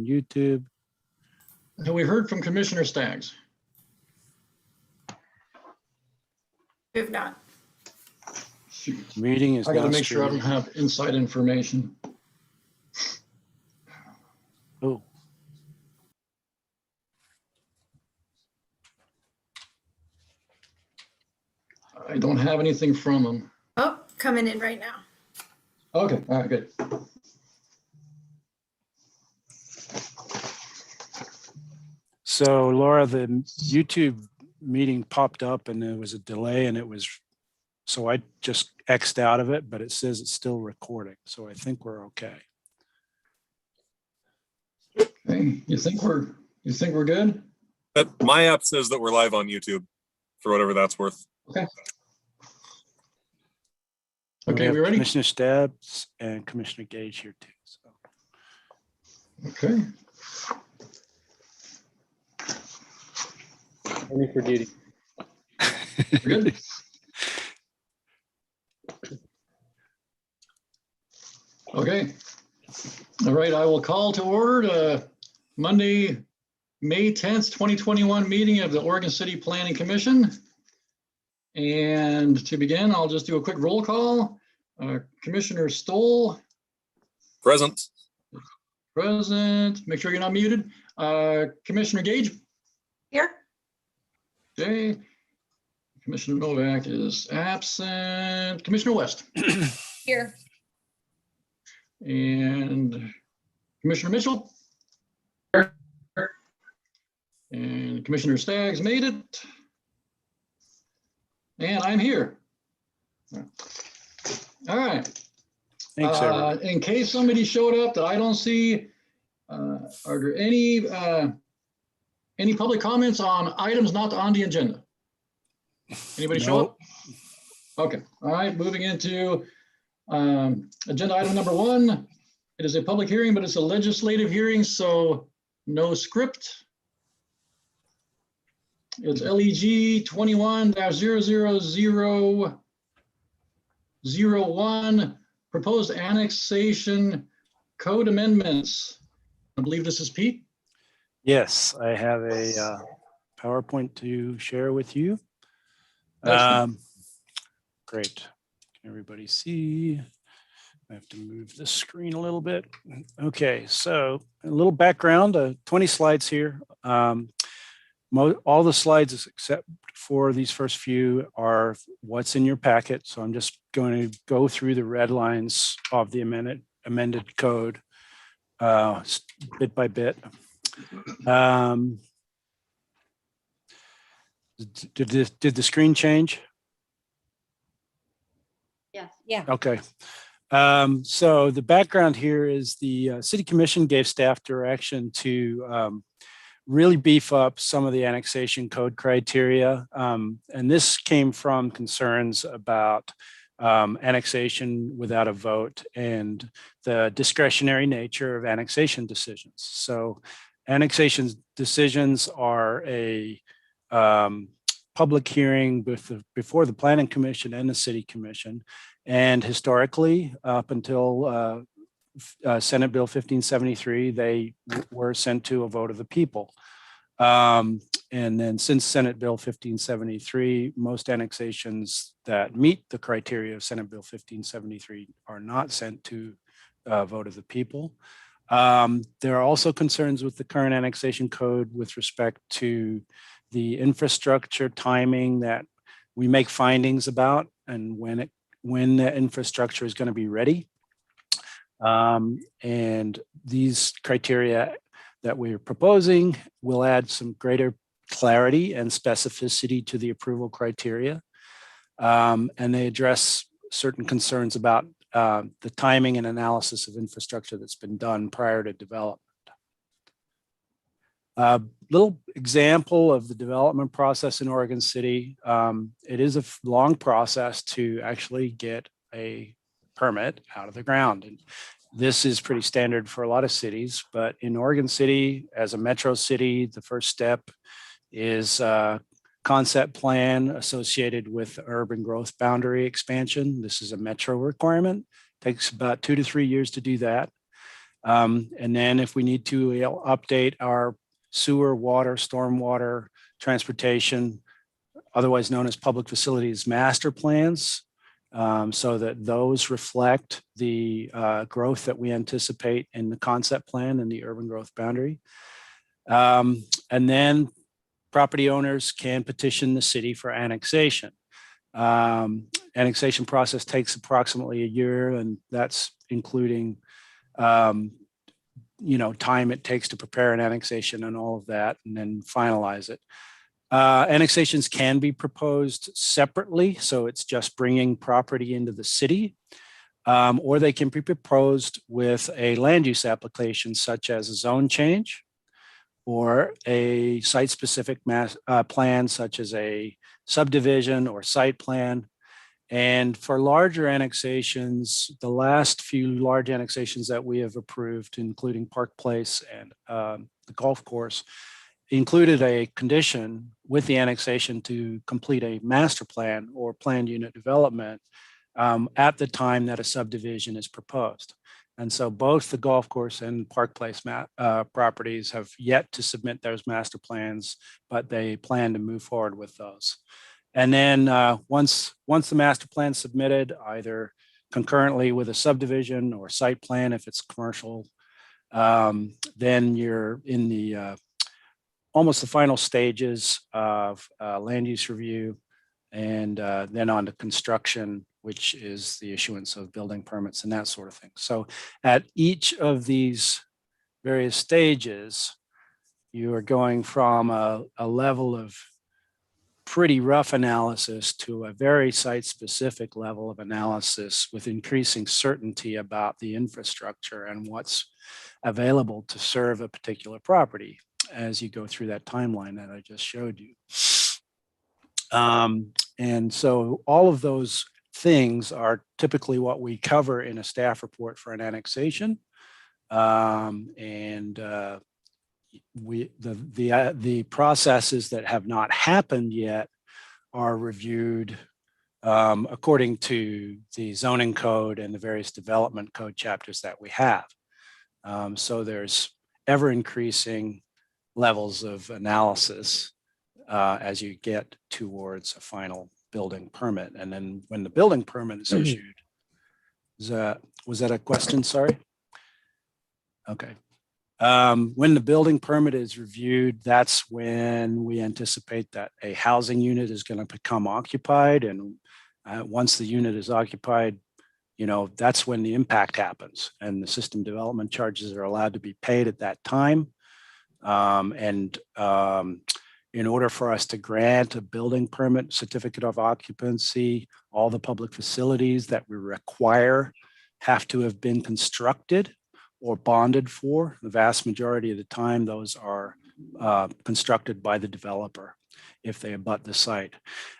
YouTube. Have we heard from Commissioner Staggs? We have not. Shoot. Meeting is I got to now make sure I don't streaming. have inside information. Oh, I don't have anything from him. Oh, coming in right now. Okay, all right, good. so Laura, the YouTube meeting popped up and there was a delay and it was, so I just X'd out of it, but it says it's still recording. So I think we're okay. Okay, you think we're good? But my app says that we're live on YouTube, for whatever that's worth. Okay. We Okay, have we ready? Commissioner Stubbs and Commissioner Gage here too. So. Okay. Ready for duty. We're good. Okay. All right, I will call to order the Monday, May 10th, 2021 meeting of the Oregon City Planning Commission. And to begin, I'll just do a quick roll call. Commissioner Stoll, Present. present. Make sure you're not muted. Commissioner Gage. Here? Okay. Commissioner Novak is absent. Commissioner West. Here. And Commissioner Mitchell. And Commissioner Staggs made it. And I'm here. All right. Thanks, everyone. In case somebody showed up that I don't see, are there any public comments on items not on the agenda? Anybody show up? Okay, all right, moving into agenda item number 1. It is a public hearing, but it's a legislative hearing, so no script. It's LEG 21-00001, proposed annexation code amendments. I believe this is Pete. Yes, I have a PowerPoint to share with you. Excellent. Great. Can everybody see? I have to move the screen a little bit. Okay, so a little background, 20 slides here. All the slides except for these first few are what's in your packet. So I'm just going to go through the red lines of the amended code bit by bit. Did the screen change? Yes. Yeah. Okay. So the background here is the City Commission gave staff direction to really beef up some of the annexation code criteria. And this came from concerns about annexation without a vote and the discretionary nature of annexation decisions. So annexation decisions are a public hearing before the Planning Commission and the City Commission. And historically, up until Senate Bill 1573, they were sent to a vote of the people. And then since Senate Bill 1573, most annexations that meet the criteria of Senate Bill 1573 are not sent to a vote of the people. There are also concerns with the current annexation code with respect to the infrastructure timing that we make findings about and when the infrastructure is going to be ready. And these criteria that we're proposing will add some greater clarity and specificity to the approval criteria. And they address certain concerns about the timing and analysis of infrastructure that's been done prior to development. A little example of the development process in Oregon City. It is a long process to actually get a permit out of the ground. And this is pretty standard for a lot of cities, but in Oregon City, as a metro city, the first step is a concept plan associated with urban growth boundary expansion. This is a metro requirement. Takes about 2 to 3 years to do that. And then if we need to, we'll update our sewer, water, stormwater, transportation, otherwise known as public facilities master plans, so that those reflect the growth that we anticipate in the concept plan and the urban growth boundary. And then property owners can petition the city for annexation. Annexation process takes approximately a year, and that's including time it takes to prepare an annexation and all of that, and then finalize it. Annexations can be proposed separately, so it's just bringing property into the city, or they can be proposed with a land use application such as a zone change or a site-specific plan such as a subdivision or site plan. And for larger annexations, the last few large annexations that we have approved, including Park Place and the golf course, included a condition with the annexation to complete a master plan or planned unit development at the time that a subdivision is proposed. And so both the golf course and Park Place properties have yet to submit those master plans, but they plan to move forward with those. And then once the master plan is submitted, either concurrently with a subdivision or site plan, if it's commercial, then you're in the almost the final stages of land use review, and then on to construction, which is the issuance of building permits and that sort of thing. So at each of these various stages, you are going from a level of pretty rough analysis to a very site-specific level of analysis with increasing certainty about the infrastructure and what's available to serve a particular property as you go through that timeline that I just showed you. And so all of those things are typically what we cover in a staff report for an annexation. The processes that have not happened yet are reviewed according to the zoning code and the various development code chapters that we have. So there's ever increasing levels of analysis as you get towards a final building permit. And then when the building permit is issued, was that a question? Sorry. Okay. When the building permit is reviewed, that's when we anticipate that a housing unit is going to become occupied. And once the unit is occupied, that's when the impact happens, and the system development charges are allowed to be paid at that time. In order for us to grant a building permit certificate of occupancy, all the public facilities that we require have to have been constructed or bonded for. The vast majority of the time, those are constructed by the developer if they abut the site.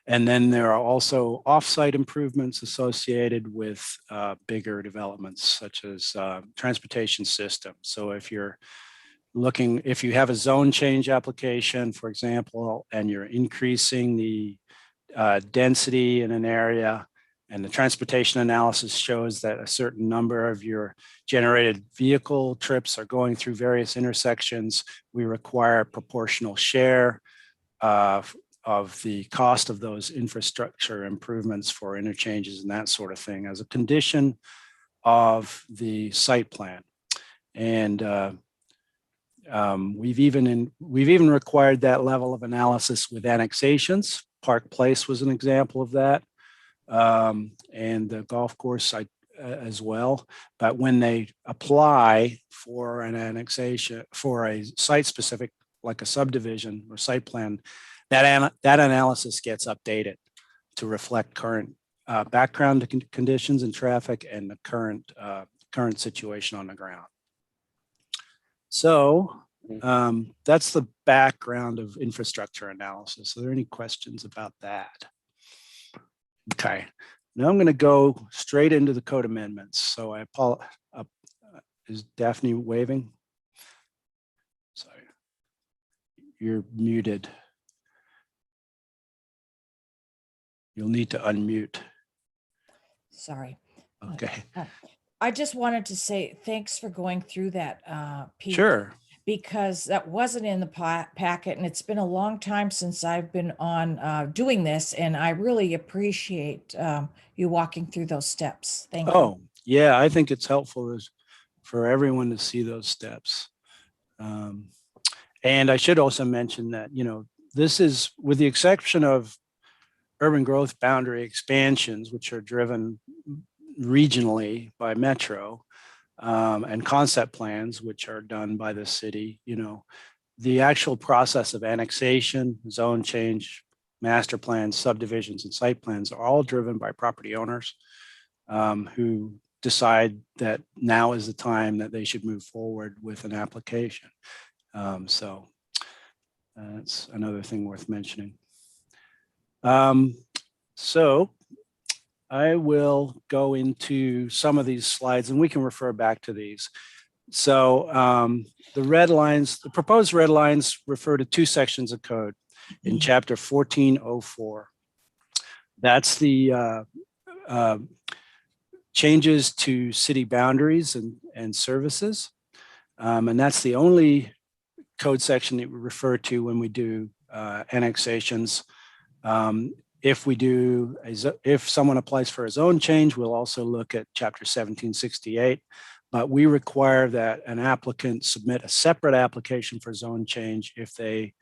And then there are also off-site improvements associated with bigger developments, such as transportation systems. So if you have a zone change application, for example, and you're increasing the density in an area, and the transportation analysis shows that a certain number of your generated vehicle trips are going through various intersections, we require a proportional share of the cost of those infrastructure improvements for interchanges and that sort of thing as a condition of the site plan. And we've even required that level of analysis with annexations. Park Place was an example of that. And the golf course as well. But when they apply for an annexation, for a site-specific, like a subdivision or site plan, that analysis gets updated to reflect current background conditions and traffic and the current situation on the ground. So that's the background of infrastructure analysis. Are there any questions about that? Okay, now I'm going to go straight into the code amendments. So I apologize. Is Daphne waving? Sorry, you're muted. You'll need to unmute. Sorry. Okay. I just wanted to say thanks for going through that, Pete. Sure. Because that wasn't in the packet, and it's been a long time since I've been on doing this, and I really appreciate you walking through those steps. Thank you. Oh, yeah, I think it's helpful for everyone to see those steps. And I should also mention that, this is, with the exception of urban growth boundary expansions, which are driven regionally by Metro, and concept plans, which are done by the city, the actual process of annexation, zone change, master plans, subdivisions, and site plans are all driven by property owners who decide that now is the time that they should move forward with an application. So that's another thing worth mentioning. So I will go into some of these slides and we can refer back to these. So the red lines, the proposed red lines refer to two sections of code in chapter 1404. That's the changes to city boundaries and services. And that's the only code section that we refer to when we do annexations. If someone applies for a zone change, we'll also look at chapter 1768, but we require that an applicant submit a separate application for zone change if they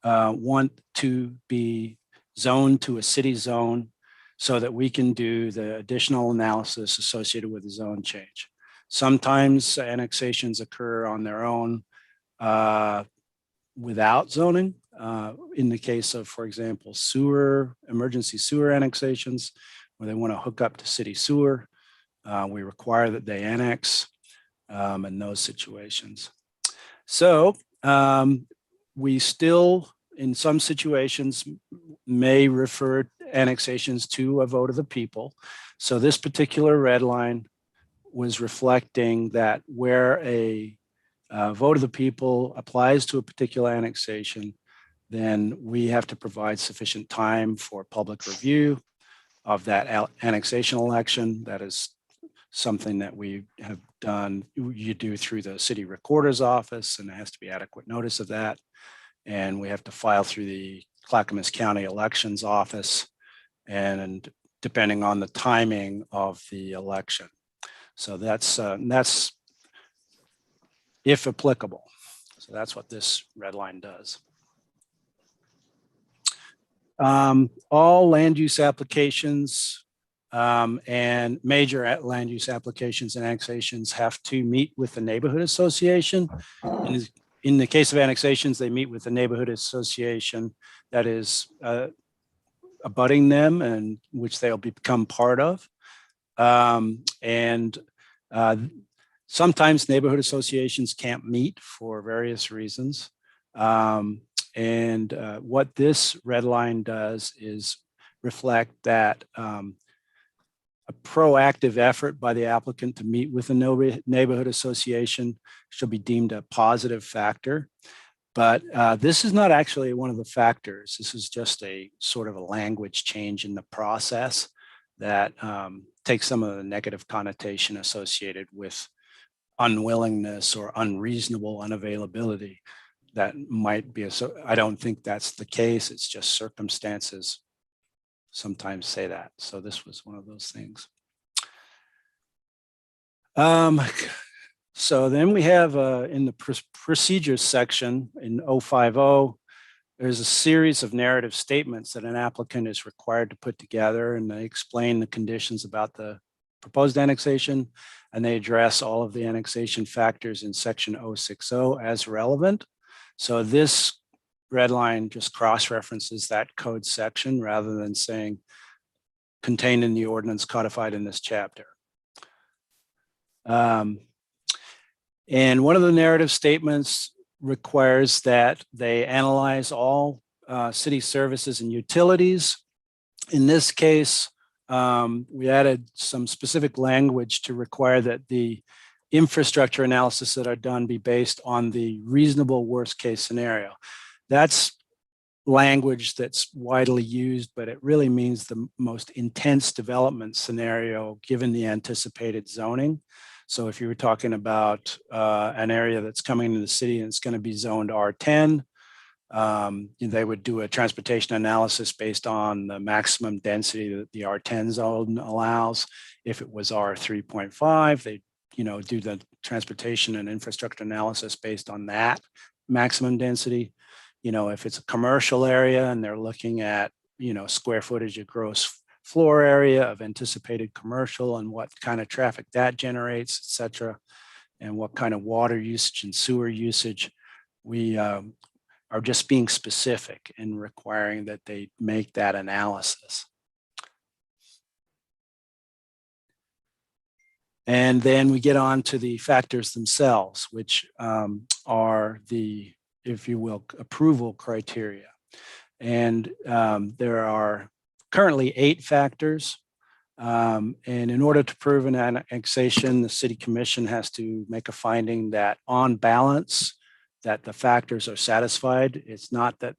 want to be zoned to a city zone so that we can do the additional analysis associated with the zone change. Sometimes annexations occur on their own without zoning. In the case of, for example, emergency sewer annexations, where they want to hook up to city sewer, we require that they annex in those situations. So we still, in some situations, may refer annexations to a vote of the people. So this particular red line was reflecting that where a vote of the people applies to a particular annexation, then we have to provide sufficient time for public review of that annexation election. That is something that we have done, you do through the city recorder's office, and there has to be adequate notice of that. And we have to file through the Clackamas County Elections Office, and depending on the timing of the election. So that's if applicable. So that's what this red line does. All land use applications and major land use applications and annexations have to meet with the neighborhood association. And in the case of annexations, they meet with the neighborhood association that is abutting them and which they'll become part of. Sometimes neighborhood associations can't meet for various reasons. What this red line does is reflect that a proactive effort by the applicant to meet with a neighborhood association should be deemed a positive factor. But this is not actually one of the factors. This is just a sort of a language change in the process that takes some of the negative connotation associated with unwillingness or unreasonable unavailability. That might be I don't think that's the case. It's just circumstances sometimes say that. So this was one of those things. So then we have in the procedures section in 050, there's a series of narrative statements that an applicant is required to put together, and they explain the conditions about the proposed annexation, and they address all of the annexation factors in section 060 as relevant. So this red line just cross-references that code section rather than saying contained in the ordinance codified in this chapter. And one of the narrative statements requires that they analyze all city services and utilities. In this case, we added some specific language to require that the infrastructure analysis that are done be based on the reasonable worst case scenario. That's language that's widely used, but it really means the most intense development scenario given the anticipated zoning. So if you were talking about an area that's coming into the city and it's going to be zoned R10, they would do a transportation analysis based on the maximum density that the R10 zone allows. If it was R3.5, they do the transportation and infrastructure analysis based on that maximum density. If it's a commercial area and they're looking at, square footage of gross floor area of anticipated commercial and what kind of traffic that generates, et cetera, and what kind of water usage and sewer usage, we are just being specific in requiring that they make that analysis. And then we get on to the factors themselves, which are the, if you will, approval criteria. And there are currently 8 factors. And in order to prove an annexation, the City Commission has to make a finding that on balance, that the factors are satisfied. It's not that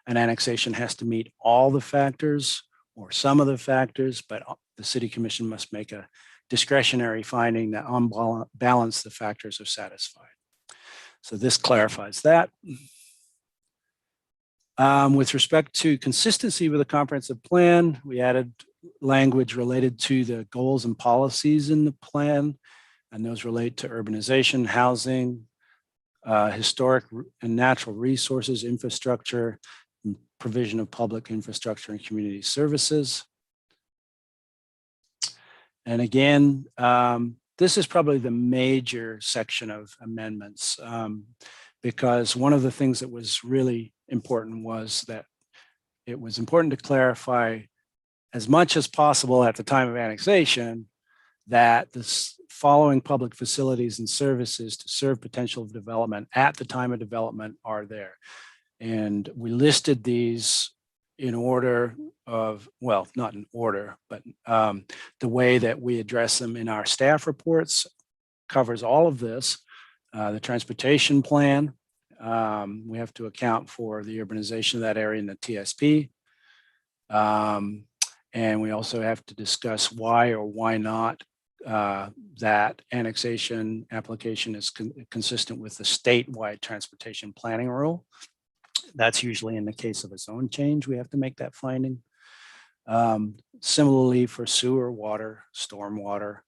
an annexation has to meet all the factors or some of the factors, but the City Commission must make a discretionary finding that on balance, the factors are satisfied. So this clarifies that. With respect to consistency with the comprehensive plan, we added language related to the goals and policies in the plan, and those relate to urbanization, housing, historic and natural resources, infrastructure, and provision of public infrastructure and community services. And again, this is probably the major section of amendments, because one of the things that was really important was that it was important to clarify as much as possible at the time of annexation that the following public facilities and services to serve potential development at the time of development are there. And we listed these in order of, well, not in order, but the way that we address them in our staff reports covers all of this. The transportation plan, we have to account for the urbanization of that area in the TSP. And we also have to discuss why or why not that annexation application is consistent with the statewide transportation planning rule. That's usually in the case of a zone change, we have to make that finding. Similarly for sewer, water, stormwater,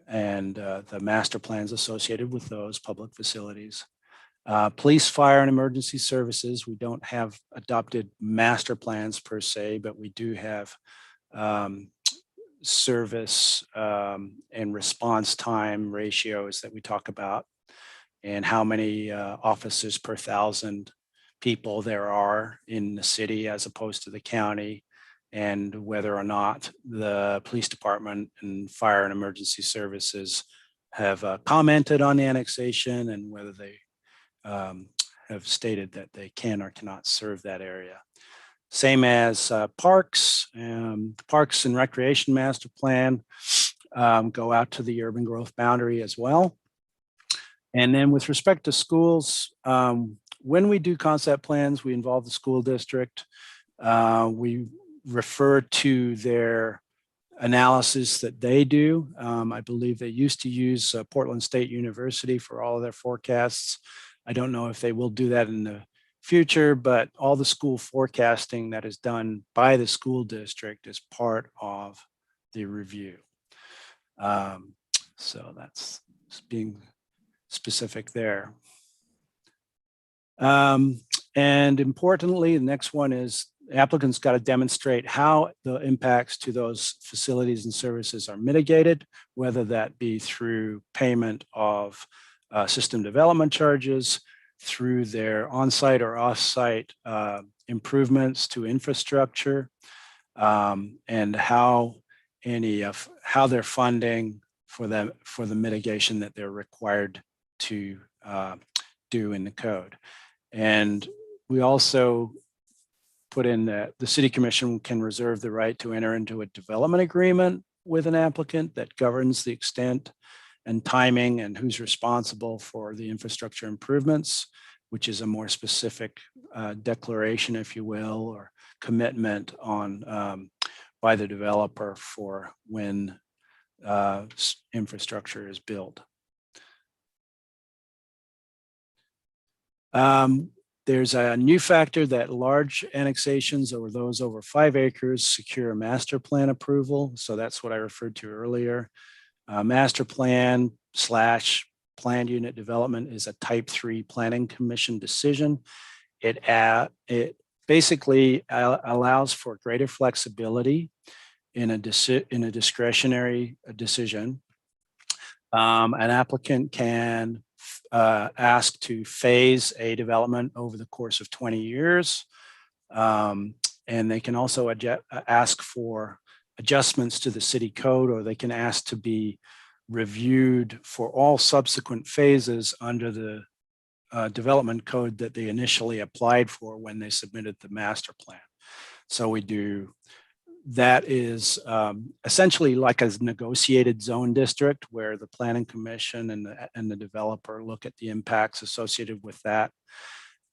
and the master plans associated with those public facilities. Police, fire, and emergency services, we don't have adopted master plans per se, but we do have service and response time ratios that we talk about, and how many officers per 1,000 people there are in the city as opposed to the county, and whether or not the police department and fire and emergency services have commented on the annexation, and whether they have stated that they can or cannot serve that area. Same as parks, the Parks and Recreation Master Plan go out to the urban growth boundary as well. And then with respect to schools, when we do concept plans, we involve the school district. We refer to their analysis that they do. I believe they used to use Portland State University for all of their forecasts. I don't know if they will do that in the future, but all the school forecasting that is done by the school district is part of the review. So that's being specific there. And importantly, the next one is applicants got to demonstrate how the impacts to those facilities and services are mitigated, whether that be through payment of system development charges, through their on-site or off-site improvements to infrastructure, and how they're funding for the mitigation that they're required to do in the code. And we also put in that the City Commission can reserve the right to enter into a development agreement with an applicant that governs the extent and timing and who's responsible for the infrastructure improvements. which is a more specific declaration, if you will, or commitment on by the developer for when infrastructure is built. There's a new factor that large annexations or those over 5 acres secure a master plan approval. So that's what I referred to earlier. Master plan / planned unit development is a type 3 planning commission decision. It basically allows for greater flexibility in a discretionary decision. An applicant can ask to phase a development over the course of 20 years. And they can also ask for adjustments to the city code, or they can ask to be reviewed for all subsequent phases under the development code that they initially applied for when they submitted the master plan. So we do, that is essentially like a negotiated zone district where the planning commission and the developer look at the impacts associated with that.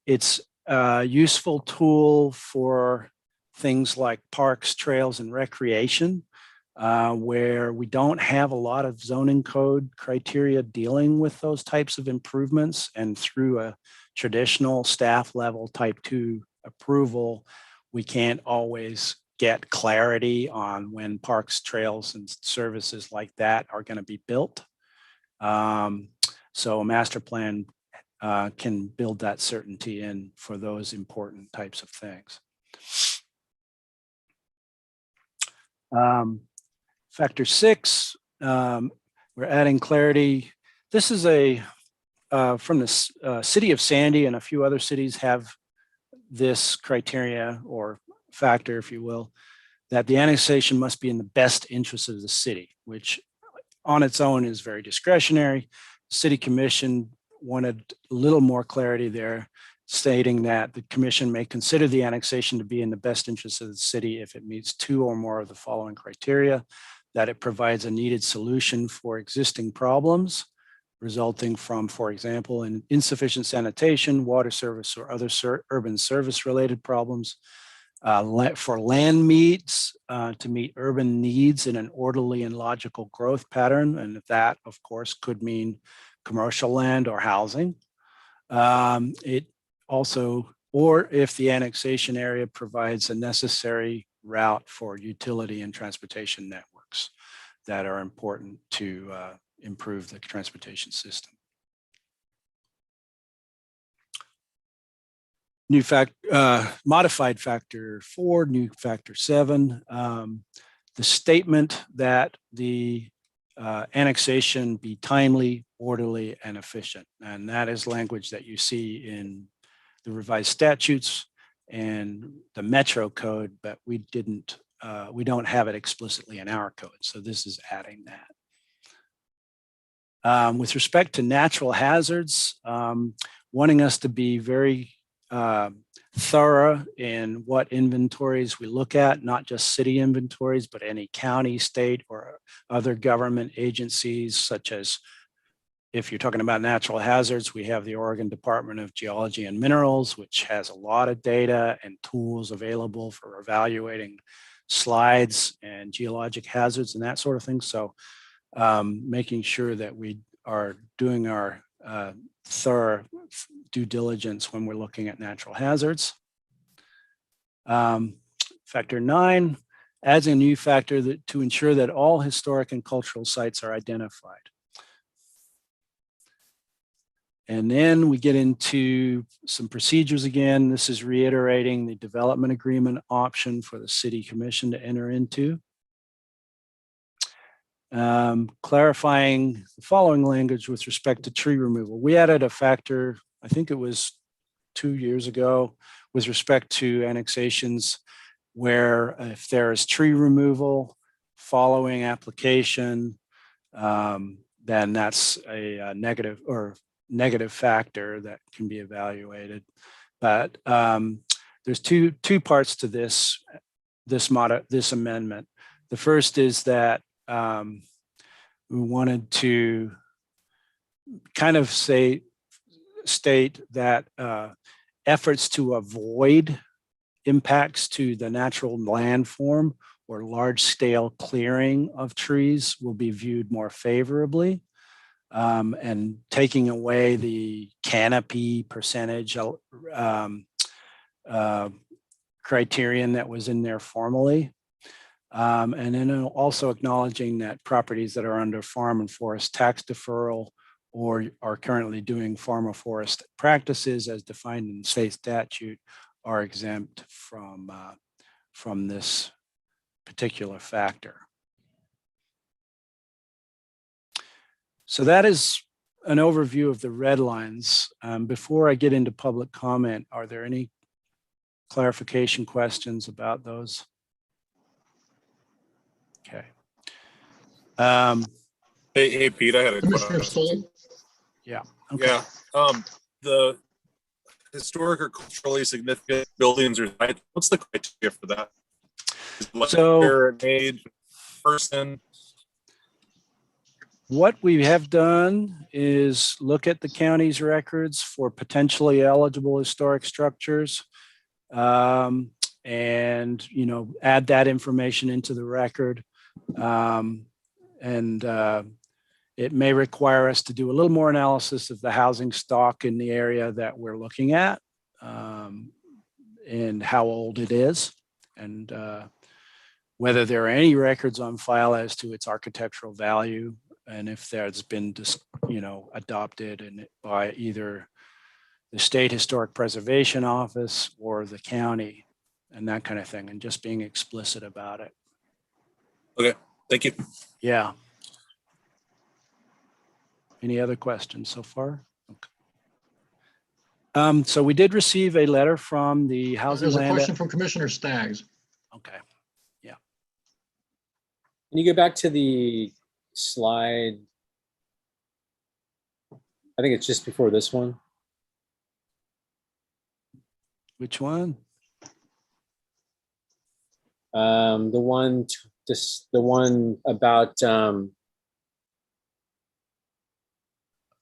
It's a useful tool for things like parks, trails, and recreation, where we don't have a lot of zoning code criteria dealing with those types of improvements. And through a traditional staff level type 2 approval, we can't always get clarity on when parks, trails, and services like that are going to be built. So a master plan can build that certainty in for those important types of things. Factor 6, we're adding clarity. This is from the city of Sandy, and a few other cities have this criteria or factor, if you will, that the annexation must be in the best interest of the city, which on its own is very discretionary. The city commission wanted a little more clarity there, stating that the commission may consider the annexation to be in the best interest of the city if it meets 2 or more of the following criteria: that it provides a needed solution for existing problems resulting from, for example, insufficient sanitation, water service, or other urban service related problems, for land needs to meet urban needs in an orderly and logical growth pattern. And that, of course, could mean commercial land or housing. It also, or if the annexation area provides a necessary route for utility and transportation networks that are important to improve the transportation system. Modified factor 4, new factor 7, the statement that the annexation be timely, orderly, and efficient. And that is language that you see in the revised statutes and the Metro code, but we don't have it explicitly in our code. So this is adding that. With respect to natural hazards, wanting us to be very thorough in what inventories we look at, not just city inventories, but any county, state, or other government agencies, such as, if you're talking about natural hazards, we have the Oregon Department of Geology and Minerals, which has a lot of data and tools available for evaluating slides and geologic hazards and that sort of thing. So making sure that we are doing our thorough due diligence when we're looking at natural hazards. Factor 9 adds a new factor to ensure that all historic and cultural sites are identified. And then we get into some procedures again. This is reiterating the development agreement option for the city commission to enter into. Clarifying the following language with respect to tree removal. We added a factor, I think it was 2 years ago, with respect to annexations, where if there is tree removal following application, then that's a negative factor that can be evaluated. But there's two parts to this amendment. The first is that we wanted to kind of say, state that efforts to avoid impacts to the natural landform or large-scale clearing of trees will be viewed more favorably. And taking away the canopy percentage criterion that was in there formally. And then also acknowledging that properties that are under farm and forest tax deferral or are currently doing farm or forest practices as defined in state statute are exempt from this particular factor. So that is an overview of the red lines. Before I get into public comment, are there any clarification questions about those? Okay. Hey, Pete, I had a Commissioner question. Stoll? Yeah. Okay. Yeah. The historic or culturally significant buildings or sites, what's the criteria for that? Is it like So- year, age, person? What we have done is look at the county's records for potentially eligible historic structures, and add that information into the record. It may require us to do a little more analysis of the housing stock in the area that we're looking at, and how old it is, and whether there are any records on file as to its architectural value, and if that's been adopted by either the State Historic Preservation Office or the county, and that kind of thing, and just being explicit about it. Okay, thank you. Yeah. Any other questions so far? Okay. So we did receive a letter from the Housing There's a Land. question from Commissioner Staggs. Okay. Can you go back to the slide? I think it's just before this one. Which one? The one about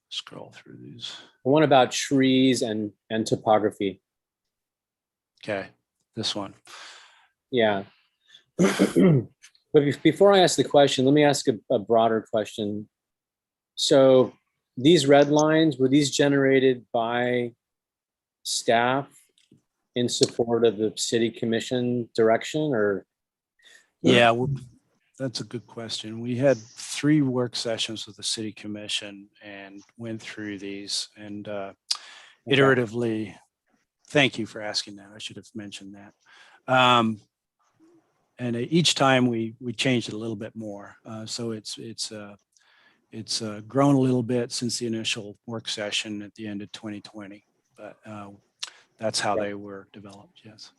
Scroll through these. the one about trees and topography. Okay, this one. Yeah. But before I ask the question, let me ask a broader question. So these red lines, were these generated by staff in support of the city commission direction, or? Yeah, well, that's a good question. We had 3 work sessions with the city commission and went through these and iteratively. Thank you for asking that. I should have mentioned that. And each time we changed it a little bit more. So it's grown a little bit since the initial work session at the end of 2020, but that's how they were developed. Yes.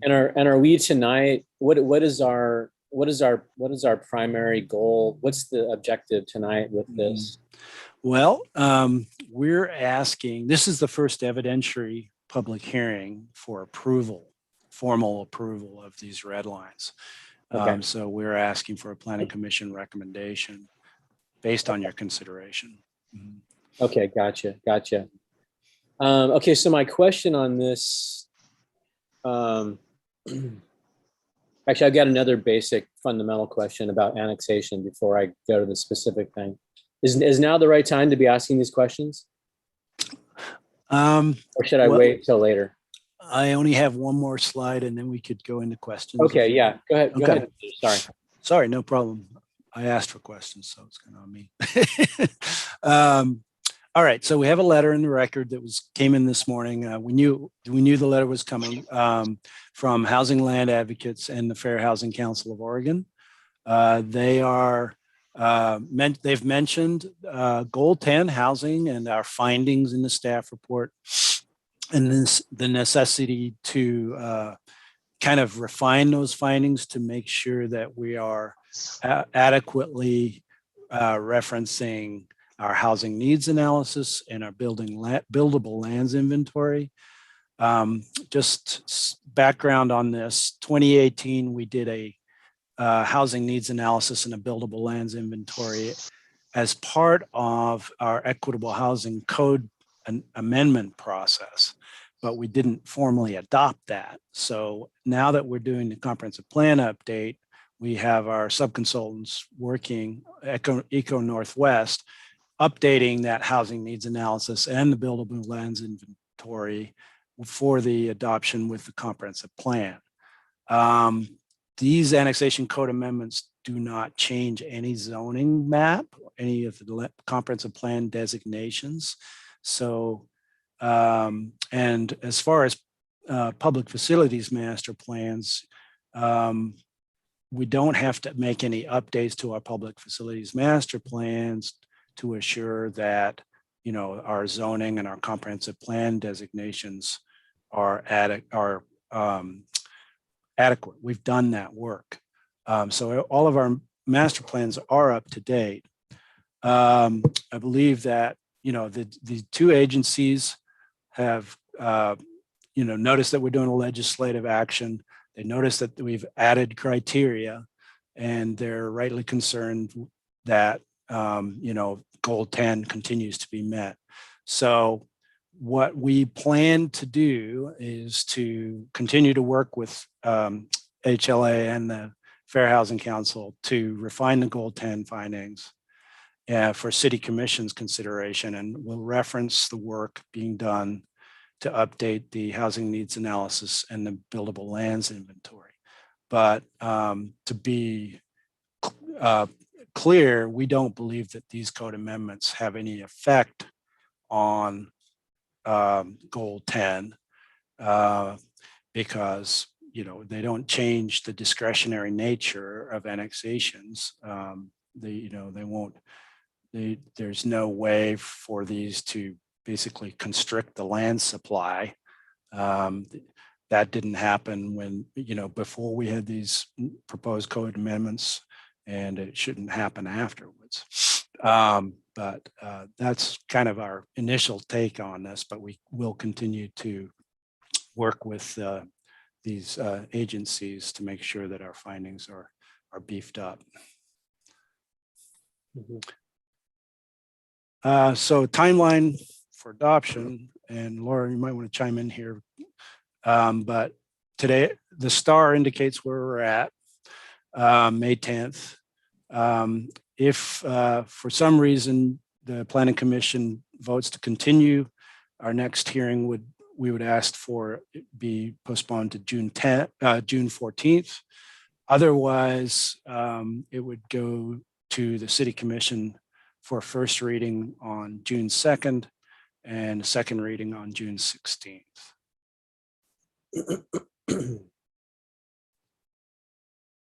And are we tonight? What is our primary goal? What's the objective tonight with this? Well, we're asking. This is the first evidentiary public hearing for approval, formal approval of these red lines. Okay. So we're asking for a planning commission recommendation based on your consideration. Mhm. Okay, gotcha. Okay, so my question on this, actually, I've got another basic fundamental question about annexation before I go to the specific thing. Is now the right time to be asking these questions? Or should I Well, wait till later? I only have one more slide and then we could go into questions. Okay, yeah, go ahead. Go Okay. ahead. Sorry. Sorry, no problem. I asked for questions, so it's kind of on me. All right, so we have a letter in the record that came in this morning. We knew the letter was coming from Housing Land Advocates and the Fair Housing Council of Oregon. They've mentioned Goal 10 housing and our findings in the staff report, and the necessity to kind of refine those findings to make sure that we are adequately referencing our housing needs analysis and our buildable lands inventory. Just background on this, 2018, we did a housing needs analysis and a buildable lands inventory as part of our equitable housing code an amendment process, but we didn't formally adopt that. So now that we're doing the comprehensive plan update, we have our subconsultants working Eco Northwest, updating that housing needs analysis and the buildable lands inventory for the adoption with the comprehensive plan. These annexation code amendments do not change any zoning map, any of the comprehensive plan designations. So, and as far as public facilities master plans, we don't have to make any updates to our public facilities master plans to assure that, you know, our zoning and our comprehensive plan designations are adequate. We've done that work. So all of our master plans are up to date. I believe that, you know, the two agencies have, you know, noticed that we're doing a legislative action. They noticed that we've added criteria, and they're rightly concerned that, you know, goal 10 continues to be met. So what we plan to do is to continue to work with HLA and the Fair Housing Council to refine the goal 10 findings for City Commission's consideration, and we'll reference the work being done to update the housing needs analysis and the buildable lands inventory. But to be clear, we don't believe that these code amendments have any effect on goal 10 because, you know, they don't change the discretionary nature of annexations. You know, they won't, there's no way for these to basically constrict the land supply. That didn't happen when, you know, before we had these proposed code amendments, and it shouldn't happen afterwards. But that's kind of our initial take on this, but we will continue to work with these agencies to make sure that our findings are beefed up. So timeline for adoption, and Laura, you might want to chime in here. But today, the star indicates where we're at, May 10th. If for some reason the Planning Commission votes to continue, our next hearing we would ask for it be postponed to June 14th. Otherwise, it would go to the City Commission for a first reading on June 2nd and a second reading on June 16th.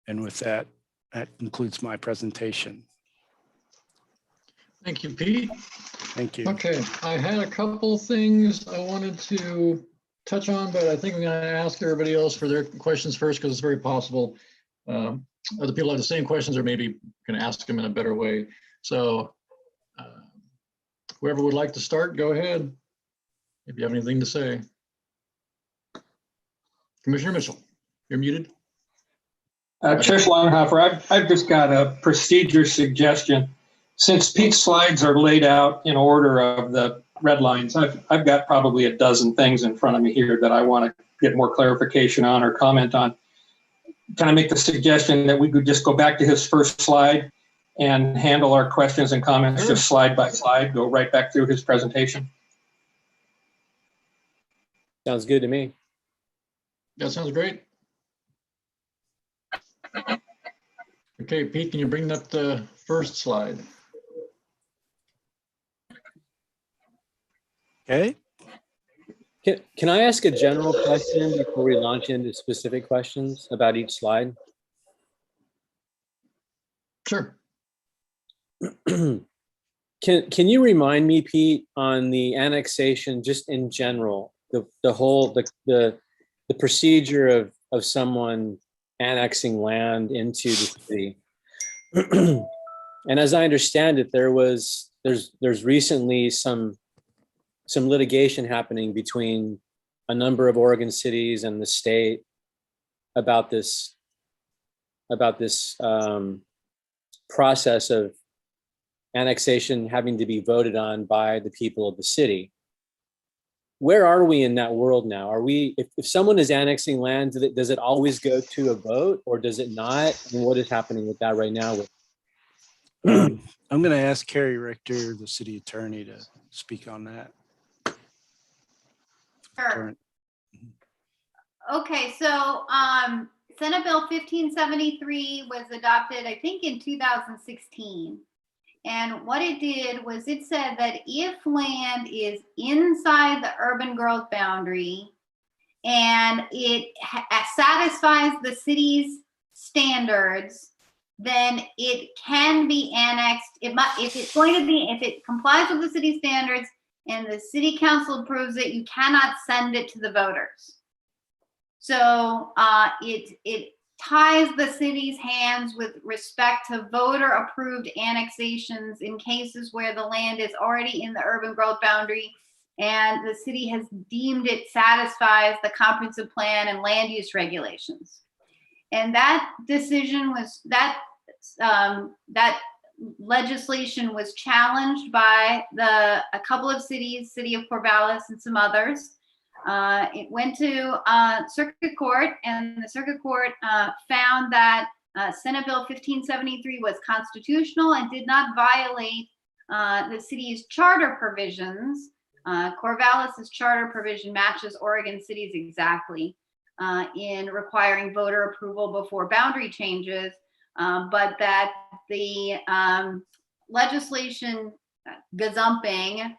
And with that, that concludes my presentation. Thank you, Pete. Thank you. Okay, I had a couple things I wanted to touch on, but I think I'm going to ask everybody else for their questions first, because it's very possible other people have the same questions, or maybe can ask them in a better way. So whoever would like to start, go ahead. If you have anything to say. Commissioner Mitchell, you're muted. Chair Schlangenhofer, I've just got a procedure suggestion. Since Pete's slides are laid out in order of the red lines, I've got probably a dozen things in front of me here that I want to get more clarification on or comment on. Can I make the suggestion that we could just go back to his first slide and handle our questions and comments just slide by slide, go right back through his presentation? Sounds good to me. That sounds great. Okay, Pete, can you bring up the first slide? Okay. Can I ask a general question before we launch into specific questions about each slide? Sure. Can you remind me, Pete, on the annexation, just in general, the procedure of someone annexing land into the city? And as I understand it, there's recently some litigation happening between a number of Oregon cities and the state about this process of annexation having to be voted on by the people of the city. where are we in that world now? Are we, if someone is annexing land, does it always go to a vote or does it not? And what is happening with that right now? I'm going to ask Carrie Richter, the city attorney, to speak on that. Sure. Current- Okay, so Senate Bill 1573 was adopted, I think, in 2016. And what it did was it said that if land is inside the urban growth boundary and it satisfies the city's standards, then it can be annexed. If it complies with the city standards and the city council approves it, you cannot send it to the voters. So it ties the city's hands with respect to voter approved annexations in cases where the land is already in the urban growth boundary and the city has deemed it satisfies the comprehensive plan and land use regulations. And that decision was, that legislation was challenged by a couple of cities, city of Corvallis and some others. It went to circuit court, and the circuit court found that Senate Bill 1573 was constitutional and did not violate the city's charter provisions. Corvallis's charter provision matches Oregon City's exactly in requiring voter approval before boundary changes, but that the legislation gazumping,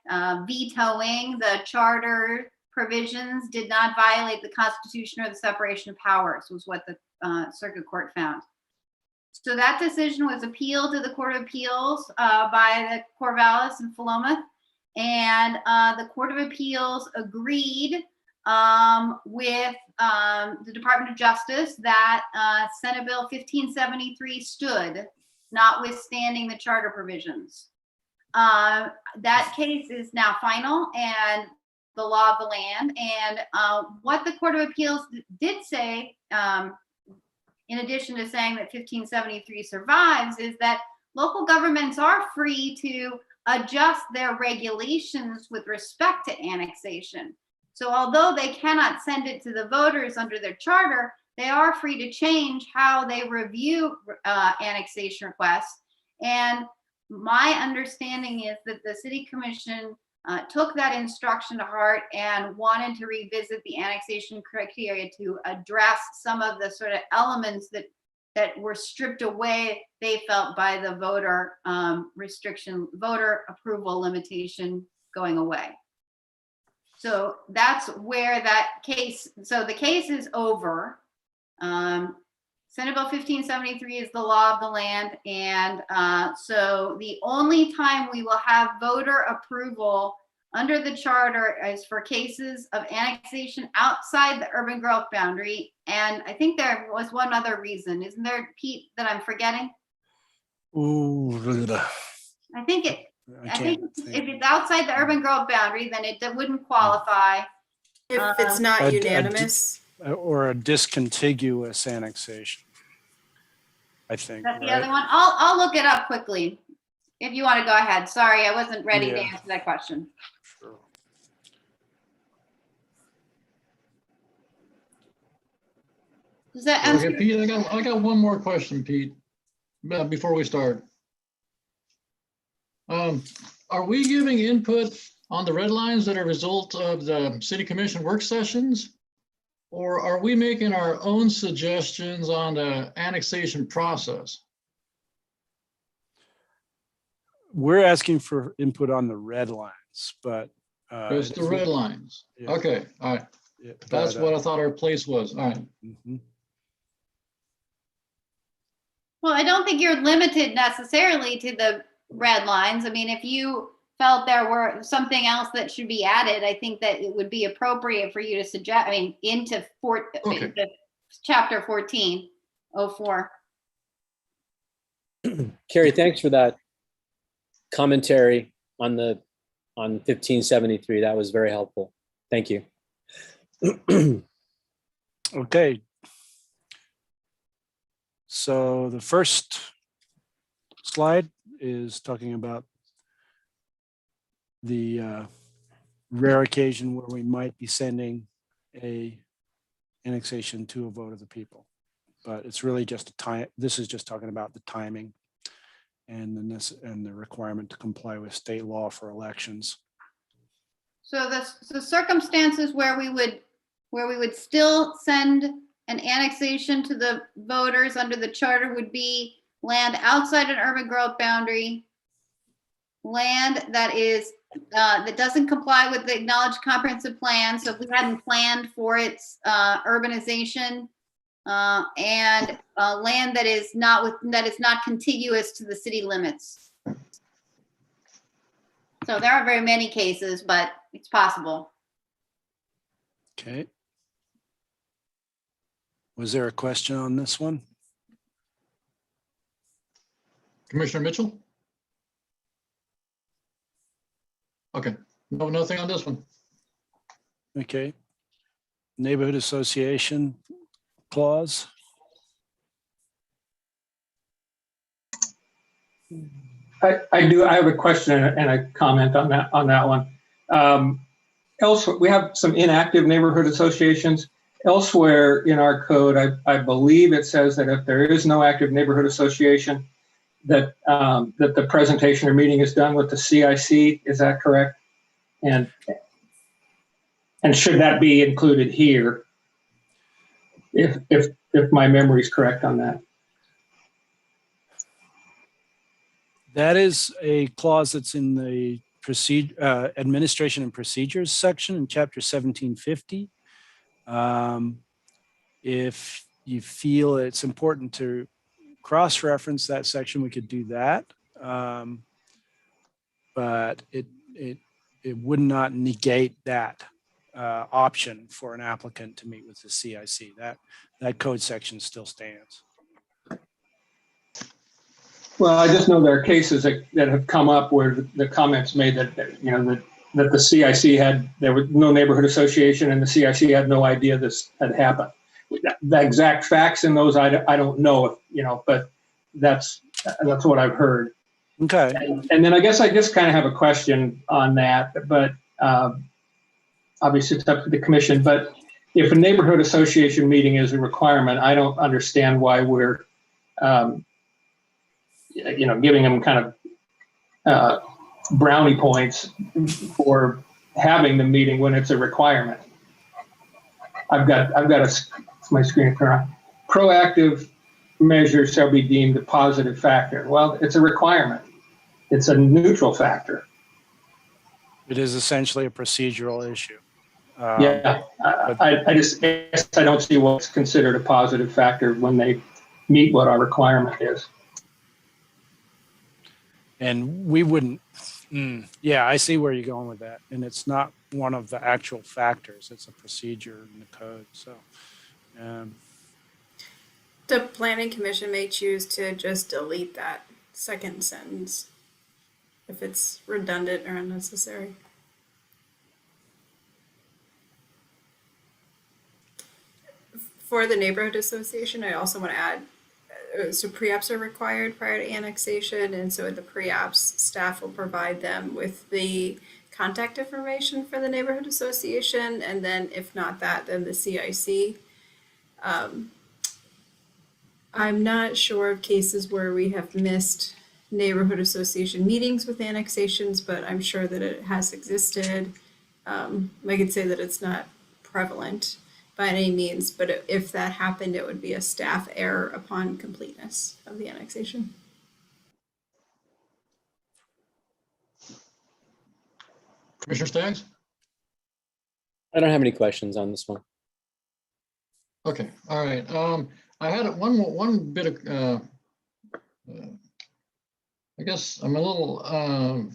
vetoing the charter provisions did not violate the Constitution or the separation of powers, was what the circuit court found. So that decision was appealed to the Court of Appeals by the Corvallis and Philomath, and the Court of Appeals agreed with the Department of Justice that Senate Bill 1573 stood, notwithstanding the charter provisions. That case is now final and the law of the land. And what the Court of Appeals did say, in addition to saying that 1573 survives, is that local governments are free to adjust their regulations with respect to annexation. So although they cannot send it to the voters under their charter, they are free to change how they review annexation requests. And my understanding is that the City Commission took that instruction to heart and wanted to revisit the annexation criteria to address some of the sort of elements that were stripped away, they felt, by the voter restriction, voter approval limitation going away. So that's where that case, so the case is over. Senate Bill 1573 is the law of the land. And so the only time we will have voter approval under the charter is for cases of annexation outside the urban growth boundary. And I think there was one other reason, isn't there, Pete, that I'm forgetting? Ooh, I think if it's outside the urban growth boundary, then it wouldn't qualify. If it's not a- a- unanimous. or a discontiguous annexation, I think. That's the right? other one. I'll look it up quickly if you want to go ahead. Sorry, I wasn't ready to Yeah. answer that question. Sure. Does that Okay, answer? Pete, I got one more question, Pete, before we start. Are we giving input on the red lines that are a result of the city commission work sessions? Or are we making our own suggestions on the annexation process? We're asking for input on the red lines, but. It's the red lines. Yeah. Okay, all right. Yeah, That's but, what I thought our place was. All right. mhm. Well, I don't think you're limited necessarily to the red lines. I mean, if you felt there were something else that should be added, I think that it would be appropriate for you to suggest, I mean, into chapter 1404. Carrie, thanks for that commentary on 1573. That was very helpful. Thank you. Okay. So the first slide is talking about the rare occasion where we might be sending a annexation to a vote of the people. But it's really just a time. This is just talking about the timing and the requirement to comply with state law for elections. So the circumstances where we would still send an annexation to the voters under the charter would be land outside an urban growth boundary, land that is that doesn't comply with the acknowledged comprehensive plan. So if we hadn't planned for its urbanization, and land that is not contiguous to the city limits. So there aren't very many cases, but it's possible. Okay. Was there a question on this one? Commissioner Mitchell? Okay, no, nothing on this one. Okay. Neighborhood association clause. I do. I have a question and a comment on that one. Elsewhere, we have some inactive neighborhood associations. Elsewhere in our code, I believe it says that if there is no active neighborhood association, that that the presentation or meeting is done with the CIC. Is that correct? And should that be included here? If my memory is correct on that. That is a clause that's in the administration and procedures section in chapter 1750. If you feel it's important to cross-reference that section, we could do that. But it would not negate that option for an applicant to meet with the CIC. That code section still stands. Well, I just know there are cases that have come up where the comments made that that the CIC there was no neighborhood association and the CIC had no idea this had happened. The exact facts in those I don't know, but that's what I've heard. Okay. And then I guess I just kind of have a question on that, but obviously it's up to the commission. But if a neighborhood association meeting is a requirement, I don't understand why we're giving them kind of brownie points for having the meeting when it's a requirement. I've got my screen turn on. Proactive measures shall be deemed a positive factor. Well, it's a requirement. It's a neutral factor. It is essentially a procedural issue. Yeah, I guess I don't see what's considered a positive factor when they meet what our requirement is. And we wouldn't, yeah, I see where you're going with that. And it's not one of the actual factors. It's a procedure in the code. So The planning commission may choose to just delete that second sentence if it's redundant or unnecessary. For the neighborhood association, I also want to add, so pre-apps are required prior to annexation, and so the pre-apps staff will provide them with the contact information for the neighborhood association, and then if not that, then the CIC. I'm not sure of cases where we have missed neighborhood association meetings with annexations, but I'm sure that it has existed. I could say that it's not prevalent by any means, but if that happened, it would be a staff error upon completeness of the annexation. Commissioner Staggs? I don't have any questions on this one. Okay, all right. I had one bit of, I guess I'm a little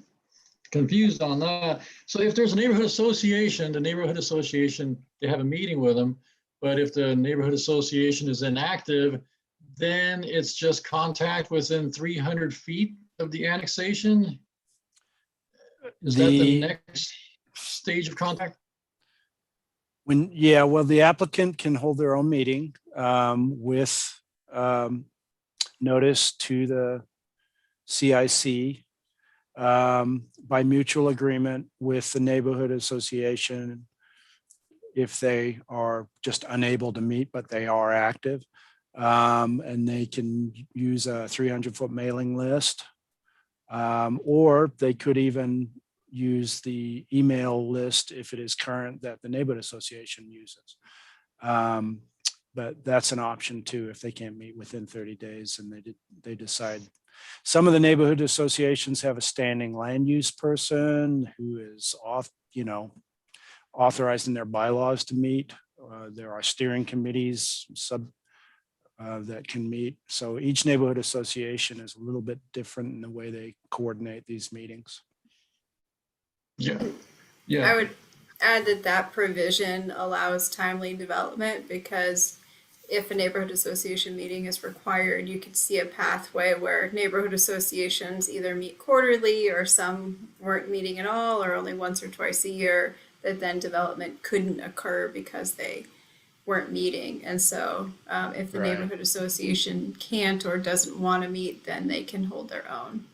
confused on that. So if there's a neighborhood association, the neighborhood association, they have a meeting with them. But if the neighborhood association is inactive, then it's just contact within 300 feet of the annexation. Is that the next stage of contact? Well, the applicant can hold their own meeting with notice to the CIC. by mutual agreement with the neighborhood association if they are just unable to meet, but they are active. And they can use a 300-foot mailing list. Or they could even use the email list if it is current that the neighborhood association uses. But that's an option too, if they can't meet within 30 days and they decide. Some of the neighborhood associations have a standing land use person who is authorized in their bylaws to meet. There are steering committees that can meet. So each neighborhood association is a little bit different in the way they coordinate these meetings. Yeah. I Yeah. would add that provision allows timely development, because if a neighborhood association meeting is required, you could see a pathway where neighborhood associations either meet quarterly or some weren't meeting at all or only once or twice a year, that then development couldn't occur because they weren't meeting. And so if the Right. neighborhood association can't or doesn't want to meet, then they can hold their own.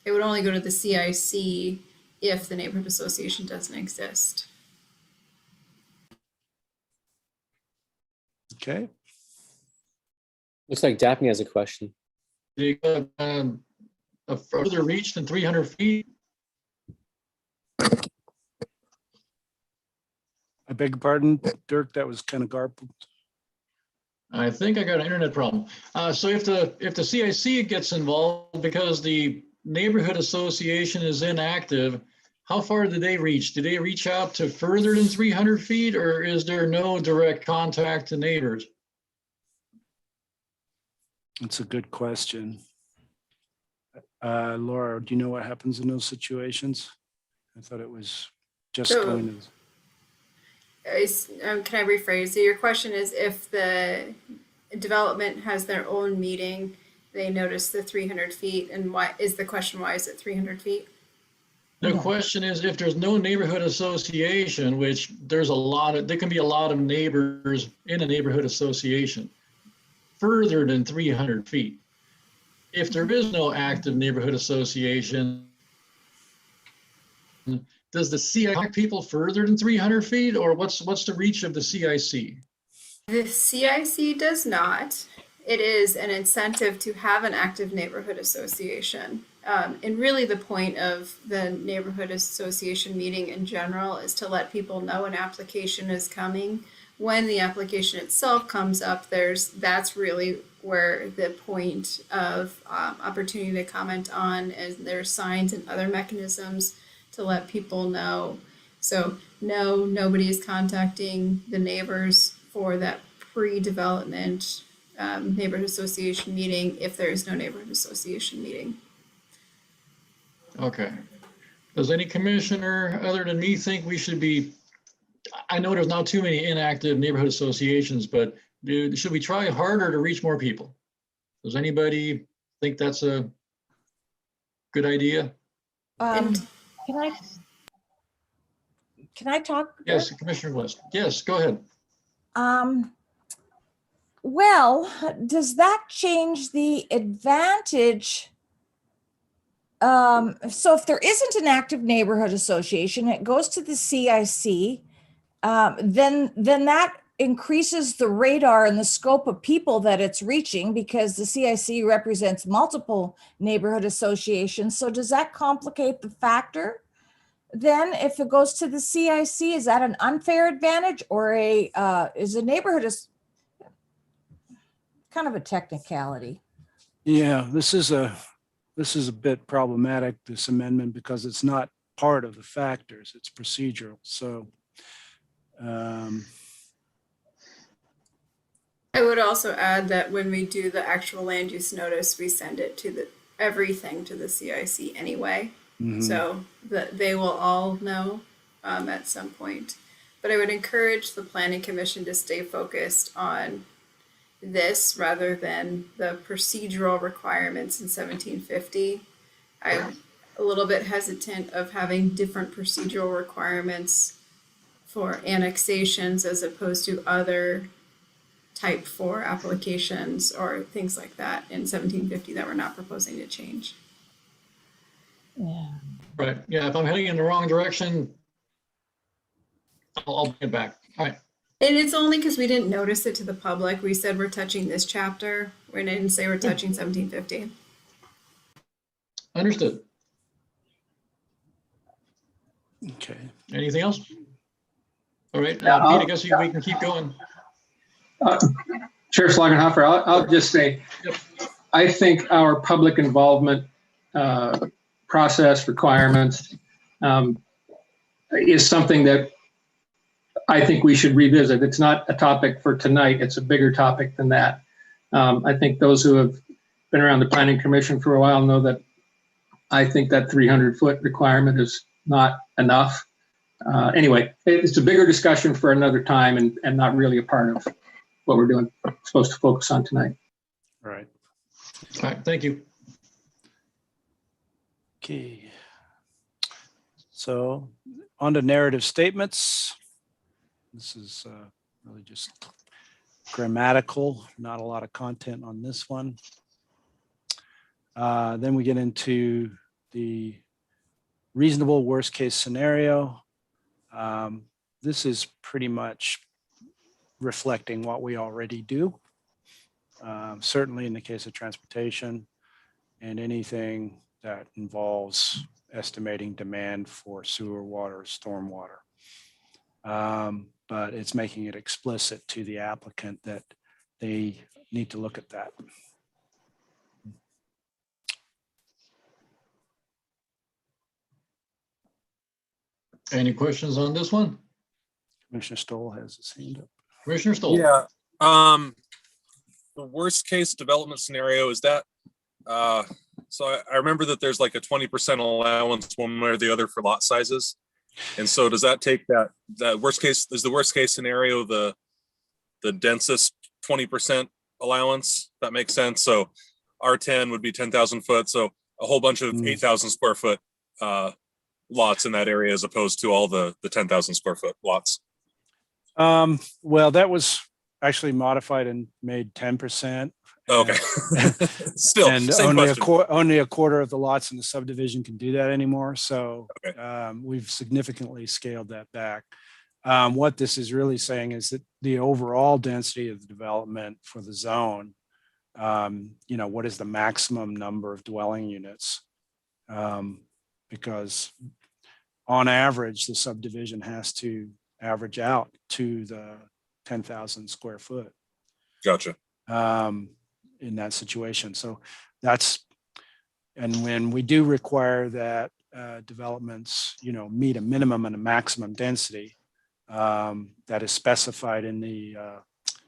It would only go to the CIC if the neighborhood association doesn't exist. Okay. Looks like Daphne has a question. They got a further reach than 300 feet. I beg your pardon, Dirk, that was kind of garbled. I think I got an internet problem. So if the CIC gets involved because the neighborhood association is inactive, how far do they reach? Do they reach out to further than 300 feet, or is there no direct contact to neighbors? That's a good question. Laura, do you know what happens in those situations? I thought it was just So- going to. Can I rephrase? So your question is, if the development has their own meeting, they notice the 300 feet, and why is the question, why is it 300 feet? The question is, if there's no neighborhood association, which there can be a lot of neighbors in a neighborhood association further than 300 feet. If there is no active neighborhood association, does the CIC contact people further than 300 feet, or what's the reach of the CIC? The CIC does not. It is an incentive to have an active neighborhood association. And really the point of the neighborhood association meeting in general is to let people know an application is coming. When the application itself comes up, that's really where the point of opportunity to comment on, and there's signs and other mechanisms to let people know. So no, nobody is contacting the neighbors for that pre-development neighborhood association meeting if there is no neighborhood association meeting. Okay. Does any commissioner other than me think we should be, I know there's not too many inactive neighborhood associations, but should we try harder to reach more people? Does anybody think that's a good idea? Can I talk? Yes, Commissioner West. Yes, go ahead. Well, does that change the advantage? So if there isn't an active neighborhood association, it goes to the CIC, then that increases the radar and the scope of people that it's reaching, because the CIC represents multiple neighborhood associations. So does that complicate the factor? Then if it goes to the CIC, is that an unfair advantage, or is a neighborhood kind of a technicality? Yeah, this is a bit problematic, this amendment, because it's not part of the factors, it's procedural. So I would also add that when we do the actual land use notice, we send it to everything to the CIC anyway. mhm. So that they will all know at some point. But I would encourage the Planning Commission to stay focused on this rather than the procedural requirements in 1750. I'm a little bit hesitant of having different procedural requirements for annexations as opposed to other type 4 applications or things like that in 1750 that we're not proposing to change. Yeah. Right, yeah, if I'm heading in the wrong direction, I'll bring it back. All right, And it's only because we didn't notice it to the public. We said we're touching this chapter. We didn't say we're touching 1750. understood. Okay. Anything else? All right, Yeah, Pete, I guess we can keep going. Chair Schlagenhofer, I'll just say, Yep. I think our public involvement process requirements is something that I think we should revisit. It's not a topic for tonight. It's a bigger topic than that. I think those who have been around the Planning Commission for a while know that I think that 300-foot requirement is not enough. Anyway, it's a bigger discussion for another time and not really a part of what we're doing, supposed to focus on tonight. All right. All right, thank you. Okay. So on to narrative statements. This is really just grammatical, not a lot of content on this one. Then we get into the reasonable worst case scenario. This is pretty much reflecting what we already do. Certainly in the case of transportation and anything that involves estimating demand for sewer water, stormwater. But it's making it explicit to the applicant that they need to look at that. Any questions on this one? Commissioner Stoll has his hand up. Commissioner Stoll? Yeah. The worst case development scenario is that, so I remember that there's like a 20% allowance one way or the other for lot sizes. And so does that take that worst case, is the worst case scenario the densest 20% allowance? That makes sense. So R10 would be 10,000 foot. So a whole bunch of 8,000 square foot lots in that area as opposed to all the 10,000 square foot lots. Well, that was actually modified and made 10%. Okay. Still, and same question. only a quarter of the lots in the subdivision can do that anymore. So Okay. We've significantly scaled that back. What this is really saying is that the overall density of the development for the zone, what is the maximum number of dwelling units? Because on average, the subdivision has to average out to the 10,000 square foot. Gotcha. In that situation. So and when we do require that developments, meet a minimum and a maximum density that is specified in the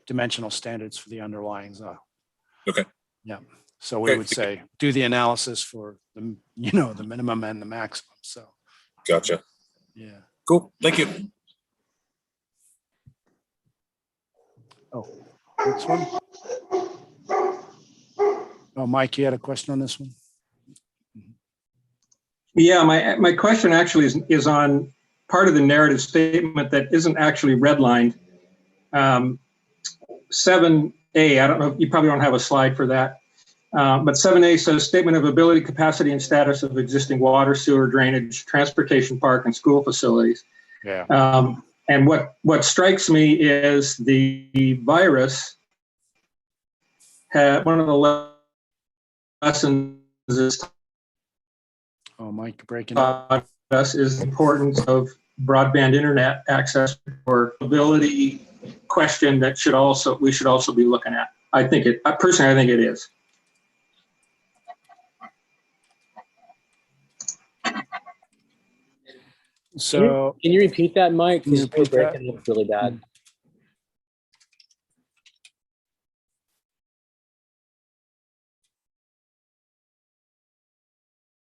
dimensional standards for the underlying zone. Okay. Yeah. So we would say, do the analysis for the, the minimum and the maximum. So. Gotcha. Yeah. Cool. Thank you. Oh, next one. Oh, Mike, you had a question on this one? Yeah, my question actually is on part of the narrative statement that isn't actually redlined. 7A, I don't know, you probably don't have a slide for that. But 7A says statement of ability, capacity, and status of existing water, sewer, drainage, transportation park, and school facilities. Yeah. And what strikes me is the virus had one of the lessons is Oh, Mike, you're breaking up. us is the importance of broadband internet access or ability question that we should also be looking at. I think it is. So Can you repeat that, Mike? Can you Because you're repeat that? breaking up really bad.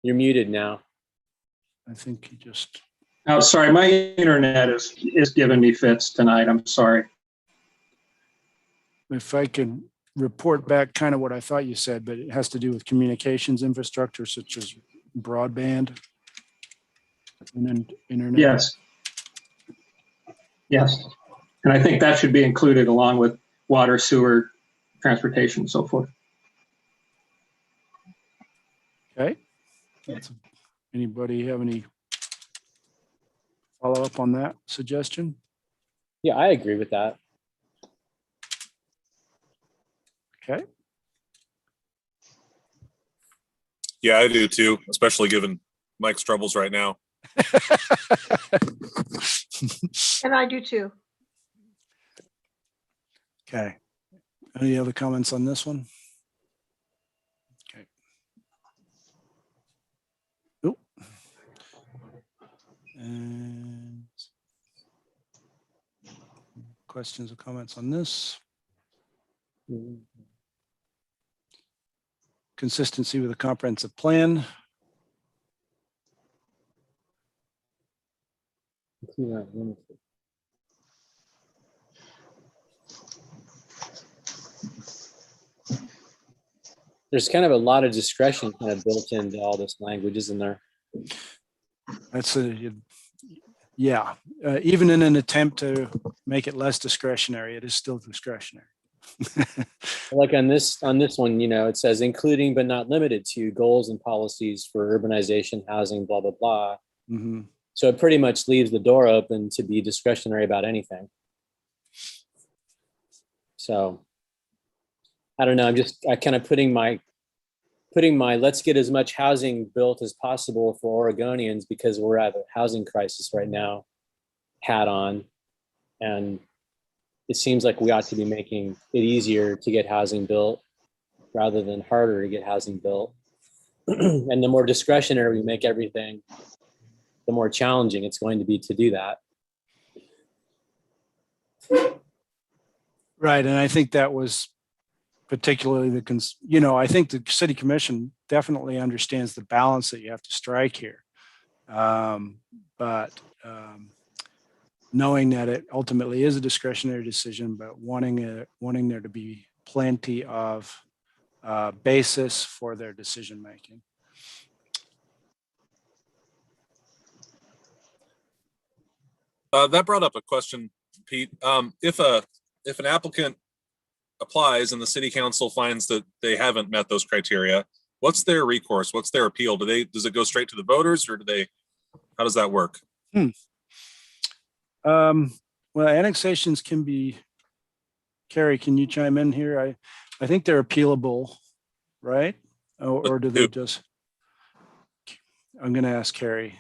You're muted now. I think you just. Oh, sorry, my internet is giving me fits tonight. I'm sorry. If I can report back kind of what I thought you said, but it has to do with communications infrastructure such as broadband and then internet. Yes. And I think that should be included along with water, sewer, transportation, and so forth. Okay. That's Anybody have any follow up on that suggestion? Yeah, I agree with that. Okay. Yeah, I do too, especially given Mike's troubles right now. And I do too. Okay. Any other comments on this one? Okay. Oop. And questions or comments on this? Consistency with a comprehensive plan. There's kind of a lot of discretion kind of built into all this language, isn't there? That's yeah. Even in an attempt to make it less discretionary, it is still discretionary. Like on this one, you know, it says including but not limited to goals and policies for urbanization, housing, blah, blah, blah. Mhm. So it pretty much leaves the door open to be discretionary about anything. So I don't know. I kind of putting my let's get as much housing built as possible for Oregonians because we're at a housing crisis right now hat on. And it seems like we ought to be making it easier to get housing built rather than harder to get housing built. And the more discretionary we make everything, the more challenging it's going to be to do that. Right. And I think that was particularly I think the city commission definitely understands the balance that you have to strike here. But knowing that it ultimately is a discretionary decision, but wanting there to be plenty of basis for their decision making. That brought up a question, Pete. If an applicant applies and the city council finds that they haven't met those criteria, what's their recourse? What's their appeal? Does it go straight to the voters, or how does that work? Well, annexations can be, Carrie, can you chime in here? I think they're appealable, right? Or do they just, I'm going to ask Carrie.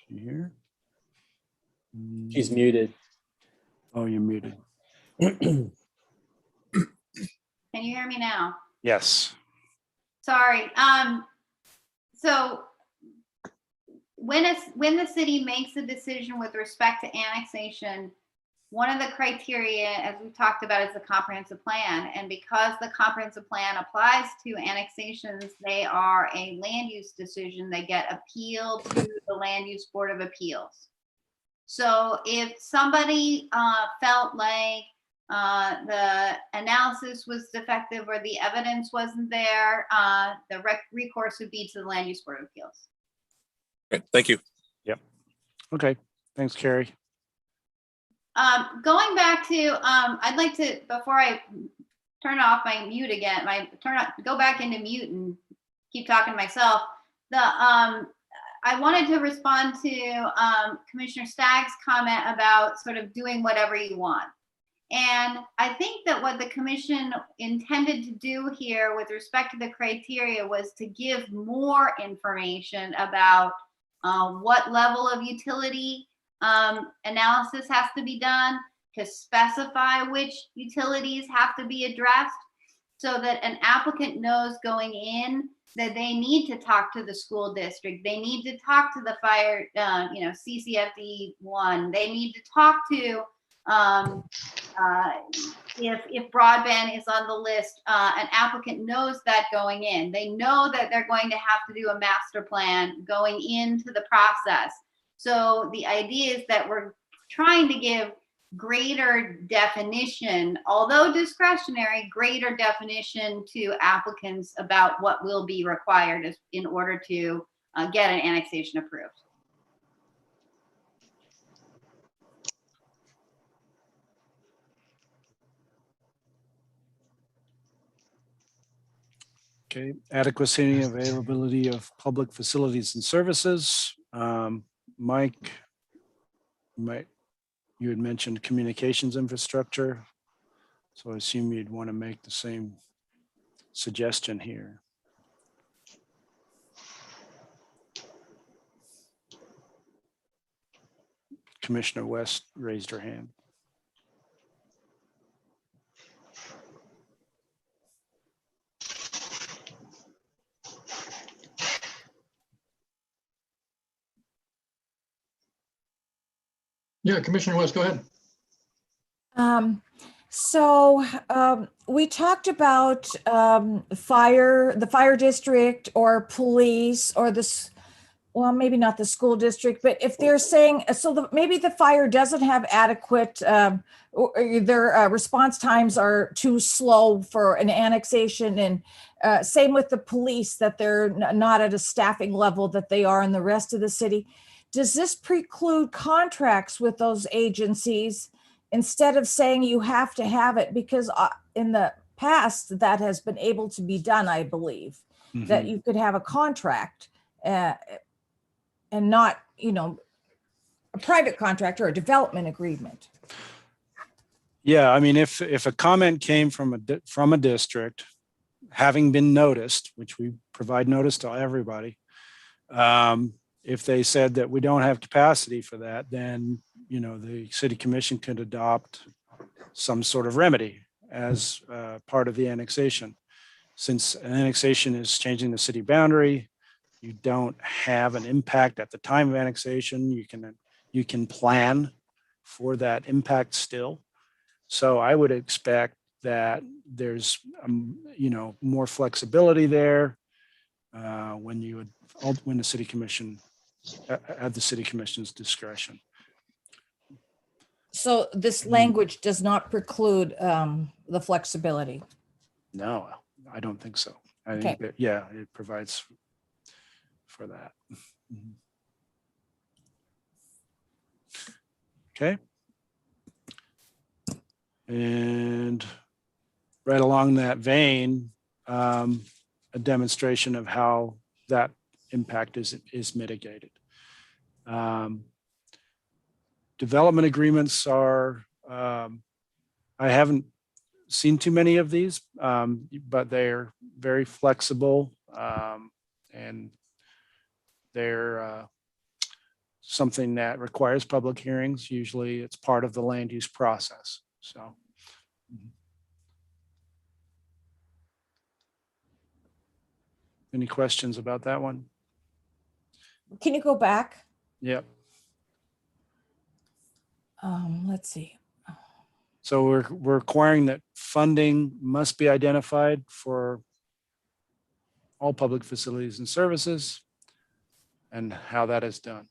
She here? She's muted. Oh, you're muted. Can you hear me now? Yes. Sorry. So when the city makes a decision with respect to annexation, one of the criteria, as we talked about, is the comprehensive plan. And because the comprehensive plan applies to annexations, they are a land use decision. They get appealed to the Land Use Board of Appeals. So if somebody felt like the analysis was defective or the evidence wasn't there, the recourse would be to the Land Use Board of Appeals. Okay, thank you. Yep. Okay. Thanks, Carrie. Going back to, I'd like to, before I turn off my mute again, go back into mute and keep talking to myself. I wanted to respond to Commissioner Stagg's comment about sort of doing whatever you want. And I think that what the commission intended to do here with respect to the criteria was to give more information about what level of utility analysis has to be done, to specify which utilities have to be addressed, so that an applicant knows going in that they need to talk to the school district, they need to talk to the fire, CCFD 1, they need to talk to if broadband is on the list, an applicant knows that going in. They know that they're going to have to do a master plan going into the process. So the idea is that we're trying to give greater definition, although discretionary, greater definition to applicants about what will be required in order to get an annexation approved. Okay, adequacy and availability of public facilities and services. Mike, you had mentioned communications infrastructure. So I assume you'd want to make the same suggestion here. Commissioner West raised her hand. Yeah, Commissioner West, go ahead. We talked about the fire district or police or this, well, maybe not the school district, but if they're saying, maybe the fire doesn't have adequate, or their response times are too slow for an annexation, and same with the police, that they're not at a staffing level that they are in the rest of the city. Does this preclude contracts with those agencies instead of saying you have to have it? Because in the past, that has been able to be done, I believe, that you could have a contract and not, a private contract or a development agreement. Yeah, I mean, if a comment came from a district, having been noticed, which we provide notice to everybody, if they said that we don't have capacity for that, then, the city commission could adopt some sort of remedy as part of the annexation. Since an annexation is changing the city boundary, you don't have an impact at the time of annexation. You can plan for that impact still. So I would expect that there's, more flexibility there when the city commission at the city commission's discretion. So this language does not preclude the flexibility. No, I don't think so. I Okay. think that, yeah, it provides for that. Okay. And right along that vein, a demonstration of how that impact is mitigated. Development agreements are, I haven't seen too many of these, but they're very flexible, and they're something that requires public hearings. Usually it's part of the land use process. So. Any questions about that one? Can you go back? Yep. Let's see. So we're requiring that funding must be identified for all public facilities and services, and how that is done.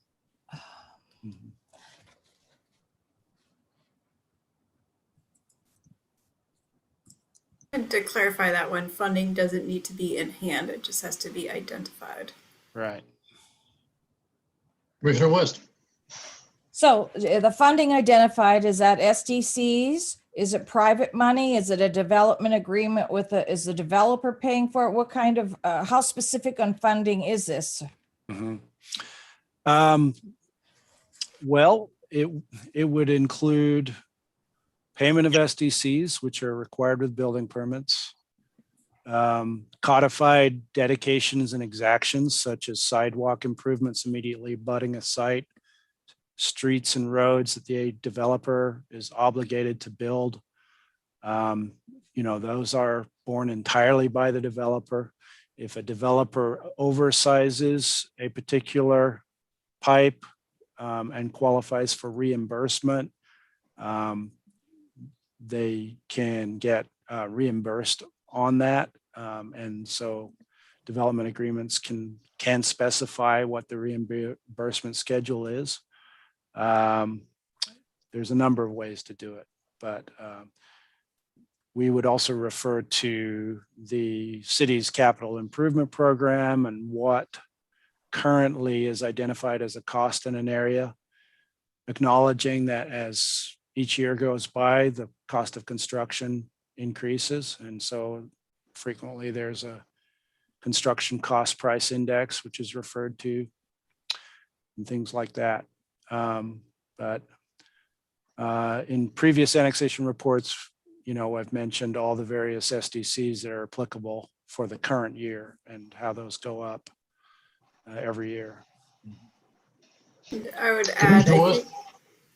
And to clarify that one, funding doesn't need to be in hand, it just has to be identified. Right. Commissioner West. So the funding identified, is that SDCs? Is it private money? Is it a development agreement is the developer paying for it? What kind of, how specific on funding is this? Well, it would include payment of SDCs, which are required with building permits, codified dedications and exactions, such as sidewalk improvements immediately abutting a site, streets and roads that the developer is obligated to build. Those are borne entirely by the developer. If a developer oversizes a particular pipe and qualifies for reimbursement, they can get reimbursed on that. And so development agreements can specify what the reimbursement schedule is. There's a number of ways to do it, but we would also refer to the city's capital improvement program and what currently is identified as a cost in an area, acknowledging that as each year goes by, the cost of construction increases. And so frequently there's a construction cost price index, which is referred to, and things like that. But in previous annexation reports, I've mentioned all the various SDCs that are applicable for the current year and how those go up every year. I would add, Commissioner West?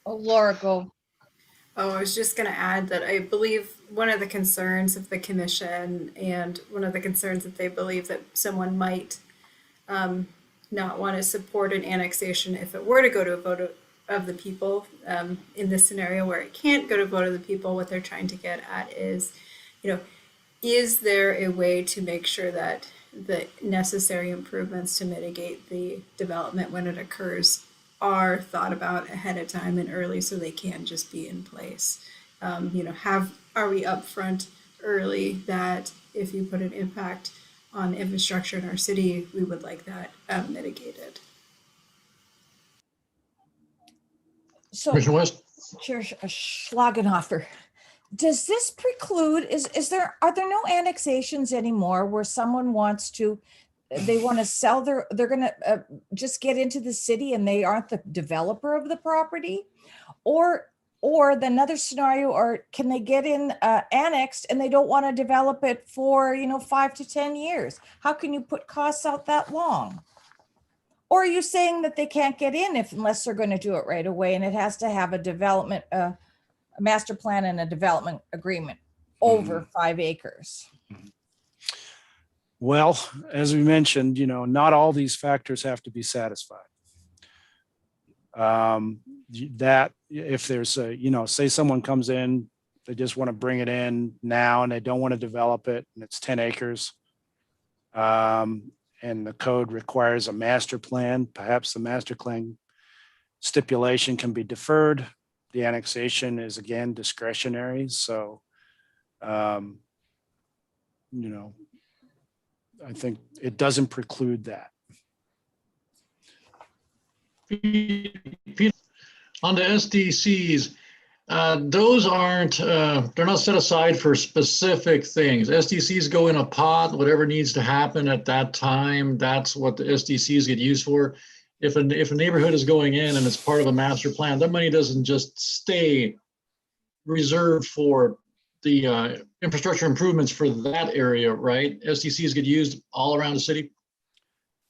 Oh, Laura, go. I was just going to add that I believe one of the concerns of the commission and one of the concerns that they believe that someone might not want to support an annexation if it were to go to a vote of the people. In this scenario where it can't go to vote of the people, what they're trying to get at is, is there a way to make sure that the necessary improvements to mitigate the development when it occurs are thought about ahead of time and early so they can just be in place? Are we upfront early that if you put an impact on infrastructure in our city, we would like that mitigated? So, Commissioner West? Chair Schlagenhofer, does this preclude, are there no annexations anymore where someone they want to sell they're going to just get into the city and they aren't the developer of the property? Or another scenario, or can they get in annexed and they don't want to develop it for, 5 to 10 years? How can you put costs out that long? Or are you saying that they can't get in unless they're going to do it right away and it has to have a development, a master plan and a development agreement over 5 acres? Well, as we mentioned, not all these factors have to be satisfied. That if there's say someone comes in, they just want to bring it in now and they don't want to develop it and it's 10 acres. And the code requires a master plan. Perhaps the master plan stipulation can be deferred. The annexation is again discretionary. So, I think it doesn't preclude that. On the SDCs, those aren't, they're not set aside for specific things. SDCs go in a pot, whatever needs to happen at that time, that's what the SDCs get used for. If a neighborhood is going in and it's part of a master plan, that money doesn't just stay reserved for the infrastructure improvements for that area, right? SDCs get used all around the city?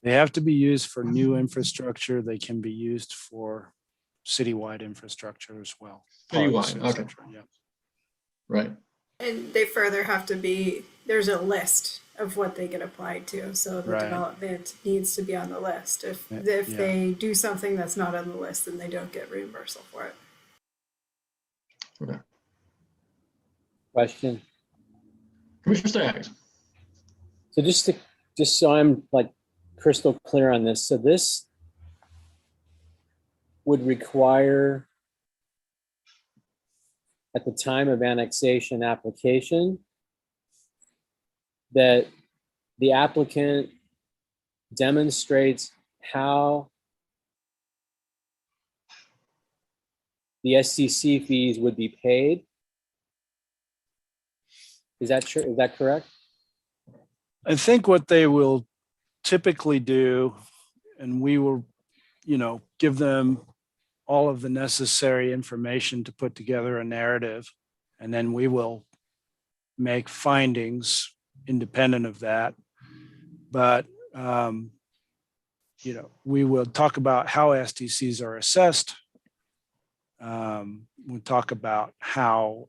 They have to be used for new infrastructure. They can be used for citywide infrastructure as well. Citywide, Parks, okay. etc. Yeah. Right. And they further have to be, there's a list of what they get applied to. So the Right. development needs to be on the list. If Yeah. they do something that's not on the list, then they don't get reimbursed for it. Okay. Question. Commissioner Staggs. So just so I'm like crystal clear on this, so this would require at the time of annexation application that the applicant demonstrates how the SCC fees would be paid. Is that true? Is that correct? I think what they will typically do, and we will, give them all of the necessary information to put together a narrative, and then we will make findings independent of that. But, we will talk about how STCs are assessed. We'll talk about how,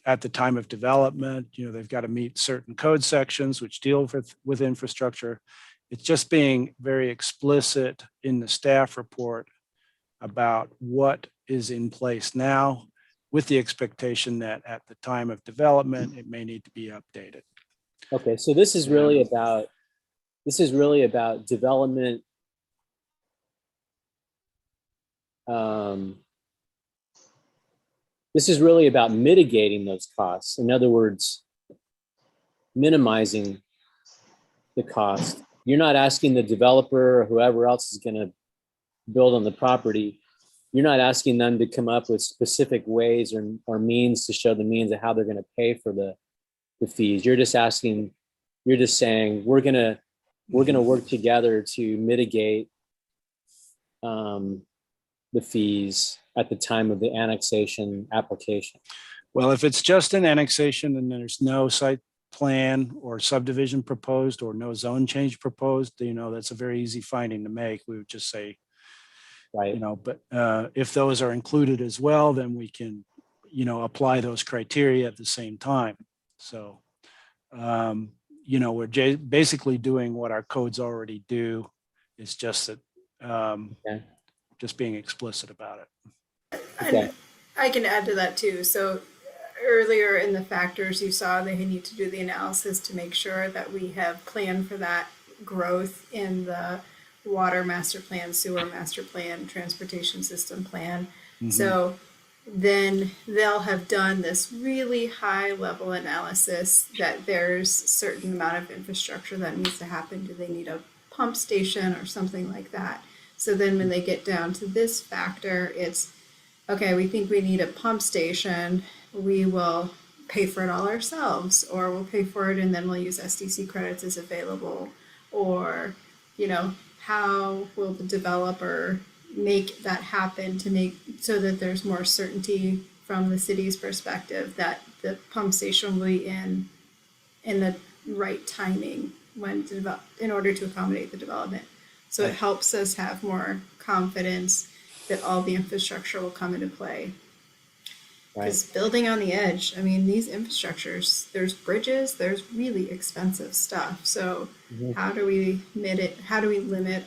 at the time of development, they've got to meet certain code sections which deal with infrastructure. It's just being very explicit in the staff report about what is in place now, with the expectation that at the time of development, it may need to be updated. Okay, so this is really about development. This is really about mitigating those costs. In other words, minimizing the cost. You're not asking the developer or whoever else is going to build on the property. You're not asking them to come up with specific ways or means to show the means of how they're going to pay for the fees. You're just asking You're just saying we're gonna work together to mitigate the fees at the time of the annexation application. Well, if it's just an annexation and there's no site plan or subdivision proposed or no zone change proposed, that's a very easy finding to make. We would just say, Right. but if those are included as well, then we can, apply those criteria at the same time. So, we're basically doing what our codes already do. It's just that, Okay. just being explicit about it. Okay. And I can add to that too. So earlier in the factors, you saw they need to do the analysis to make sure that we have planned for that growth in the water master plan, sewer master plan, transportation system plan. Mhm. So then they'll have done this really high level analysis that there's a certain amount of infrastructure that needs to happen. Do they need a pump station or something like that? So then when they get down to this factor, it's, okay, we think we need a pump station. We will pay for it all ourselves, or we'll pay for it and then we'll use SDC credits as available. Or, how will the developer make that happen to make so that there's more certainty from the city's perspective that the pump station will be in the right timing in order to accommodate the development. So it helps us have more confidence that all the infrastructure will come into play. Because building on the edge, these infrastructures, there's bridges, there's really expensive stuff. So how do we limit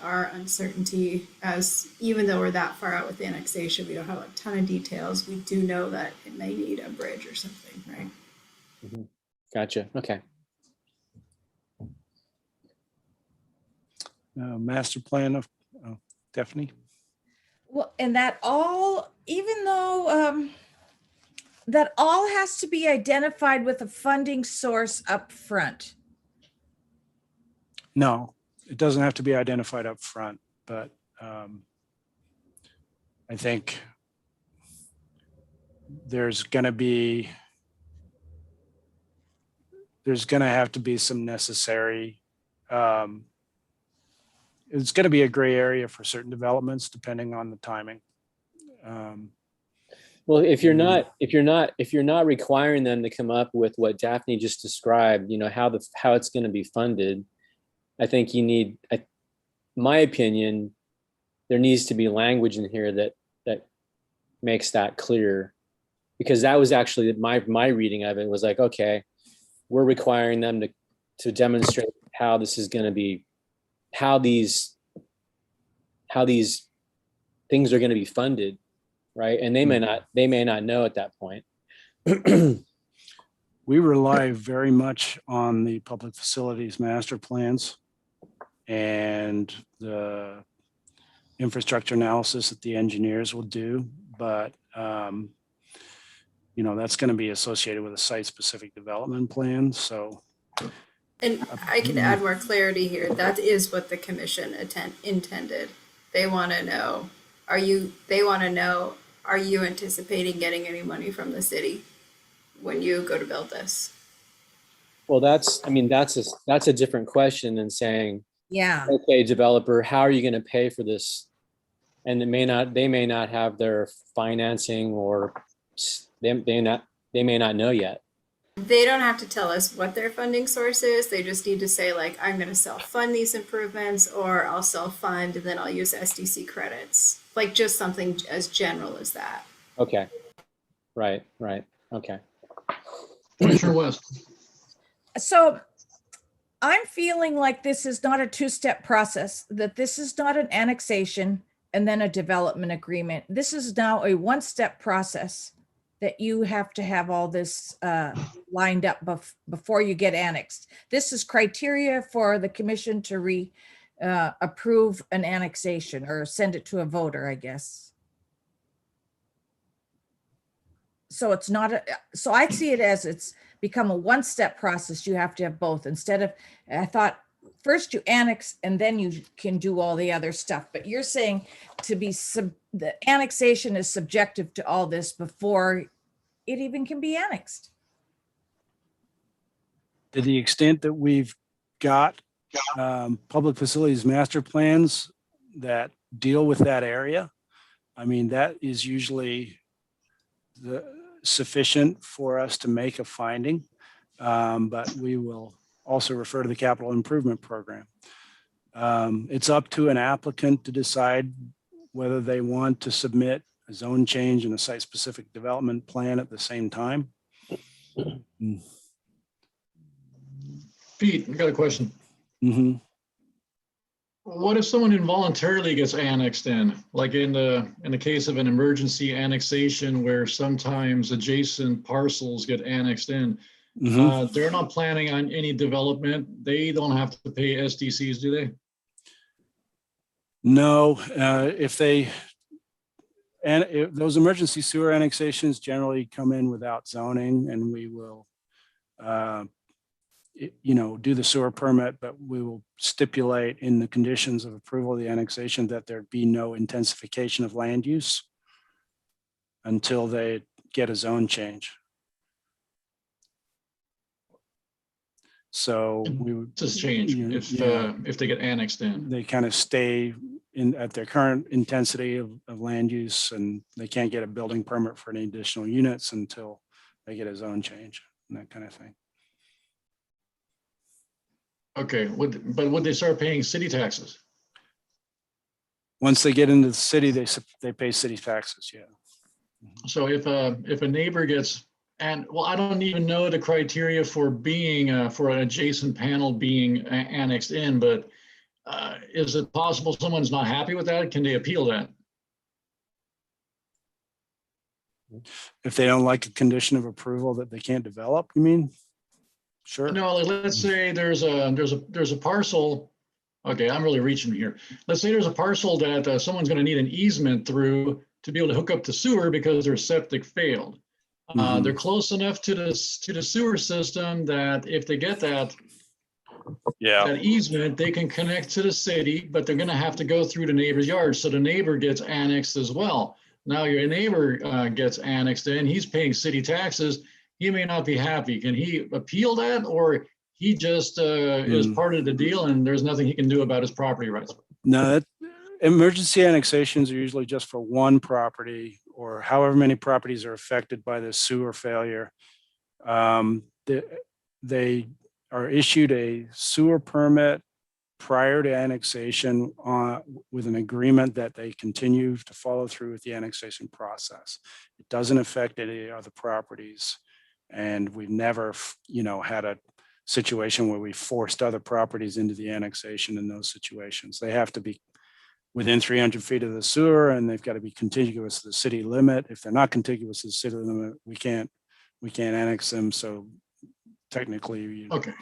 our uncertainty, as even though we're that far out with the annexation, we don't have a ton of details. We do know that it may need a bridge or something, right? Mm-hmm. Gotcha. Okay. Master plan of Stephanie. Well, and that all, even though that all has to be identified with a funding source up front. No, it doesn't have to be identified up front, but I think there's going to have to be some necessary, it's going to be a gray area for certain developments depending on the timing. Well, if you're not requiring them to come up with what Daphne just described, how it's going to be funded, I think you need, my opinion, there needs to be language in here that makes that clear, because that was actually my reading of it was like, okay, we're requiring them to demonstrate how this is going to be, how these things are going to be funded. Right. And they may not know at that point. We rely very much on the public facilities master plans and the infrastructure analysis that the engineers will do. But, that's going to be associated with a site specific development plan. So. And I can add more clarity here. That is what the commission intended. They want to know, are you anticipating getting any money from the city when you go to build this? Well, that's a different question than saying, Yeah. okay, developer, how are you going to pay for this? And they may not have their financing, or they may not know yet. They don't have to tell us what their funding source is. They just need to say, like, I'm going to self-fund these improvements, or I'll self-fund and then I'll use SDC credits. Like just something as general as that. Okay. Right. Okay. Commissioner West. So I'm feeling like this is not a two-step process, that this is not an annexation and then a development agreement. This is now a one-step process that you have to have all this lined up before you get annexed. This is criteria for the commission to approve an annexation or send it to a voter, I guess. So it's not, so I see it as it's become a one-step process. You have to have both. Instead of, I thought first you annex and then you can do all the other stuff, but you're saying the annexation is subjective to all this before it even can be annexed. To the extent that we've got public facilities master plans that deal with that area. I mean, that is usually sufficient for us to make a finding, but we will also refer to the capital improvement program. It's up to an applicant to decide whether they want to submit a zone change and a site-specific development plan at the same time. Pete, I got a question. Mm-hmm. What if someone involuntarily gets annexed in, like in the case of an emergency annexation where sometimes adjacent parcels get annexed in? Mm-hmm. They're not planning on any development. They don't have to pay SDCs, do they? No, if those emergency sewer annexations generally come in without zoning, and we will, do the sewer permit, but we will stipulate in the conditions of approval of the annexation that there be no intensification of land use until they get a zone change. So we would Just change if they get annexed in. they kind of stay in at their current intensity of land use, and they can't get a building permit for any additional units until they get a zone change and that kind of thing. Okay, but would they start paying city taxes? Once they get into the city, they pay city taxes. Yeah. So if a neighbor gets, and well, I don't even know the criteria for being for an adjacent panel being annexed in, but is it possible someone's not happy with that? Can they appeal that? If they don't like a condition of approval that they can't develop, you mean? Sure. No, like, let's say there's a parcel. Okay, I'm really reaching here. Let's say there's a parcel that someone's going to need an easement through to be able to hook up to sewer because their septic failed. Mhm. They're close enough to the sewer system that if they get that easement, they can connect to the city, but they're going to have to go through the neighbor's yard. So the neighbor gets annexed as well. Now your neighbor gets annexed in. He's paying city taxes. He may not be happy. Can he appeal that, or he just is part of the deal and there's nothing he can do about his property rights? No, emergency annexations are usually just for one property or however many properties are affected by the sewer failure. They are issued a sewer permit prior to annexation with an agreement that they continue to follow through with the annexation process. It doesn't affect any other properties. And we've never, had a situation where we forced other properties into the annexation in those situations. They have to be within 300 feet of the sewer, and they've got to be contiguous to the city limit. If they're not contiguous to the city limit, we can't annex them. So technically, Okay.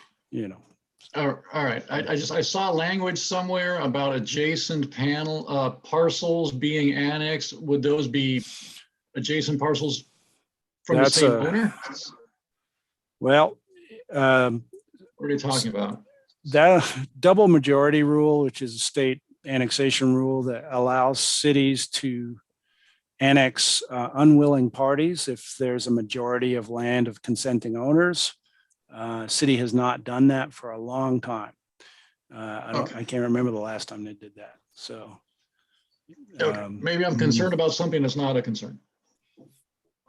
All right. I saw language somewhere about adjacent parcels being annexed. Would those be adjacent parcels from the same owner? Well, what are you talking about? That double majority rule, which is a state annexation rule that allows cities to annex unwilling parties if there's a majority of land of consenting owners. City has not done that for a long time. I can't remember the last time they did that. So maybe I'm concerned about something that's not a concern.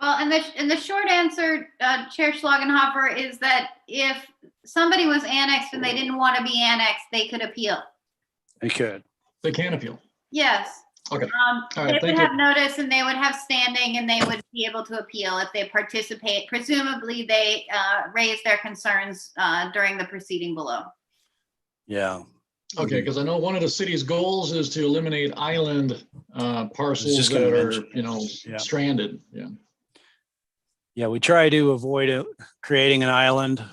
Well, and the short answer, Chair Schlagenhofer, is that if somebody was annexed and they didn't want to be annexed, they could appeal. They could. They can appeal. Yes. Okay. They would have notice and they would have standing and they would be able to appeal if they participate. Presumably, they raise their concerns during the proceeding below. Yeah. Okay, because I know one of the city's goals is to eliminate island parcels that are stranded. Yeah. Yeah, we try to avoid creating an island.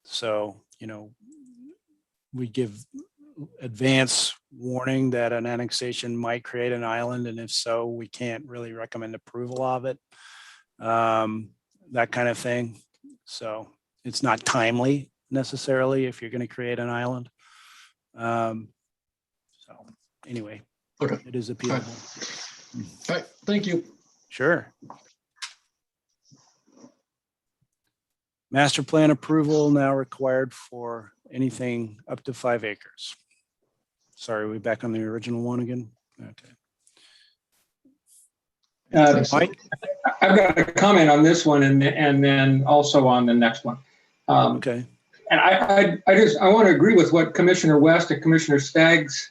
So, we give advance warning that an annexation might create an island. And if so, we can't really recommend approval of it. That kind of thing. So it's not timely necessarily if you're going to create an island. So anyway, okay, it is appealable. All right, thank you. Sure. Master plan approval now required for anything up to 5 acres. Sorry, are we back on the original one again? Okay. Mike? I've got a comment on this one and then also on the next one. Okay. And I want to agree with what Commissioner West and Commissioner Staggs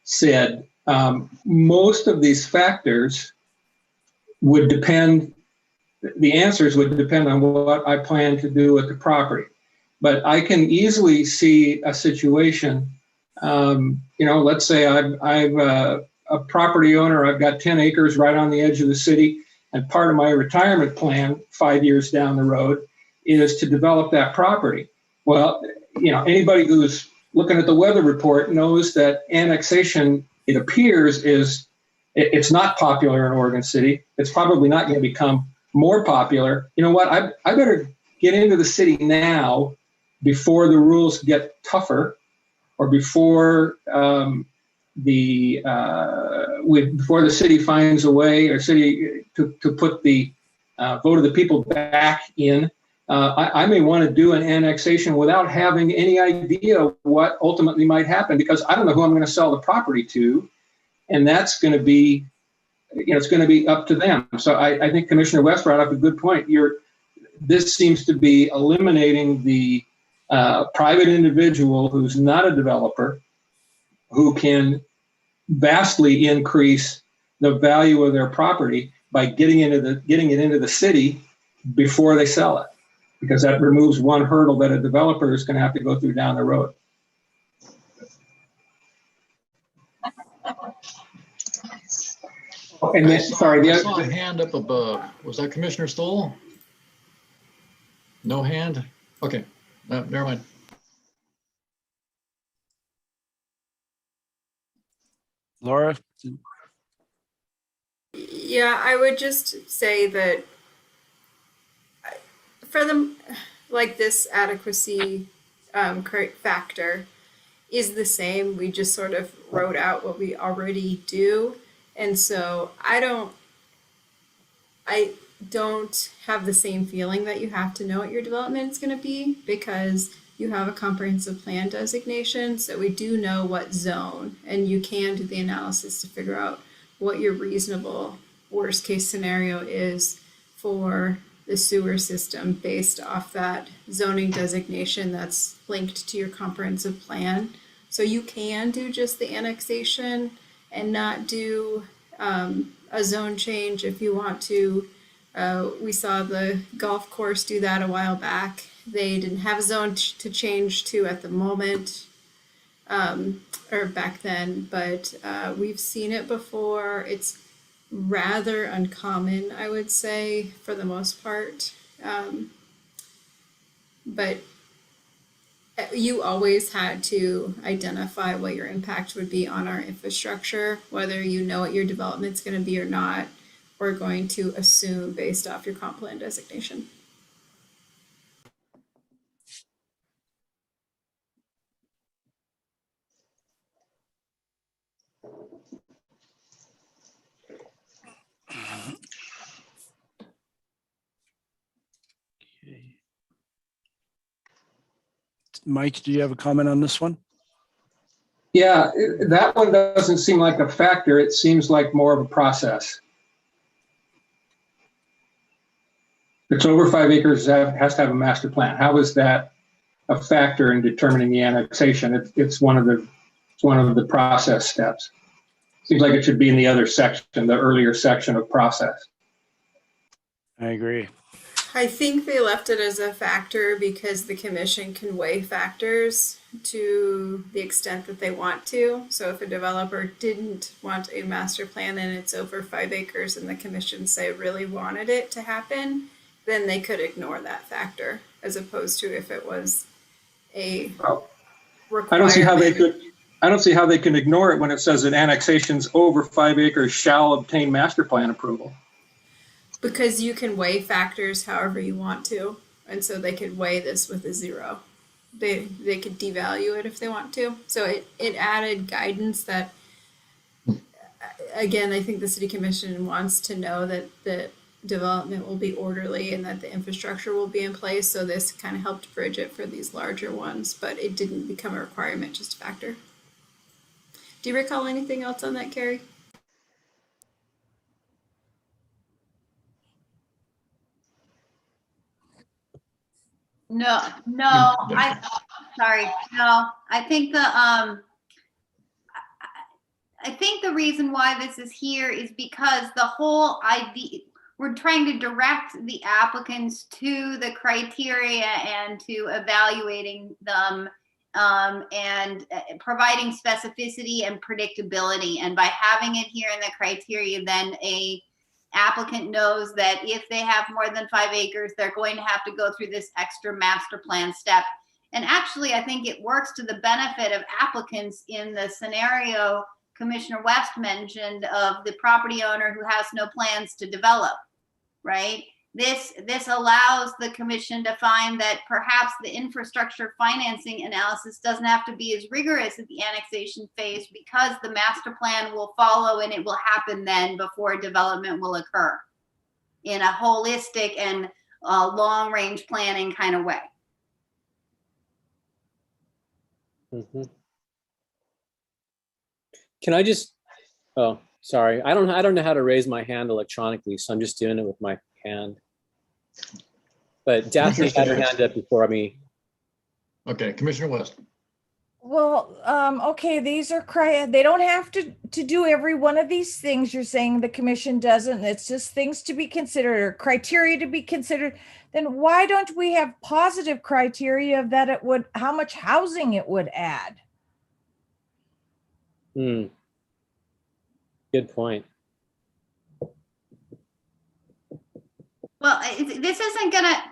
said. Most of these factors would depend, the answers would depend on what I plan to do with the property. But I can easily see a situation, let's say I'm a property owner, I've got 10 acres right on the edge of the city, and part of my retirement plan 5 years down the road is to develop that property. Well, anybody who's looking at the weather report knows that annexation, it appears, it's not popular in Oregon City. It's probably not going to become more popular. You know what? I better get into the city now before the rules get tougher, or before before the city finds a way, or city to put the vote of the people back in. I may want to do an annexation without having any idea what ultimately might happen, because I don't know who I'm going to sell the property to, and that's going to be, it's going to be up to them. So I think Commissioner West brought up a good point. This seems to be eliminating the private individual who's not a developer, who can vastly increase the value of their property by getting it into the city before they sell it, because that removes one hurdle that a developer is going to have to go through down the road. And then, sorry, I saw a hand up above. Was that Commissioner Stoll? No hand? Okay, never mind. Laura? Yeah, I would just say that for them, like this adequacy factor is the same. We just sort of wrote out what we already do. And so I don't have the same feeling that you have to know what your development is going to be, because you have a comprehensive plan designation. So we do know what zone, and you can do the analysis to figure out what your reasonable worst case scenario is for the sewer system based off that zoning designation that's linked to your comprehensive plan. So you can do just the annexation and not do a zone change if you want to. We saw the golf course do that a while back. They didn't have a zone to change to at the moment, or back then, but we've seen it before. It's rather uncommon, I would say, for the most part. But you always had to identify what your impact would be on our infrastructure, whether you know what your development's going to be or not. We're going to assume based off your comp plan designation. Mike, do you have a comment on this one? Yeah, that one doesn't seem like a factor. It seems like more of a process. It's over 5 acres, has to have a master plan. How is that a factor in determining the annexation? It's one of the process steps. Seems like it should be in the other section, the earlier section of process. I agree. I think they left it as a factor because the commission can weigh factors to the extent that they want to. So if a developer didn't want a master plan and it's over 5 acres and the commission say really wanted it to happen, then they could ignore that factor, as opposed to if it was a requirement. I don't see how they can ignore it when it says that annexations over 5 acres shall obtain master plan approval. Because you can weigh factors however you want to. And so they could weigh this with a 0. They could devalue it if they want to. So it added guidance that, again, I think the city commission wants to know that development will be orderly and that the infrastructure will be in place. So this kind of helped bridge it for these larger ones, but it didn't become a requirement, just a factor. Do you recall anything else on that, Carrie? No, sorry, no, I think the reason why this is here is because the whole idea, we're trying to direct the applicants to the criteria and to evaluating them, and providing specificity and predictability. And by having it here in the criteria, then a applicant knows that if they have more than 5 acres, they're going to have to go through this extra master plan step. And actually, I think it works to the benefit of applicants in the scenario Commissioner West mentioned of the property owner who has no plans to develop, right? This allows the commission to find that perhaps the infrastructure financing analysis doesn't have to be as rigorous at the annexation phase, because the master plan will follow and it will happen then before development will occur in a holistic and long-range planning kind of way. Mhm. Can I just, oh, sorry. I don't know how to raise my hand electronically, so I'm just doing it with my hand. But Daphne had her hand up before me. Okay, Commissioner West. Well, okay, these are they don't have to do every one of these things. You're saying the commission doesn't. It's just things to be considered or criteria to be considered. Then why don't we have positive criteria that it would, how much housing it would add? Good point. Well, this isn't gonna,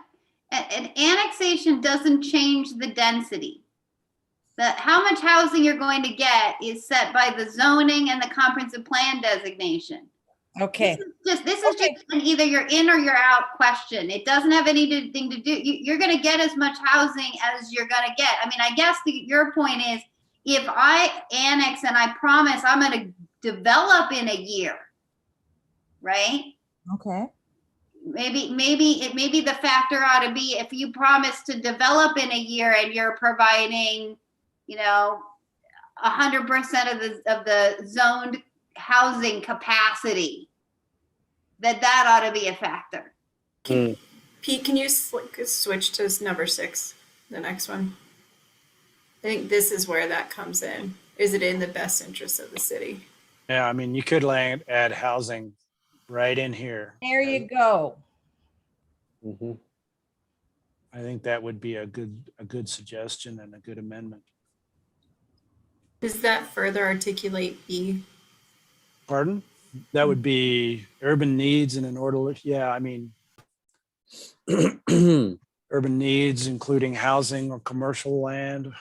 an annexation doesn't change the density. How much housing you're going to get is set by the zoning and the comprehensive plan designation. Okay. This is just an either you're in or you're out question. It doesn't have anything to do, you're gonna get as much housing as you're gonna get. I mean, I guess your point is, if I annex and I promise I'm gonna develop in a year, right? Okay. Maybe the factor ought to be, if you promise to develop in a year and you're providing, 100% of the zoned housing capacity, that ought to be a factor. Pete, can you switch to number 6, the next one? I think this is where that comes in. Is it in the best interest of the city? Yeah, I mean, you could add housing right in here. There you go. Mm-hmm. I think that would be a good suggestion and a good amendment. Does that further articulate B? Pardon? That would be urban needs in an orderly, yeah, I mean, urban needs, including housing or commercial land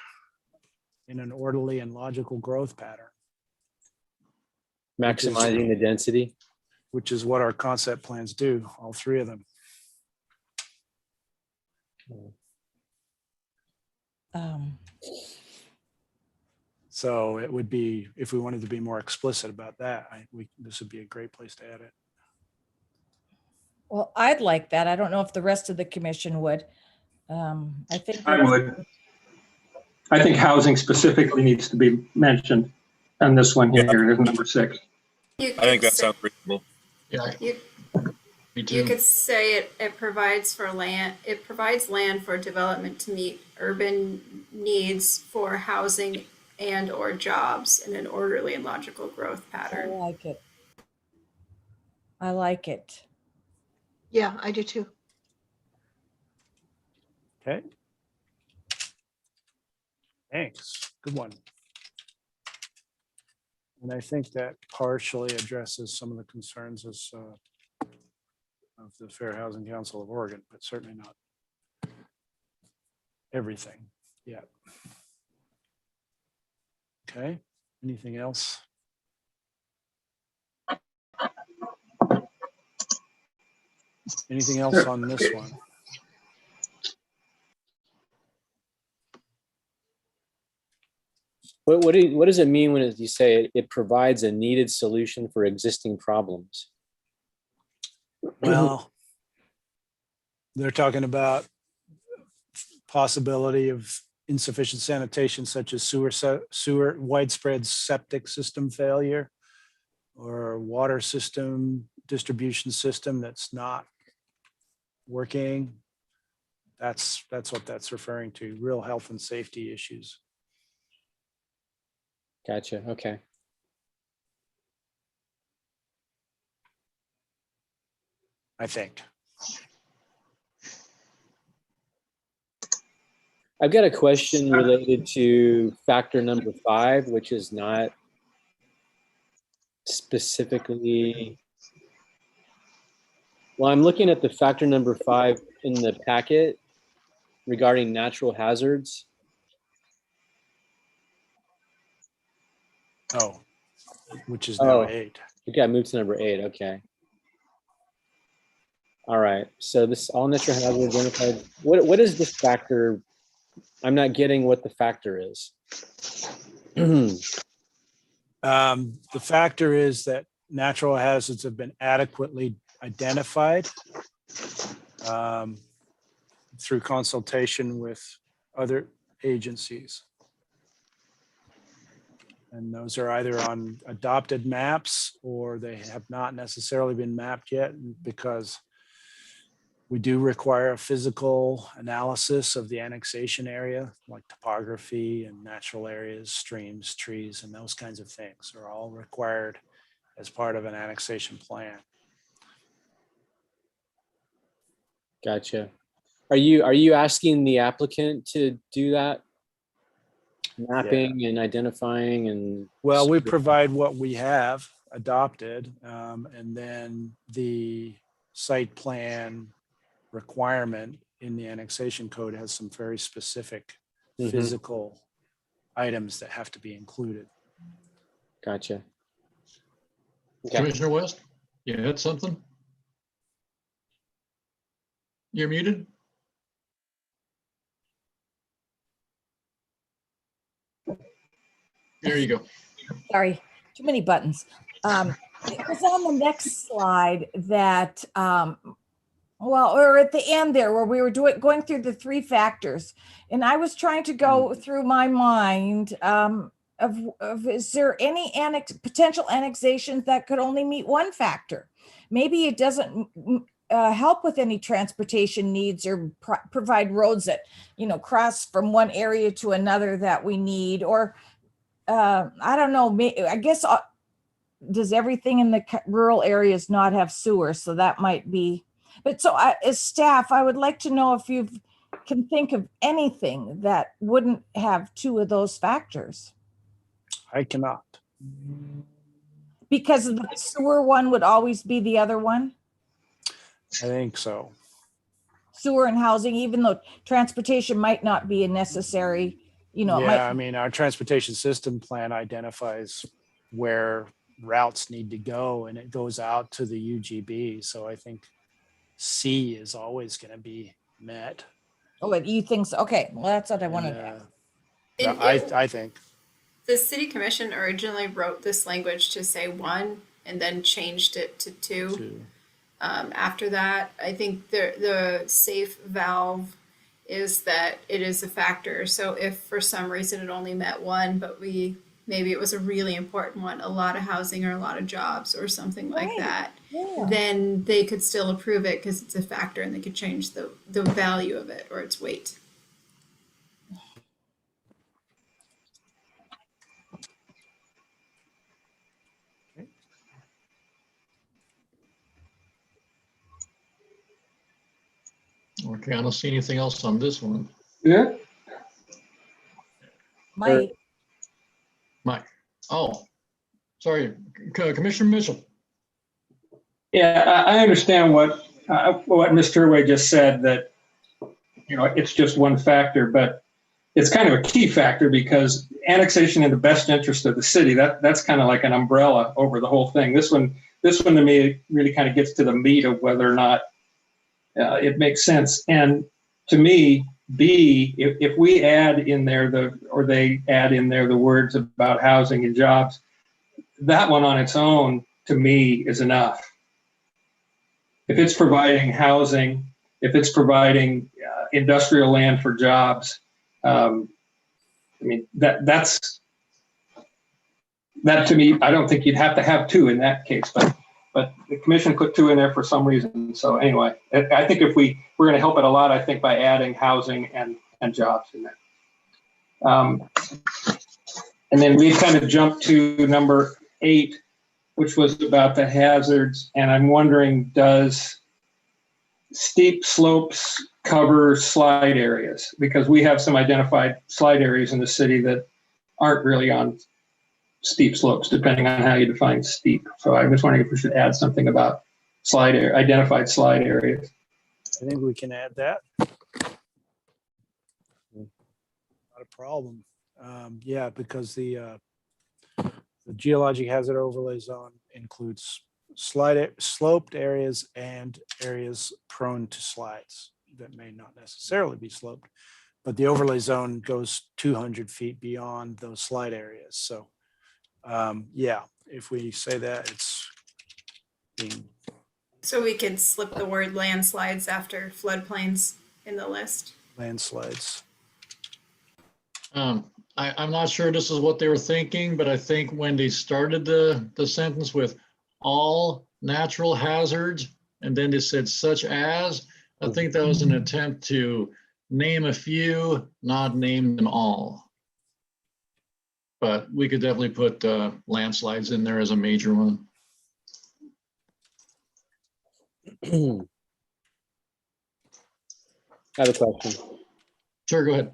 in an orderly and logical growth pattern. Maximizing the density. Which is what our concept plans do, all 3 of them. So it would be, if we wanted to be more explicit about that, this would be a great place to add it. Well, I'd like that. I don't know if the rest of the commission would. I think I would. I think housing specifically needs to be mentioned. And this one here is number 6. I think that sounds reasonable. Yeah. Me too. You could say it provides land for development to meet urban needs for housing and or jobs in an orderly and logical growth I pattern. like it. I like it. Yeah, I do too. Okay. Thanks. Good one. And I think that partially addresses some of the concerns of the Fair Housing Council of Oregon, but certainly not everything yet. Okay, anything else? Anything else on this one? What does it mean when you say it provides a needed solution for existing problems? Well, they're talking about possibility of insufficient sanitation such as sewer, widespread septic system failure, or water system distribution system that's not working. That's what that's referring to, real health and safety issues. Gotcha. Okay. I think. I've got a question related to factor number 5, which is not specifically. Well, I'm looking at the factor number 5 in the packet regarding natural hazards. Oh, which is now Oh. 8. Okay, I moved to number 8. Okay. All right. So this all natural hazard identified. What is this factor? I'm not getting what the factor is. The factor is that natural hazards have been adequately identified through consultation with other agencies. And those are either on adopted maps or they have not necessarily been mapped yet, because we do require a physical analysis of the annexation area, like topography and natural areas, streams, trees, and those kinds of things are all required as part of an annexation plan. Gotcha. Are you asking the applicant to do that mapping and identifying and? Well, we provide what we have adopted, and then the site plan requirement in the annexation code has some very specific physical items that have to be included. Gotcha. Okay. Commissioner West, you had something? You're muted. There you go. Sorry, too many buttons. It was on the next slide that, well, or at the end there where we were going through the 3 factors. And I was trying to go through my mind of is there any potential annexations that could only meet 1 factor? Maybe it doesn't help with any transportation needs or provide roads that, cross from one area to another that we need, or I don't know, I guess, does everything in the rural areas not have sewer? So that might be, but so as staff, I would like to know if you can think of anything that wouldn't have 2 of those factors. I cannot. Because the sewer one would always be the other one? I think so. Sewer and housing, even though transportation might not be a necessary, Yeah, I mean, our transportation system plan identifies where routes need to go, and it goes out to the UGB. So I think C is always going to be met. Oh, you think so? Okay, well, that's what I wanted to ask. I think. The city commission originally wrote this language to say 1 and then changed it to 2. After that, I think the safe valve is that it is a factor. So if for some reason it only met 1, but maybe it was a really important one, a lot of housing or a lot of jobs or something like that, then they could still approve it because it's a factor and they could change the value of it or its weight. Okay, I don't see anything else on this one. Yeah. Mike, Mike. Oh, sorry, Commissioner Mitchell. Yeah, I understand what Mr. Turway just said, that, it's just 1 factor, but it's kind of a key factor because annexation in the best interest of the city, that's kind of like an umbrella over the whole thing. This one to me really kind of gets to the meat of whether or not it makes sense. And to me, B, if we add in there they add in there the words about housing and jobs, that one on its own to me is enough. if it's providing housing, if it's providing industrial land for jobs, I mean, that to me, I don't think you'd have to have two in that case, but the commission put two in there for some reason. So anyway, I think if we're going to help it a lot, I think by adding housing and jobs in there. And then we kind of jumped to number 8, which was about the hazards. And I'm wondering, does steep slopes cover slide areas? Because we have some identified slide areas in the city that aren't really on steep slopes, depending on how you define steep. So I was wondering if we should add something about identified slide areas. I think we can add that. Not a problem. Yeah, because the geologic hazard overlay zone includes sloped areas and areas prone to slides that may not necessarily be sloped, but the overlay zone goes 200 feet beyond those slide areas. So yeah, if we say that, it's being. So we could slip the word landslides after floodplains in the list. Landslides. I'm not sure this is what they were thinking, but I think when they started the sentence with all natural hazards, and then they said such as, I think that was an attempt to name a few, not name them all. But we could definitely put landslides in there as a major one. I have a question. Sure, go ahead.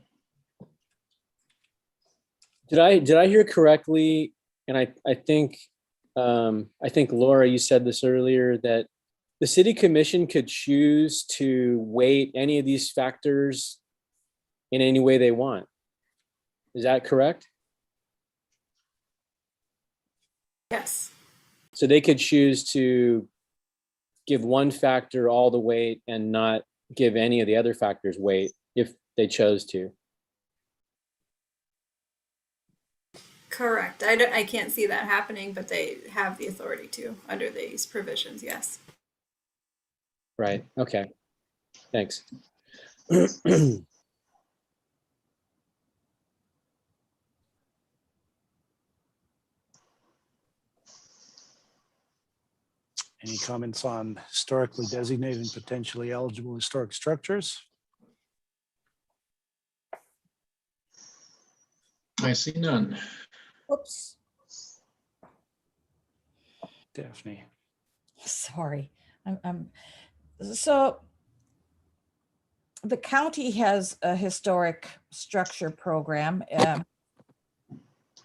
Did I hear correctly? And I think Laura, you said this earlier, that the city commission could choose to weight any of these factors in any way they want. Is that correct? Yes. So they could choose to give one factor all the weight and not give any of the other factors weight if they chose to. Correct. I can't see that happening, but they have the authority to under these provisions, yes. Right, okay, thanks. Any comments on historically designated and potentially eligible historic structures? I see none. Oops, Daphne. sorry. So the county has a historic structure program.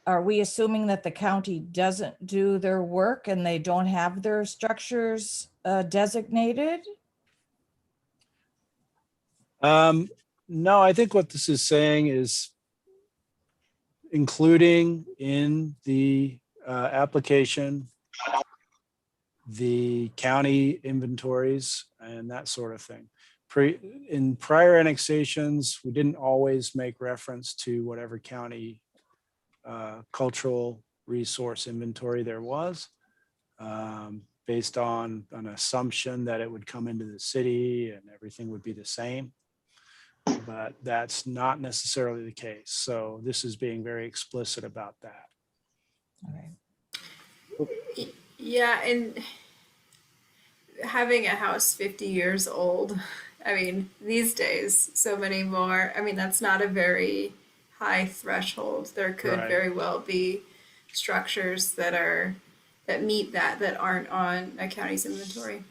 Are we assuming that the county doesn't do their work and they don't have their structures designated? No, I think what this is saying is including in the application the county inventories and that sort of thing. In prior annexations, we didn't always make reference to whatever county cultural resource inventory there was, based on an assumption that it would come into the city and everything would be the same. But that's not necessarily the case. So this is being very explicit about that. All right. Yeah, and having a house 50 years old, I mean, these days, so many more, I mean, that's not a very high threshold. There could Right. very well be structures that meet that aren't on a county's inventory.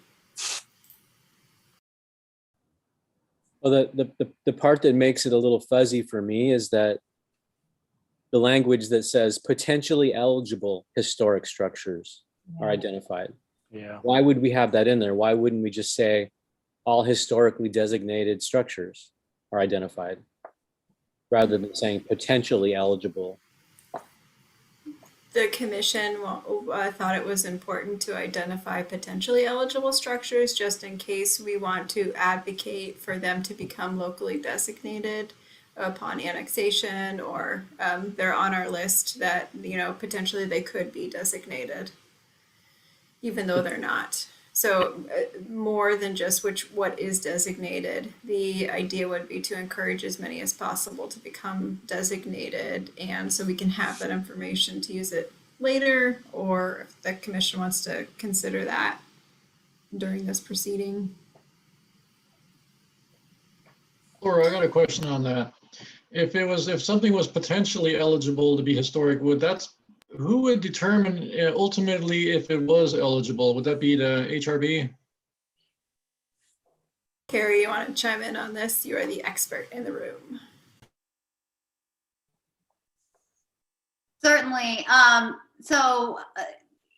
Well, the part that makes it a little fuzzy for me is that the language that says potentially eligible historic structures are identified. Yeah. Why would we have that in there? Why wouldn't we just say all historically designated structures are identified rather than saying potentially eligible? The commission thought it was important to identify potentially eligible structures just in case we want to advocate for them to become locally designated upon annexation, or they're on our list that, you know, potentially they could be designated, even though they're not. So more than just what is designated, the idea would be to encourage as many as possible to become designated, and so we can have that information to use it later, or if the commission wants to consider that during this proceeding. Laura, I got a question on that. If something was potentially eligible to be historic, who would determine ultimately if it was eligible? Would that be the HRB? Carrie, you want to chime in on this? You are the expert in the room. Certainly.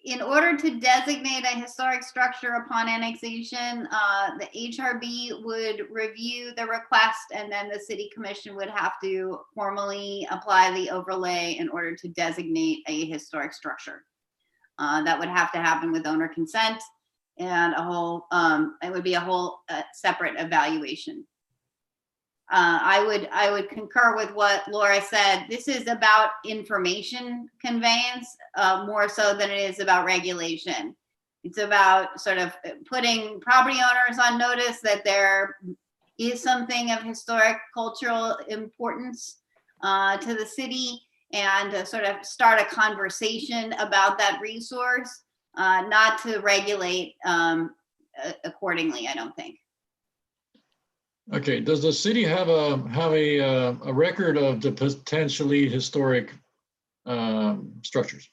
In order to designate a historic structure upon annexation, the HRB would review the request, and then the city commission would have to formally apply the overlay in order to designate a historic structure. That would have to happen with owner consent, and it would be a whole separate evaluation. I would concur with what Laura said. This is about information conveyance more so than it is about regulation. It's about sort of putting property owners on notice that there is something of historic cultural importance to the city, and to sort of start a conversation about that resource, not to regulate accordingly, I don't think. Okay, does the city have a record of the potentially historic structures?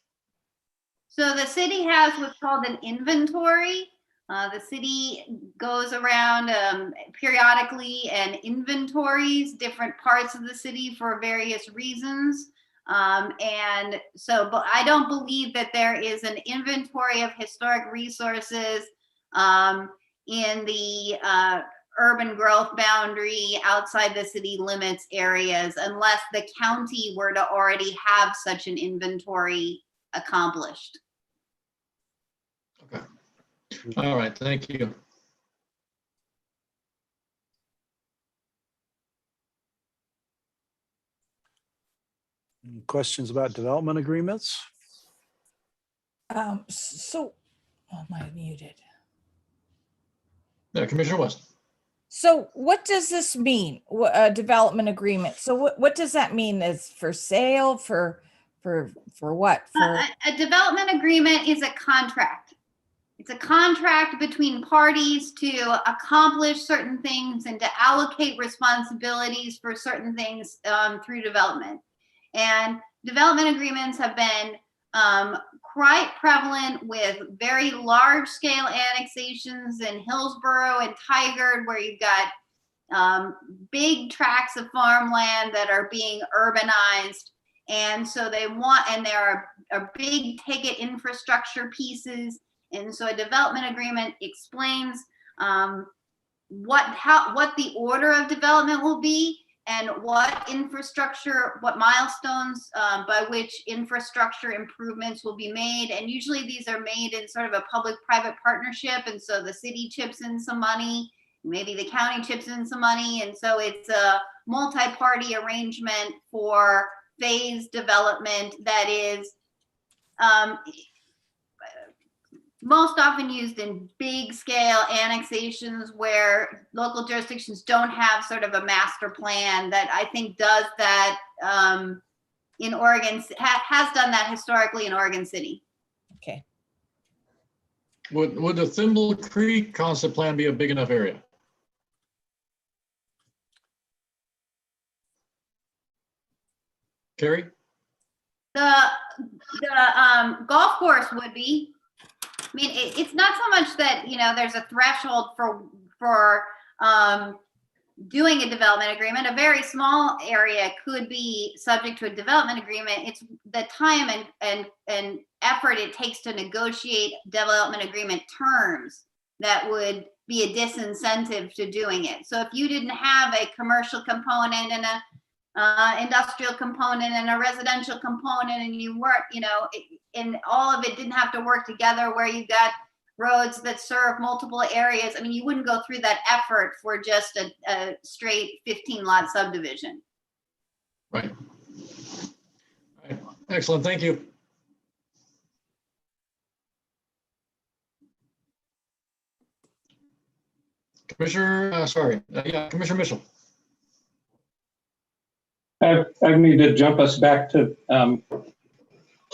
So the city has what's called an inventory. The city goes around periodically and inventories different parts of the city for various reasons. But I don't believe that there is an inventory of historic resources in the urban growth boundary outside the city limits areas, unless the county were to already have such an inventory accomplished. Okay. All right, thank you. Any questions about development agreements? Oh, am I muted? Yeah, Commissioner West. So what does this mean? A development agreement. So what does that mean? Is for sale, for what? A development agreement is a contract. It's a contract between parties to accomplish certain things and to allocate responsibilities for certain things through development. And development agreements have been quite prevalent with very large scale annexations in Hillsborough and Tigard, where you've got big tracts of farmland that are being urbanized. And so there are big ticket infrastructure pieces. And so a development agreement explains what the order of development will be, and what milestones by which infrastructure improvements will be made. And usually these are made in sort of a public-private partnership. And so the city chips in some money, maybe the county chips in some money. And so it's a multi-party arrangement for phased development that is most often used in big scale annexations where local jurisdictions don't have sort of a master plan, that I think does that in Oregon, has done that historically in Oregon City. Okay. Would the Thimble Creek concept plan be a big enough area? Carrie? The golf course would be. I mean, it's not so much that, there's a threshold for doing a development agreement. A very small area could be subject to a development agreement. It's the time and effort it takes to negotiate development agreement terms that would be a disincentive to doing it. So if you didn't have a commercial component and a industrial component and a residential component, and you weren't, and all of it didn't have to work together, where you got roads that serve multiple areas, I mean, you wouldn't go through that effort for just a straight 15 lot subdivision. Right. All right. Excellent, thank you. Commissioner Mitchell. I need to jump us back to 10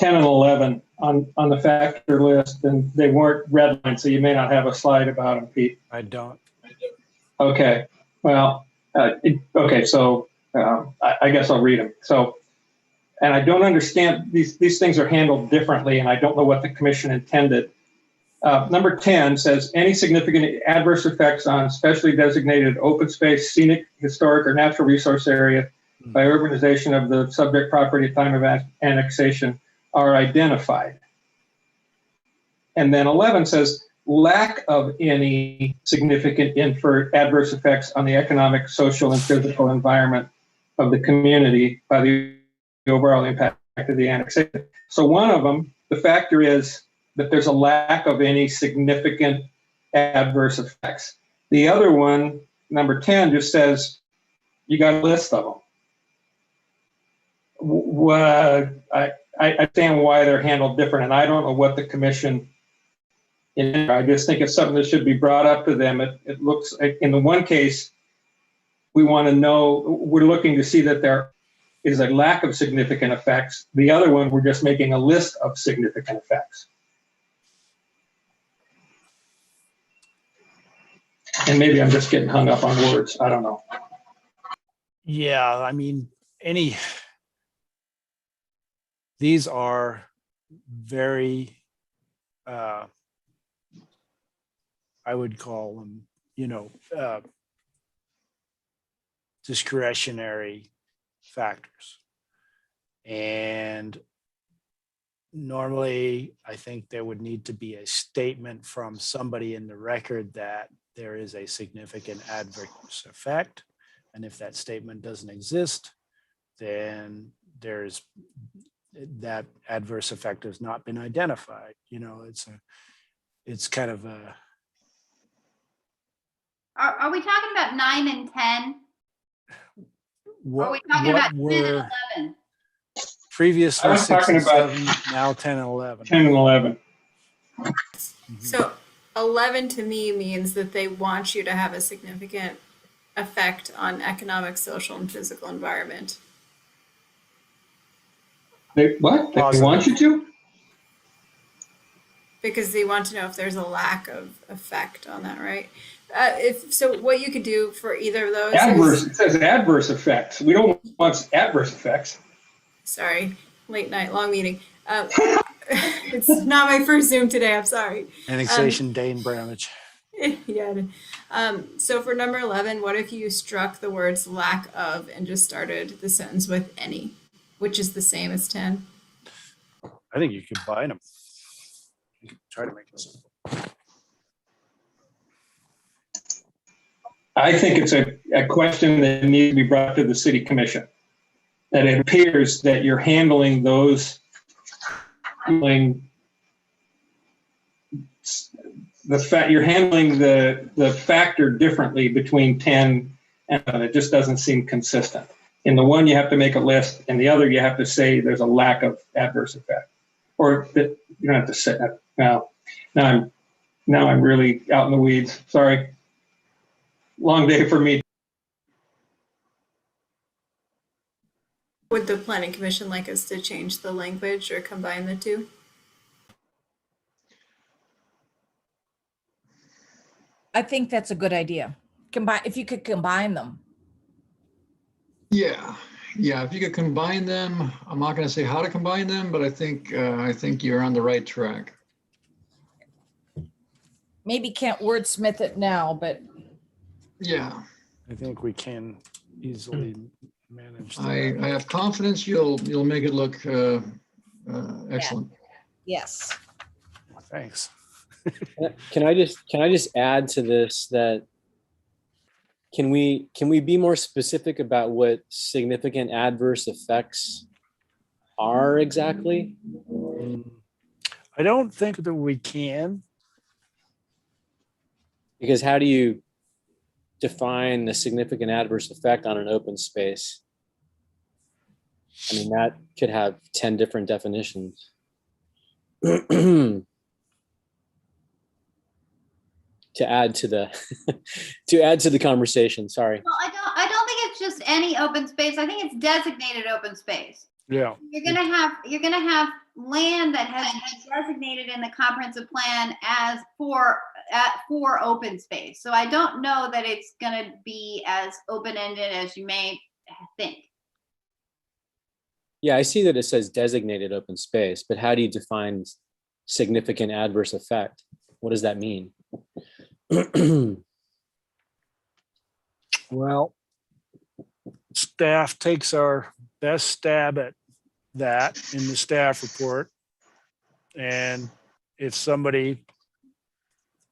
and 11 on the factor list, and they weren't redlined, so you may not have a slide about them, Pete. I don't. Okay, well, so I guess I'll read them. So, and I don't understand, these things are handled differently, and I don't know what the commission intended. Number 10 says, any significant adverse effects on specially designated open space, scenic, historic, or natural resource area by urbanization of the subject property at time of annexation are identified. And then 11 says, lack of any significant adverse effects on the economic, social, and physical environment of the community by the overall impact of the annexation. So one of them, the factor is that there's a lack of any significant adverse effects. The other one, number 10, just says you got a list of them. I understand why they're handled different, and I don't know what the commission. I just think it's something that should be brought up to them. It looks like in the one case, we want to know, we're looking to see that there is a lack of significant effects. The other one, we're just making a list of significant effects. And maybe I'm just getting hung up on words. I don't know. Yeah, I mean, these are very, I would call them, discretionary factors. And normally, I think there would need to be a statement from somebody in the record that there is a significant adverse effect. And if that statement doesn't exist, then that adverse effect has not been identified. It's kind of a. Are we talking about 9 and 10? Or are we talking about 10 and 11? Previously I was 6 talking and about 7, now 10 and 11. 10 and 11. So 11 to me means that they want you to have a significant effect on economic, social, and physical environment. What? They Positive. want you to? Because they want to know if there's a lack of effect on that, right? What you could do for either of those It says adverse effects. We don't want adverse effects. Sorry, late night, long meeting. It's not my first Zoom today, I'm sorry. Annexation Dane Bramage. Yeah. So for number 11, what if you struck the words lack of and just started the sentence with any, which is the same as 10? I think you combine them. You can try to make it simple. I think it's a question that needs to be brought to the city commission. That it appears that you're handling the factor differently between 10 and 11. It just doesn't seem consistent. In the one, you have to make a list, and the other, you have to say there's a lack of adverse effect, or that you don't have to say that. Now I'm really out in the weeds. Sorry. Long day for me. Would the planning commission like us to change the language or combine the two? I think that's a good idea. If you could combine them. Yeah, if you could combine them, I'm not going to say how to combine them, but I think you're on the right track. Maybe can't wordsmith it now, but Yeah, I think we can easily manage that. I have confidence you'll make it look excellent. yes. Thanks. Can I just add to this that can we be more specific about what significant adverse effects are exactly? I don't think that we can. Because how do you define the significant adverse effect on an open space? I mean, that could have 10 different definitions. to add to the to add to the conversation. Sorry. Well, I don't think it's just any open space. I think it's designated open space. Yeah. You're gonna have land that has been designated in the comprehensive plan as for open space. So I don't know that it's gonna be as open-ended as you may think. Yeah, I see that it says designated open space, but how do you define significant adverse effect? What does that mean? Well, staff takes our best stab at that in the staff report. And if somebody,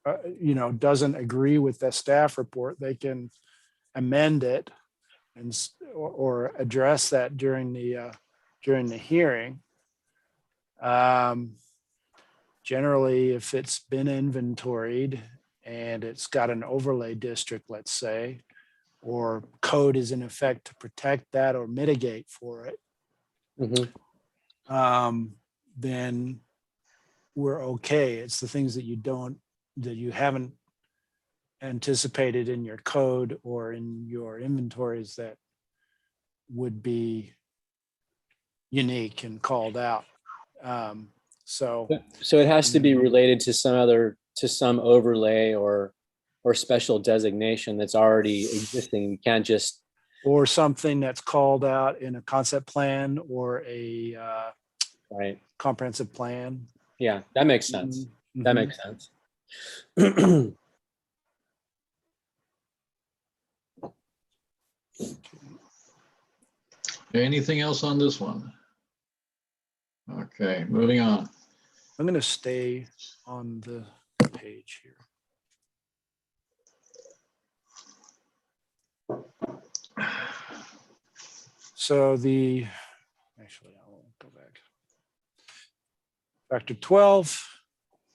doesn't agree with the staff report, they can amend it and or address that during the hearing. Generally, if it's been inventoried and it's got an overlay district, let's say, or code is in effect to protect that or mitigate for it, then we're okay. It's the things that you haven't anticipated in your code or in your inventories that would be unique and called out. So it has to be related to some overlay or special designation that's already existing. You can't just, or something that's called out in a concept plan or a right. comprehensive plan. Yeah, that makes sense. That makes sense. Anything else on this one? Okay, moving on. I'm going to stay on the page here. So actually, I won't go back. Factor 12,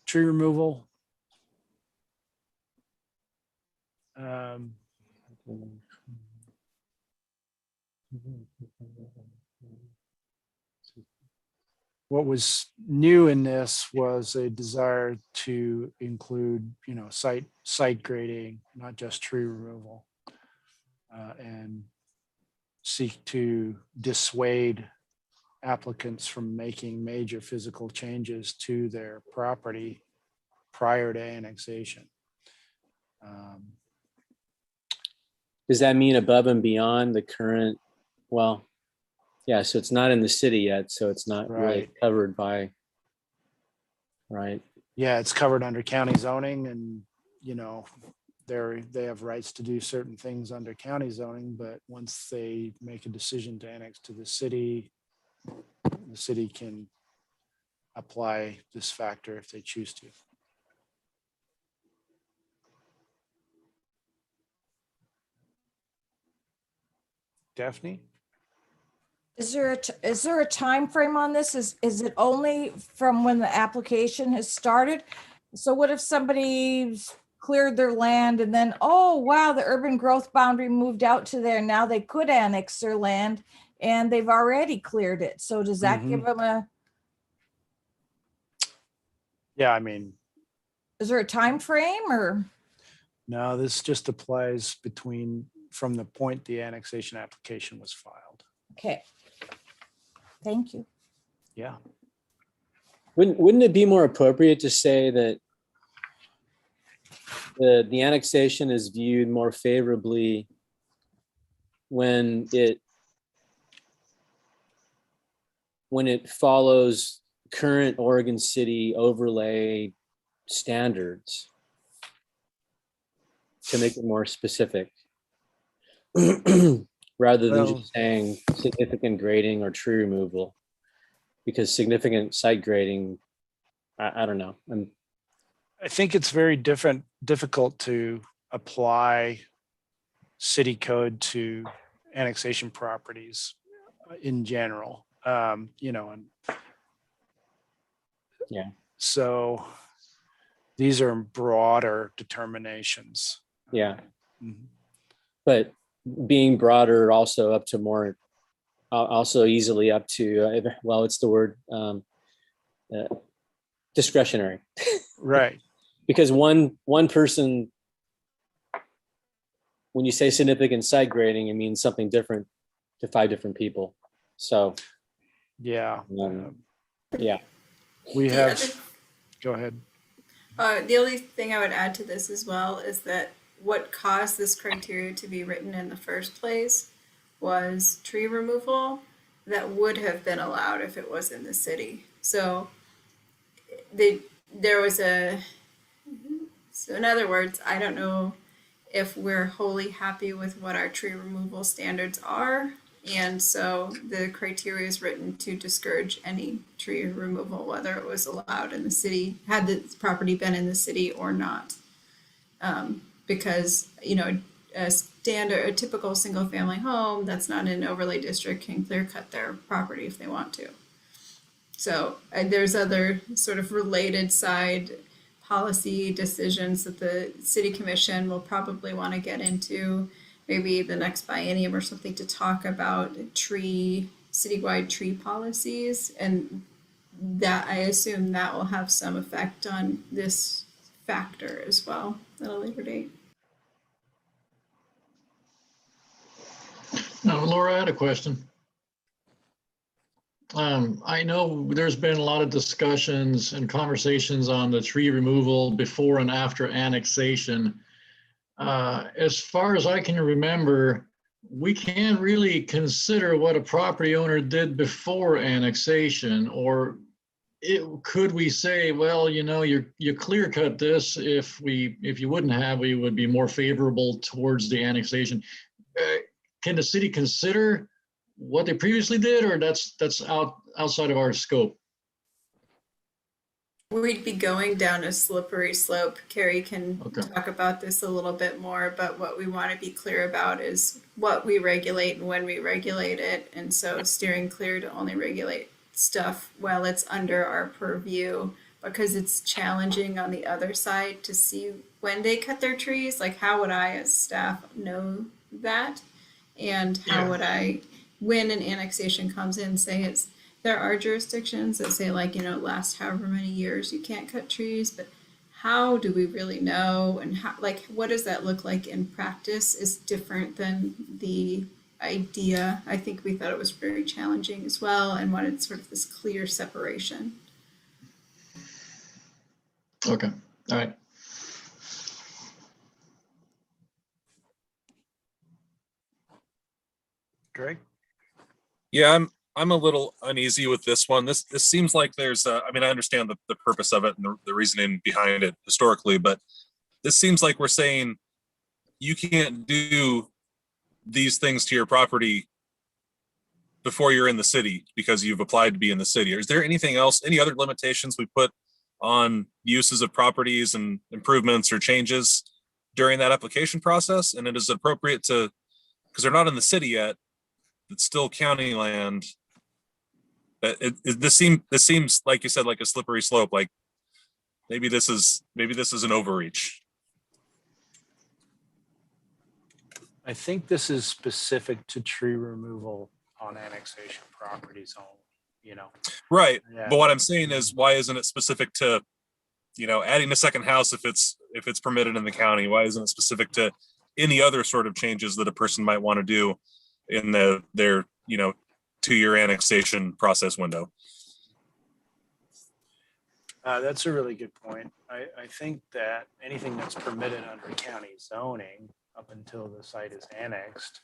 tree removal. What was new in this was a desire to include, site grading, not just tree removal, and seek to dissuade applicants from making major physical changes to their property prior to annexation. Does that mean above and beyond the current? Well, yeah, so it's not in the city yet, so it's not really covered by, right? Yeah, it's covered under county zoning, and they have rights to do certain things under county zoning, but once they make a decision to annex to the city can apply this factor if they choose to. Daphne? Is there a time frame on this? Is it only from when the application has started? So what if somebody's cleared their land and then, oh, wow, the urban growth boundary moved out to there. Now they could annex their land and they've already cleared it. So does that give them Yeah, is there a time frame or? no, this just applies from the point the annexation application was filed. Okay. Thank you. Yeah. Wouldn't it be more appropriate to say that the annexation is viewed more favorably when it follows current Oregon City overlay standards, to make it more specific, rather than just saying significant grading or tree removal, because significant site grading, I don't know. I think it's very difficult to apply city code to annexation properties in general, and yeah. So these are broader determinations. Yeah. But being broader, also up to more, also easily up to, well, it's the word, discretionary. Right. because one person, when you say significant site grading, it means something different to 5 different people. So, Yeah. yeah. We The have, other- go ahead. The only thing I would add to this as well is that what caused this criteria to be written in the first place was tree removal that would have been allowed if it was in the city. So there was so in other words, I don't know if we're wholly happy with what our tree removal standards are. And so the criteria is written to discourage any tree removal, whether it was allowed in the city, had the property been in the city or not. Because, a typical single family home that's not in an overlay district can clear cut their property if they want to. So there's other sort of related side policy decisions that the city commission will probably want to get into, maybe the next biennium or something, to talk about citywide tree policies. And that, I assume that will have some effect on this factor as well at a later date. Now, Laura, I had a question. I know there's been a lot of discussions and conversations on the tree removal before and after annexation. As far as I can remember, we can't really consider what a property owner did before annexation, or could we say, well, you clear cut this, if you wouldn't have, we would be more favorable towards the annexation. Can the city consider what they previously did, or that's outside of our scope? We'd be going down a slippery slope. Carrie can Okay. talk about this a little bit more, but what we want to be clear about is what we regulate and when we regulate it. And so steering clear to only regulate stuff while it's under our purview, because it's challenging on the other side to see when they cut their trees. Like, how would I as staff know that? And how would I, when an annexation comes in, say there are jurisdictions that say, like, last however many years you can't cut trees, but how do we really know? And how, like, what does that look like in practice is different than the idea. I think we thought it was very challenging as well, and wanted sort of this clear separation. Okay, all right. Greg? Yeah, I'm a little uneasy with this one. This seems like there's I understand the purpose of it and the reasoning behind it historically, but this seems like we're saying you can't do these things to your property before you're in the city because you've applied to be in the city. Is there anything else, any other limitations we put on uses of properties and improvements or changes during that application process? And it is appropriate to, because they're not in the city yet, it's still county land. This seems, like you said, like a slippery slope. Like maybe this is an overreach. I think this is specific to tree removal on annexation properties only, Right. Yeah. But what I'm saying is, why isn't it specific to, adding a second house if it's permitted in the county? Why isn't it specific to any other sort of changes that a person might want to do in their 2-year annexation process window? That's a really good point. I think that anything that's permitted under county zoning up until the site is annexed,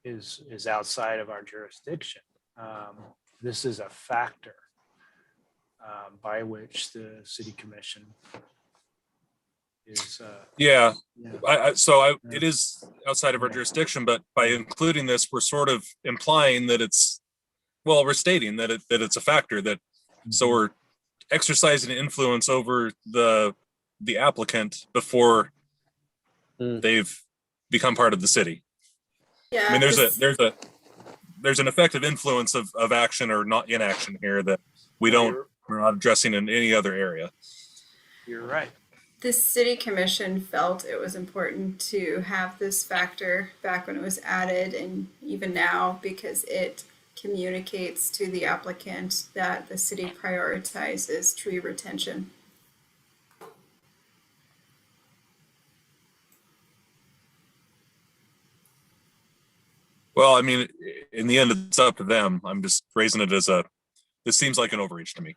is outside of our jurisdiction. This is a factor by which the city commission is. Yeah. Yeah. It is outside of our jurisdiction, but by including this, we're sort of implying that we're stating that it's a factor that, so we're exercising influence over the applicant before they've become part of the city. Yeah. There's an effective influence of action or not inaction here that we're not addressing in any other area. You're right. The city commission felt it was important to have this factor back when it was added, and even now, because it communicates to the applicant that the city prioritizes tree retention. Well, I mean, in the end, it's up to them. I'm just raising it as this seems like an overreach to me.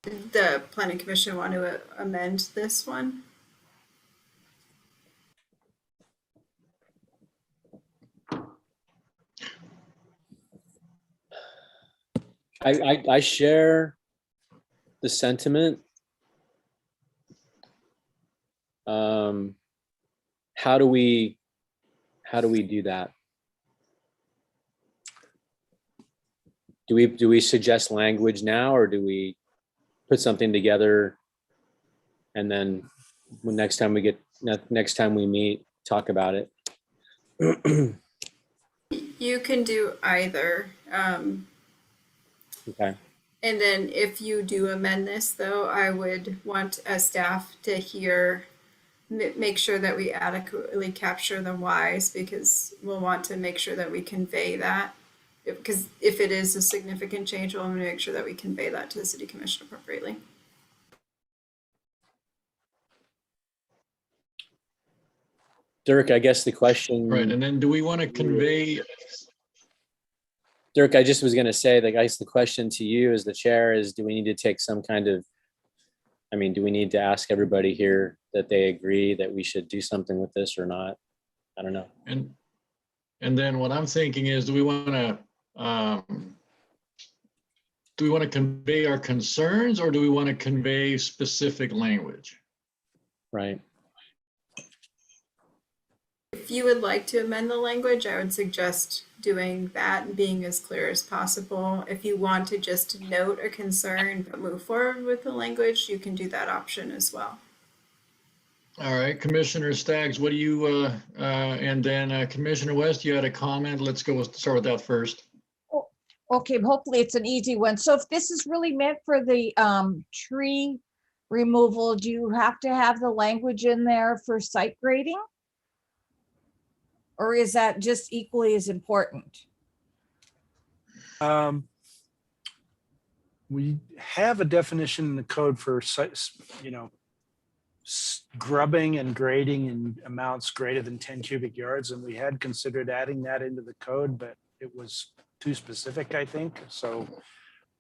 Did the planning commission want to amend this one? I share the sentiment. How do we do that? Do we suggest language now, or do we put something together and then next time we meet, talk about it? You can do either. Okay. And then if you do amend this, though, I would want as staff to hear, make sure that we adequately capture the whys, because we'll want to make sure that we convey that. Because if it is a significant change, we'll want to make sure that we convey that to the city commission appropriately. Dirk, I guess the question. Right, and then do we want to convey, Dirk, I just was going to say, I guess the question to you as the chair is, do we need to take some kind of, do we need to ask everybody here that they agree that we should do something with this or not? I don't know. and then what I'm thinking is, do we want to convey our concerns, or do we want to convey specific language? Right. If you would like to amend the language, I would suggest doing that and being as clear as possible. If you want to just note a concern but move forward with the language, you can do that option as well. All right, Commissioner Staggs, what do you, and then Commissioner West, you had a comment. Let's start with that first. Okay, hopefully it's an easy one. So if this is really meant for the tree removal, do you have to have the language in there for site grading? Or is that just equally as important? We have a definition in the code for grubbing and grading in amounts greater than 10 cubic yards, and we had considered adding that into the code, but it was too specific, I think. So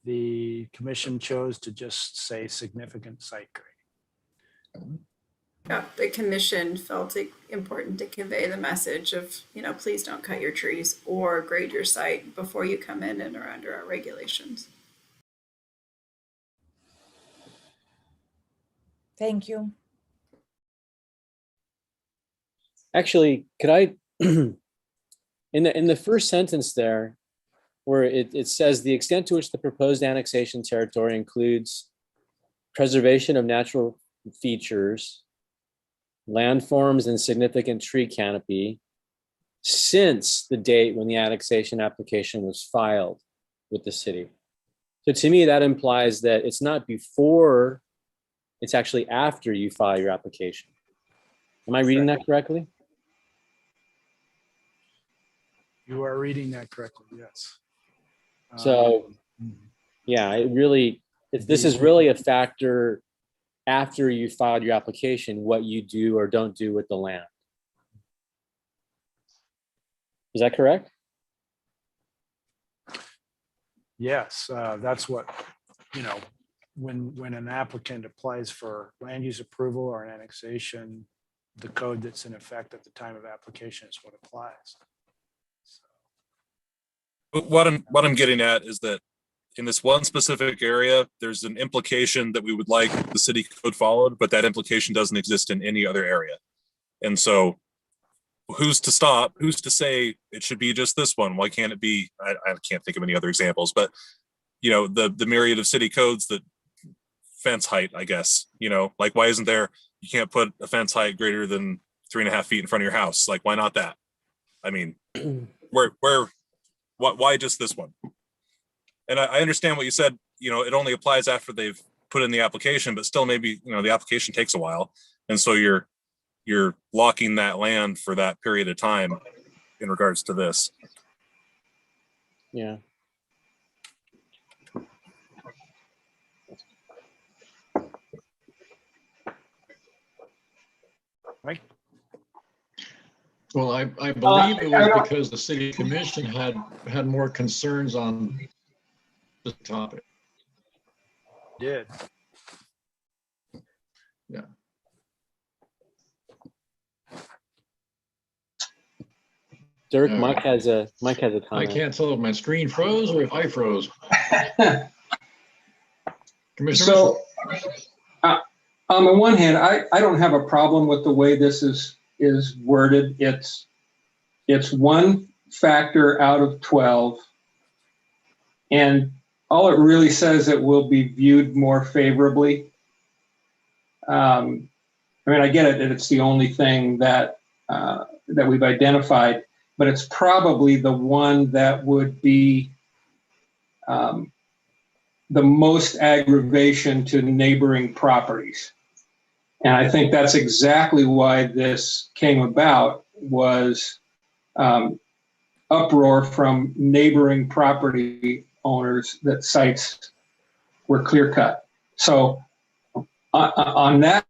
the commission chose to just say significant site grading. Yeah, the commission felt it important to convey the message of, please don't cut your trees or grade your site before you come in and are under our regulations. Thank you. Actually, could I, in the first sentence there, where it says the extent to which the proposed annexation territory includes preservation of natural features, landforms, and significant tree canopy since the date when the annexation application was filed with the city. So to me, that implies that it's not before, it's actually after you file your application. Am I reading that correctly? You are reading that correctly, yes. So, yeah, this is really a factor after you filed your application, what you do or don't do with the land. Is that correct? Yes, that's what, when an applicant applies for land use approval or an annexation, the code that's in effect at the time of application is what applies. But what I'm getting at is that in this one specific area, there's an implication that we would like the city code followed, but that implication doesn't exist in any other area. And so who's to stop? Who's to say it should be just this one? Why can't it be? I can't think of any other examples, but the myriad of city codes that fence height, I guess, like why isn't there, you can't put a fence height greater than 3.5 feet in front of your house? Like, why not that? I mean, why just this one? And I understand what you said, it only applies after they've put in the application, but still maybe, the application takes a while. And so you're locking that land for that period of time in regards to this. Yeah. Well, I believe it was because the city commission had more concerns on the topic. Did. Dirk, Yeah. Mike has a I comment. can't tell if my screen froze or if I froze. Commissioner So, Mitchell. on the one hand, I don't have a problem with the way this is worded. It's one factor out of 12. And all it really says, it will be viewed more favorably. I mean, I get it that it's the only thing that we've identified, but it's probably the one that would be the most aggravation to neighboring properties. And I think that's exactly why this came about, was uproar from neighboring property owners that sites were clear cut. So on that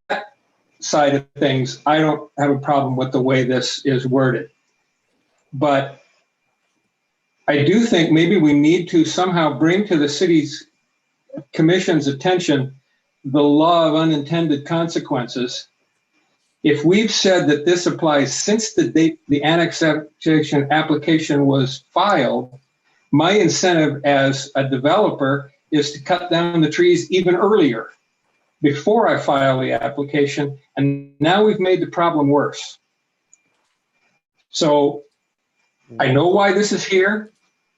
side of things, I don't have a problem with the way this is worded. But I do think maybe we need to somehow bring to the city's commission's attention the law of unintended consequences. If we've said that this applies since the date the annexation application was filed, my incentive as a developer is to cut down the trees even earlier, before I file the application, and now we've made the problem worse. So I know why this is here.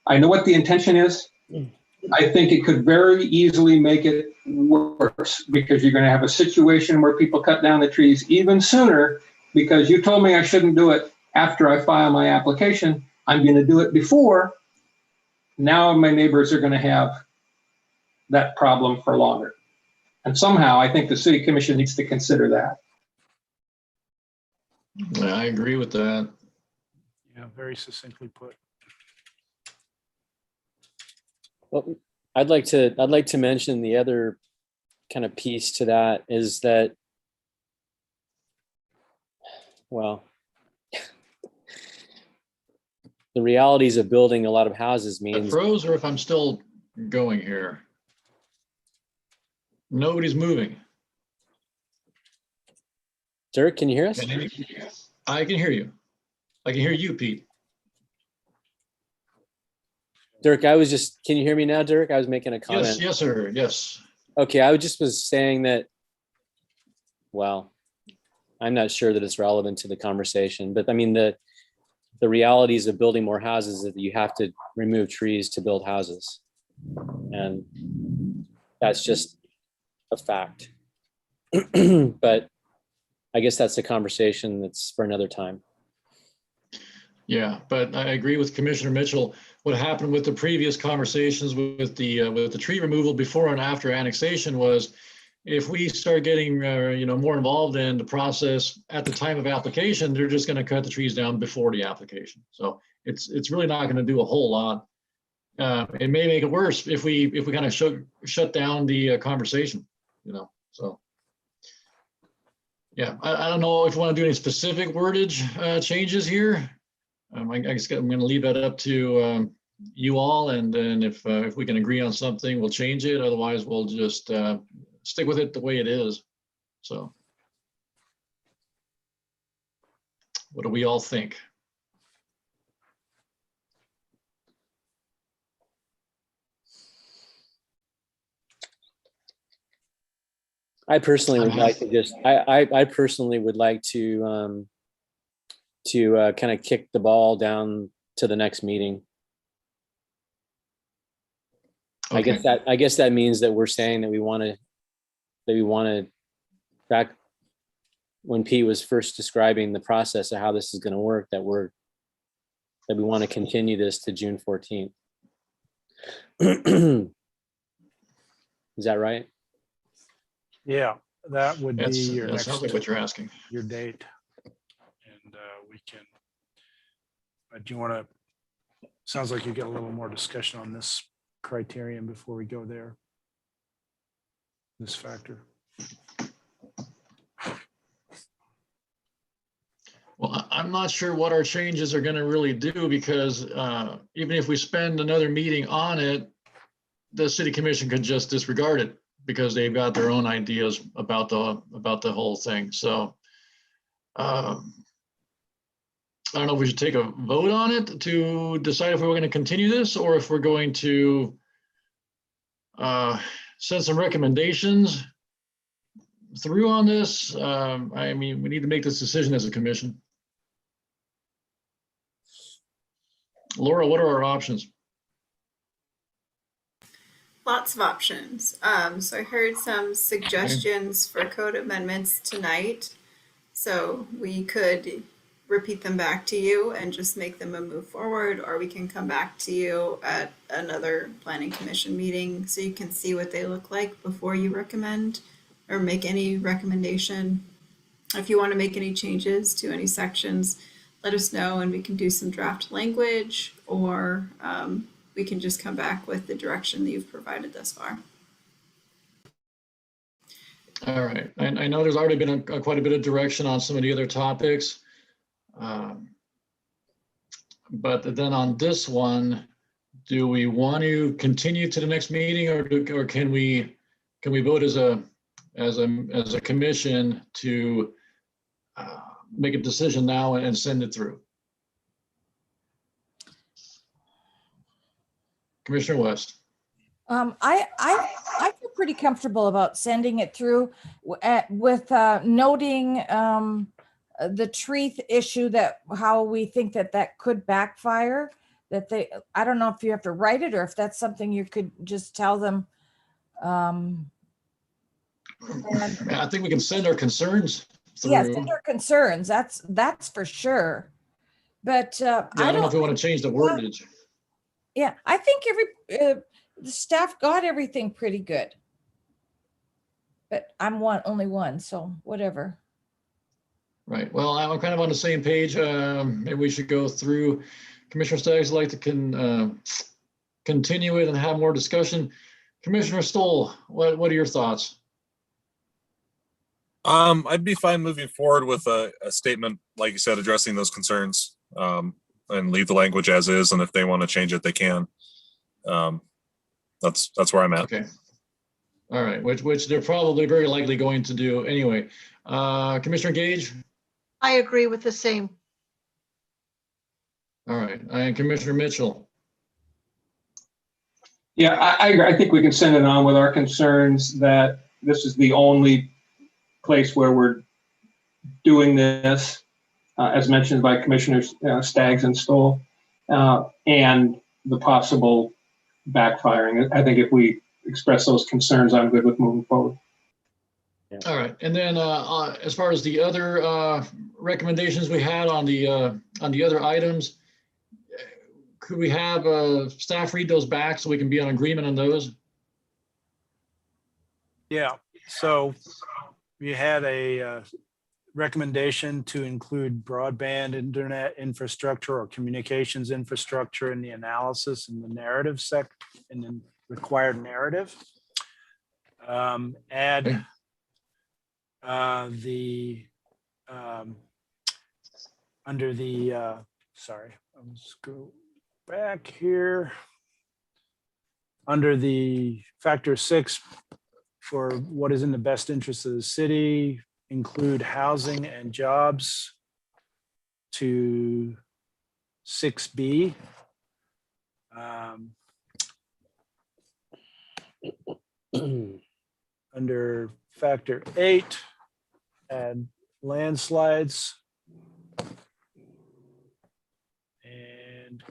I know what the intention is. I think it could very easily make it worse, because you're going to have a situation where people cut down the trees even sooner, because you told me I shouldn't do it after I file my application. I'm going to do it before. Now my neighbors are going to have that problem for longer. And somehow I think the city commission needs to consider that. Yeah, I agree with that. Yeah, very succinctly put. Well, I'd like to mention the other kind of piece to that is that, well, the realities of building a lot of houses I means froze, or if I'm still going here. Nobody's moving. Dirk, can you hear us? I can hear you. I can hear you, Pete. Dirk, can you hear me now, Dirk? I was making a comment. Yes, yes, sir. Yes. Okay, I was saying that, well, I'm not sure that it's relevant to the conversation, but I mean, the realities of building more houses is that you have to remove trees to build houses. And that's just a fact. But I guess that's a conversation that's for another time. Yeah, but I agree with Commissioner Mitchell. What happened with the previous conversations with the tree removal before and after annexation was, if we start getting more involved in the process at the time of application, they're just going to cut the trees down before the application. So it's really not going to do a whole lot. It may make it worse if we kind of shut down the conversation. So. Yeah, I don't know if you want to do any specific wordage changes here. I guess I'm going to leave that up to you all, and then if we can agree on something, we'll change it. Otherwise, we'll just stick with it the way it is. So, what do we all think? I personally would like to just, I personally would like to kind of kick the ball down to the next meeting. Okay. I guess that means that we're saying that we want to, back when Pete was first describing the process of how this is going to work, that we want to continue this to June 14th. Is that right? Yeah. that would be your That next, sounds like what you're asking. your date. And we can, do you want to, sounds like you get a little more discussion on this criterion before we go there. This factor. Well, I'm not sure what our changes are going to really do because even if we spend another meeting on it, the city commission could just disregard it because they've got their own ideas about the whole thing. So I don't know if we should take a vote on it to decide if we're going to continue this or if we're going to send some recommendations through on this. I mean, we need to make this decision as a commission. Laura, what are our options? Lots of options. So I heard some suggestions for code amendments tonight. So we could repeat them back to you and just make them a move forward, or we can come back to you at another planning commission meeting so you can see what they look like before you recommend or make any recommendation. If you want to make any changes to any sections, let us know and we can do some draft language, or we can just come back with the direction that you've provided thus far. All right. I know there's already been quite a bit of direction on some of the other topics. But then on this one, do we want to continue to the next meeting, or can we vote as a commission to make a decision now and send it through? Commissioner West. I feel pretty comfortable about sending it through with noting the tree issue, that how we think that could backfire. That I don't know if you have to write it or if that's something you could just tell them. I think we can send our concerns through. Yeah, send our concerns. That's for sure. But I don't know if we want to change the wordage. Yeah, I think the staff got everything pretty good. But I'm only one, so whatever. Right. Well, I'm kind of on the same page. Maybe we should go through. Commissioner Staggs would like to continue it and have more discussion. Commissioner Stoll, what are your thoughts? I'd be fine moving forward with a statement, like you said, addressing those concerns, and leave the language as is. And if they want to change it, they can. That's where I'm at. Okay. All right. Which they're probably very likely going to do anyway. Commissioner Gage? I agree with the same. All right. And Commissioner Mitchell? Yeah, I agree. I think we can send it on with our concerns that this is the only place where we're doing this, as mentioned by Commissioners Staggs and Stoll, and the possible backfiring. I think if we express those concerns, I'm good with moving forward. Yeah. All right. And then as far as the other recommendations we had on the other items, could we have staff read those back so we can be on agreement on those? Yeah, so we had a recommendation to include broadband internet infrastructure or communications infrastructure in the analysis in the narrative in the required narrative. Add under the sorry, let's go back here. Under the factor 6 for what is in the best interest of the city, include housing and jobs to 6B. Under factor 8, add landslides. And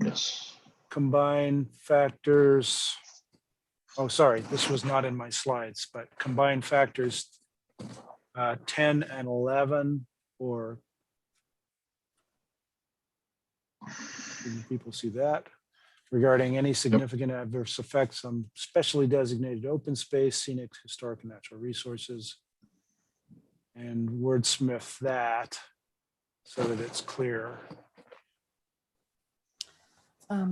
yes, combine factors. Oh, sorry, this was not in my slides, but combine factors 10 and 11, or can people see that? regarding any significant adverse effects on specially designated open space, scenic, historic, and natural resources. And wordsmith that so that it's clear. Um,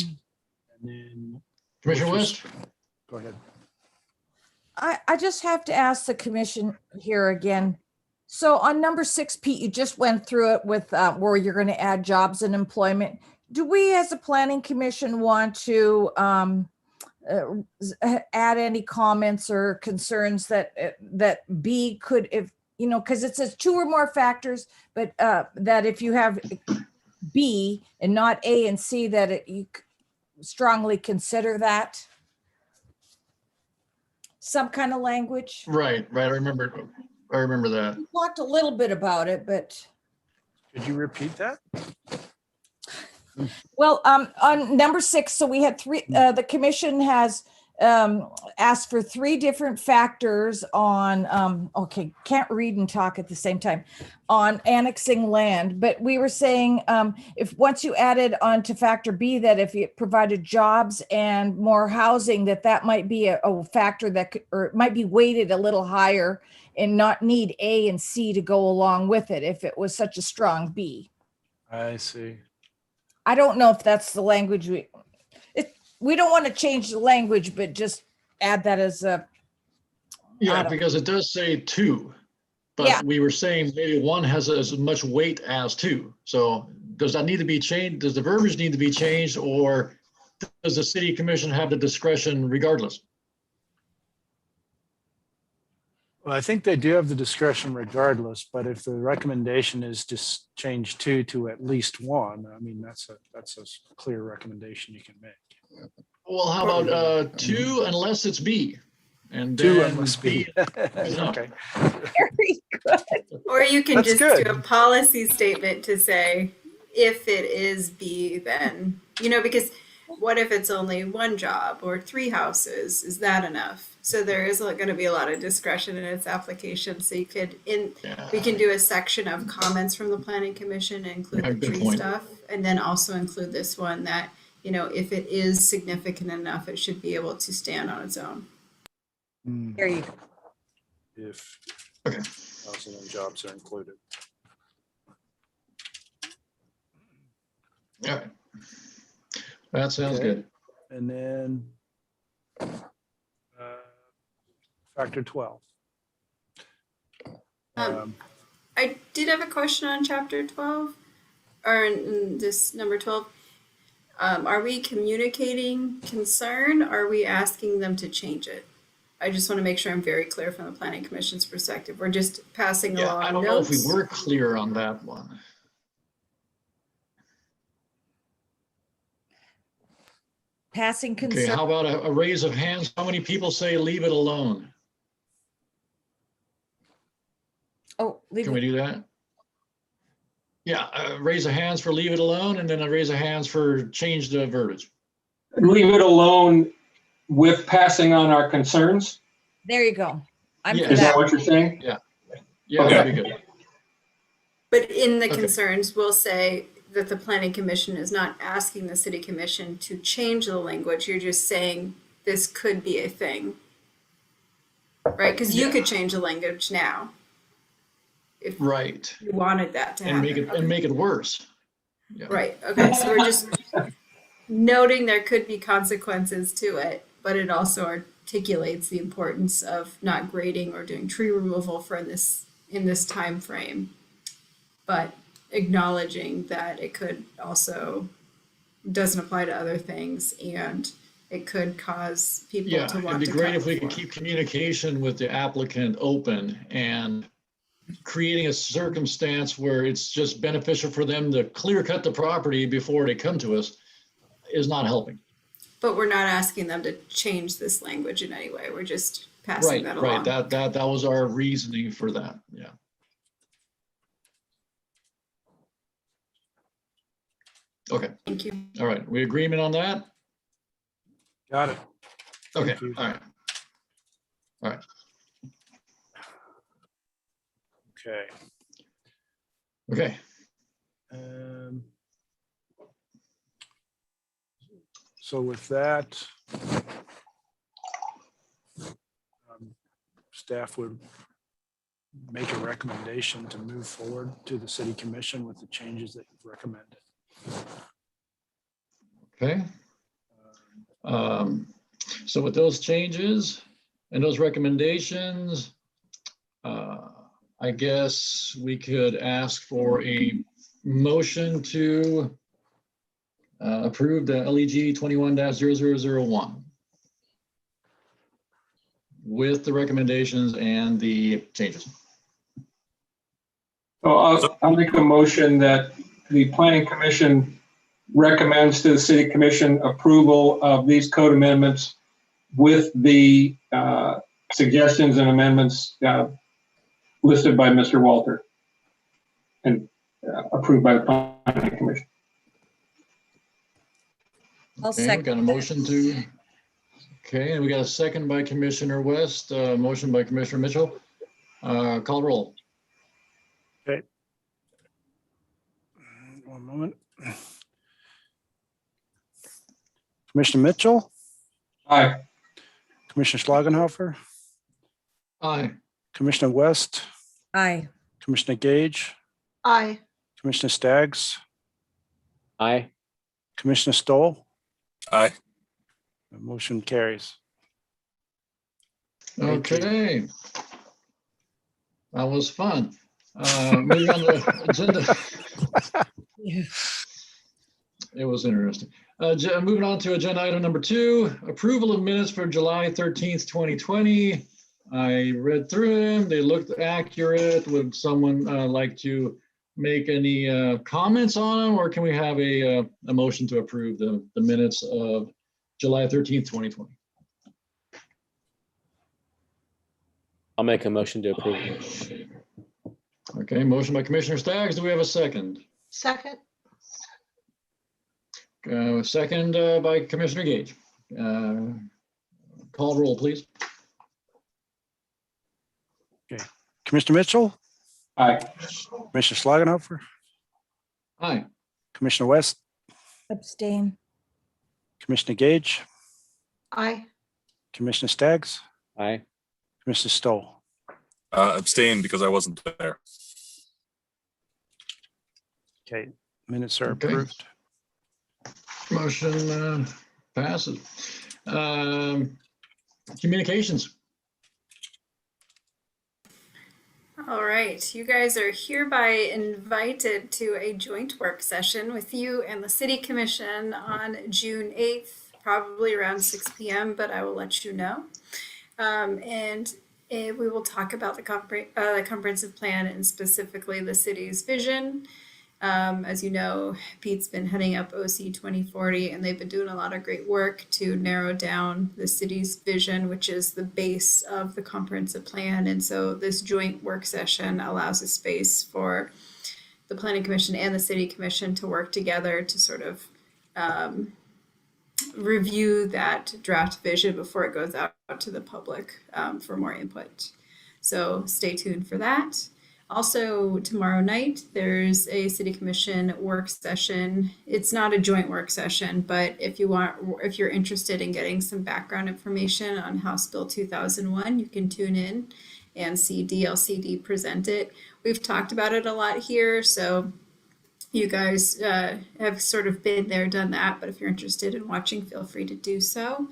And then Commissioner West? go ahead. I just have to ask the commission here again. So on number 6, Pete, you just went through it with where you're going to add jobs and employment. Do we as a planning commission want to add any comments or concerns that B could, if, you know, because it says 2 or more factors, but that if you have B and not A and C, that you strongly consider that? Some kind of language? Right. I remember that. We talked a little bit about it, but. Could you repeat that? Well, on number 6, so we had 3, the commission has asked for 3 different factors on, okay, can't read and talk at the same time, on annexing land. But we were saying if once you added on to factor B, that if it provided jobs and more housing, that might be a factor that could, or it might be weighted a little higher and not need A and C to go along with it if it was such a strong B. I see. I don't know if that's the language we don't want to change the language, but just add that as a. Yeah, because it does say 2, but Yeah. we were saying maybe 1 has as much weight as 2. So does that need to be changed? Does the verbiage need to be changed, or does the city commission have the discretion regardless? Well, I think they do have the discretion regardless, but if the recommendation is just change 2 to at least 1, I mean, that's a clear recommendation you can make. Well, how about 2 unless it's B? And 2 then must be. Okay. Very good. Or you can That's just good. do a policy statement to say, if it is B, then, you know, because what if it's only 1 job or 3 houses? Is that enough? So there is going to be a lot of discretion in its application. So you could, we can do a section of comments from the planning commission and include Yeah, the good tree point. stuff, and then also include this one that, you know, if it is significant enough, it should be able to stand on its own. There you go. If Okay. housing and jobs are included. All right. That sounds Okay. good. And then factor 12. I did have a question on chapter 12, or in this number 12. Are we communicating concern? Or are we asking them to change it? I just want to make sure I'm very clear from the planning commission's perspective. We're just passing Yeah, along I don't know if notes. we were clear on that one. Passing Okay, concern. how about a raise of hands? How many people say leave it alone? Oh, leave Can we it. do that? Yeah, raise of hands for leave it alone, and then a raise of hands for change the verbiage. Leave it alone with passing on our concerns? There you go. I'm Yeah. for Is that that. what you're saying? Yeah, Okay. that'd be good. But in the Okay. concerns, we'll say that the planning commission is not asking the city commission to change the language. You're just saying this could be a thing. Right? Because you Yeah. could change the language now if Right, you wanted that to and happen. make it worse. Yeah. Right. Okay. So we're just noting there could be consequences to it, but it also articulates the importance of not grading or doing tree removal for in this time frame, but acknowledging that it could also doesn't apply to other things, and it could cause people Yeah, to it'd want be to great come if we could before. keep communication with the applicant open, and creating a circumstance where it's just beneficial for them to clear cut the property before they come to us is not helping. But we're not asking them to change this language in any way. We're just passing Right, that right. along. That was our reasoning for that. Yeah. Okay. Thank you. All right. We agreement on that? Got it. Okay. Thank you. All right. All right. Okay. Okay. So with that, staff would make a recommendation to move forward to the city commission with the changes that you've recommended. Okay. So with those changes and those recommendations, I guess we could ask for a motion to approve the LEG 21-0001 with the recommendations and the changes. So I'll make a motion that the planning commission recommends to the city commission approval of these code amendments with the suggestions and amendments listed by Mr. Walter and approved by the planning commission. I'll Okay, we second. got a motion to, okay, and we got a second by Commissioner West, motion by Commissioner Mitchell. Call roll. Okay. One moment. Commissioner Mitchell, Aye. Commissioner Schlagenhofer, Aye. Commissioner West, Aye. Commissioner Gage, Aye. Commissioner Staggs, Aye. Commissioner Stoll. Aye. The motion carries. Thank you. Okay. That was fun. Moving on to the agenda. It was interesting. Moving on to agenda item number 2, approval of minutes for July 13th, 2020. I read through them. They looked accurate. Would someone like to make any comments on them, or can we have a motion to approve the minutes of July 13th, 2020? I'll make a motion to approve. Okay, motion by Commissioner Staggs. Do we have a second? Second. Second by Commissioner Gage. Call roll, please. Commissioner Mitchell, Aye. Commissioner Schlagenhofer, Aye. Commissioner West, Abstain. Commissioner Gage, Aye. Commissioner Staggs, Aye. Commissioner Stoll. Abstain because I wasn't there. Okay, minutes are Okay. approved. Motion passes. Communications. All right, you guys are hereby invited to a joint work session with you and the City Commission on June 8th, probably around 6 p.m., but I will let you know. We will talk about the comprehensive plan and specifically the city's vision. As you know, Pete's been heading up OC 2040, and they've been doing a lot of great work to narrow down the city's vision, which is the base of the comprehensive plan. And so this joint work session allows a space for the Planning Commission and the City Commission to work together to sort of review that draft vision before it goes out to the public for more input. So stay tuned for that. Also, tomorrow night, there's a City Commission work session. It's not a joint work session, but if you're interested in getting some background information on House Bill 2001, you can tune in and see DLCD present it. We've talked about it a lot here, so you guys have sort of been there, done that, but if you're interested in watching, feel free to do so.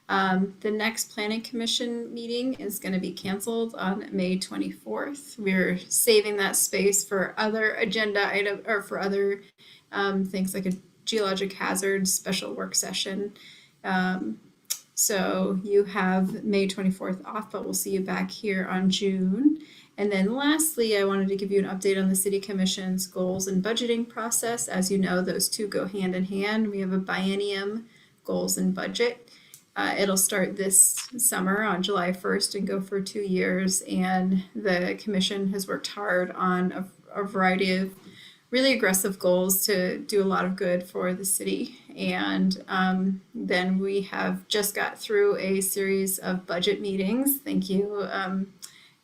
The next Planning Commission meeting is going to be canceled on May 24th. We're saving that space for other agenda item or for other things like a geologic hazard special work session. So you have May 24th off, but we'll see you back here on June. And then lastly, I wanted to give you an update on the City Commission's goals and budgeting process. As you know, those two go hand in hand. We have a biennium goals and budget. It'll start this summer on July 1st and go for 2 years. And the commission has worked hard on a variety of really aggressive goals to do a lot of good for the city. And then we have just got through a series of budget meetings. Thank you,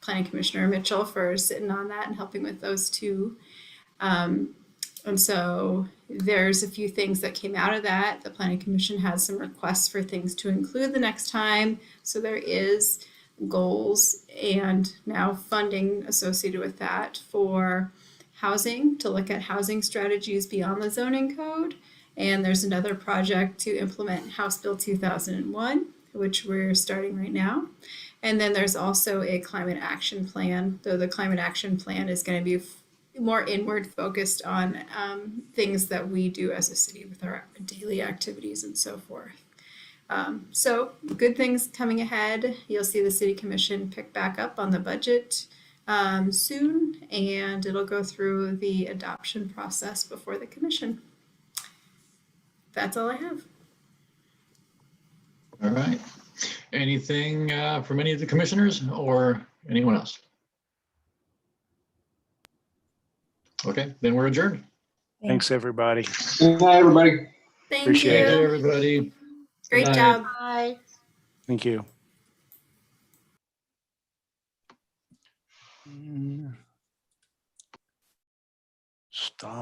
Planning Commissioner Mitchell, for sitting on that and helping with those two. And so there's a few things that came out of that. The Planning Commission has some requests for things to include the next time. So there is goals and now funding associated with that for housing, to look at housing strategies beyond the zoning code. And there's another project to implement House Bill 2001, which we're starting right now. And then there's also a climate action plan, though the climate action plan is going to be more inward focused on things that we do as a city with our daily activities and so forth. So good things coming ahead. You'll see the City Commission pick back up on the budget soon, and it'll go through the adoption process before the commission. That's all I have. All right. Anything from any of the commissioners or anyone else? Okay, then we're adjourned. Thanks, everybody. Good night, everybody. Thank Appreciate Thank you. you, everybody. Great Good night. job. Aye. Thank you.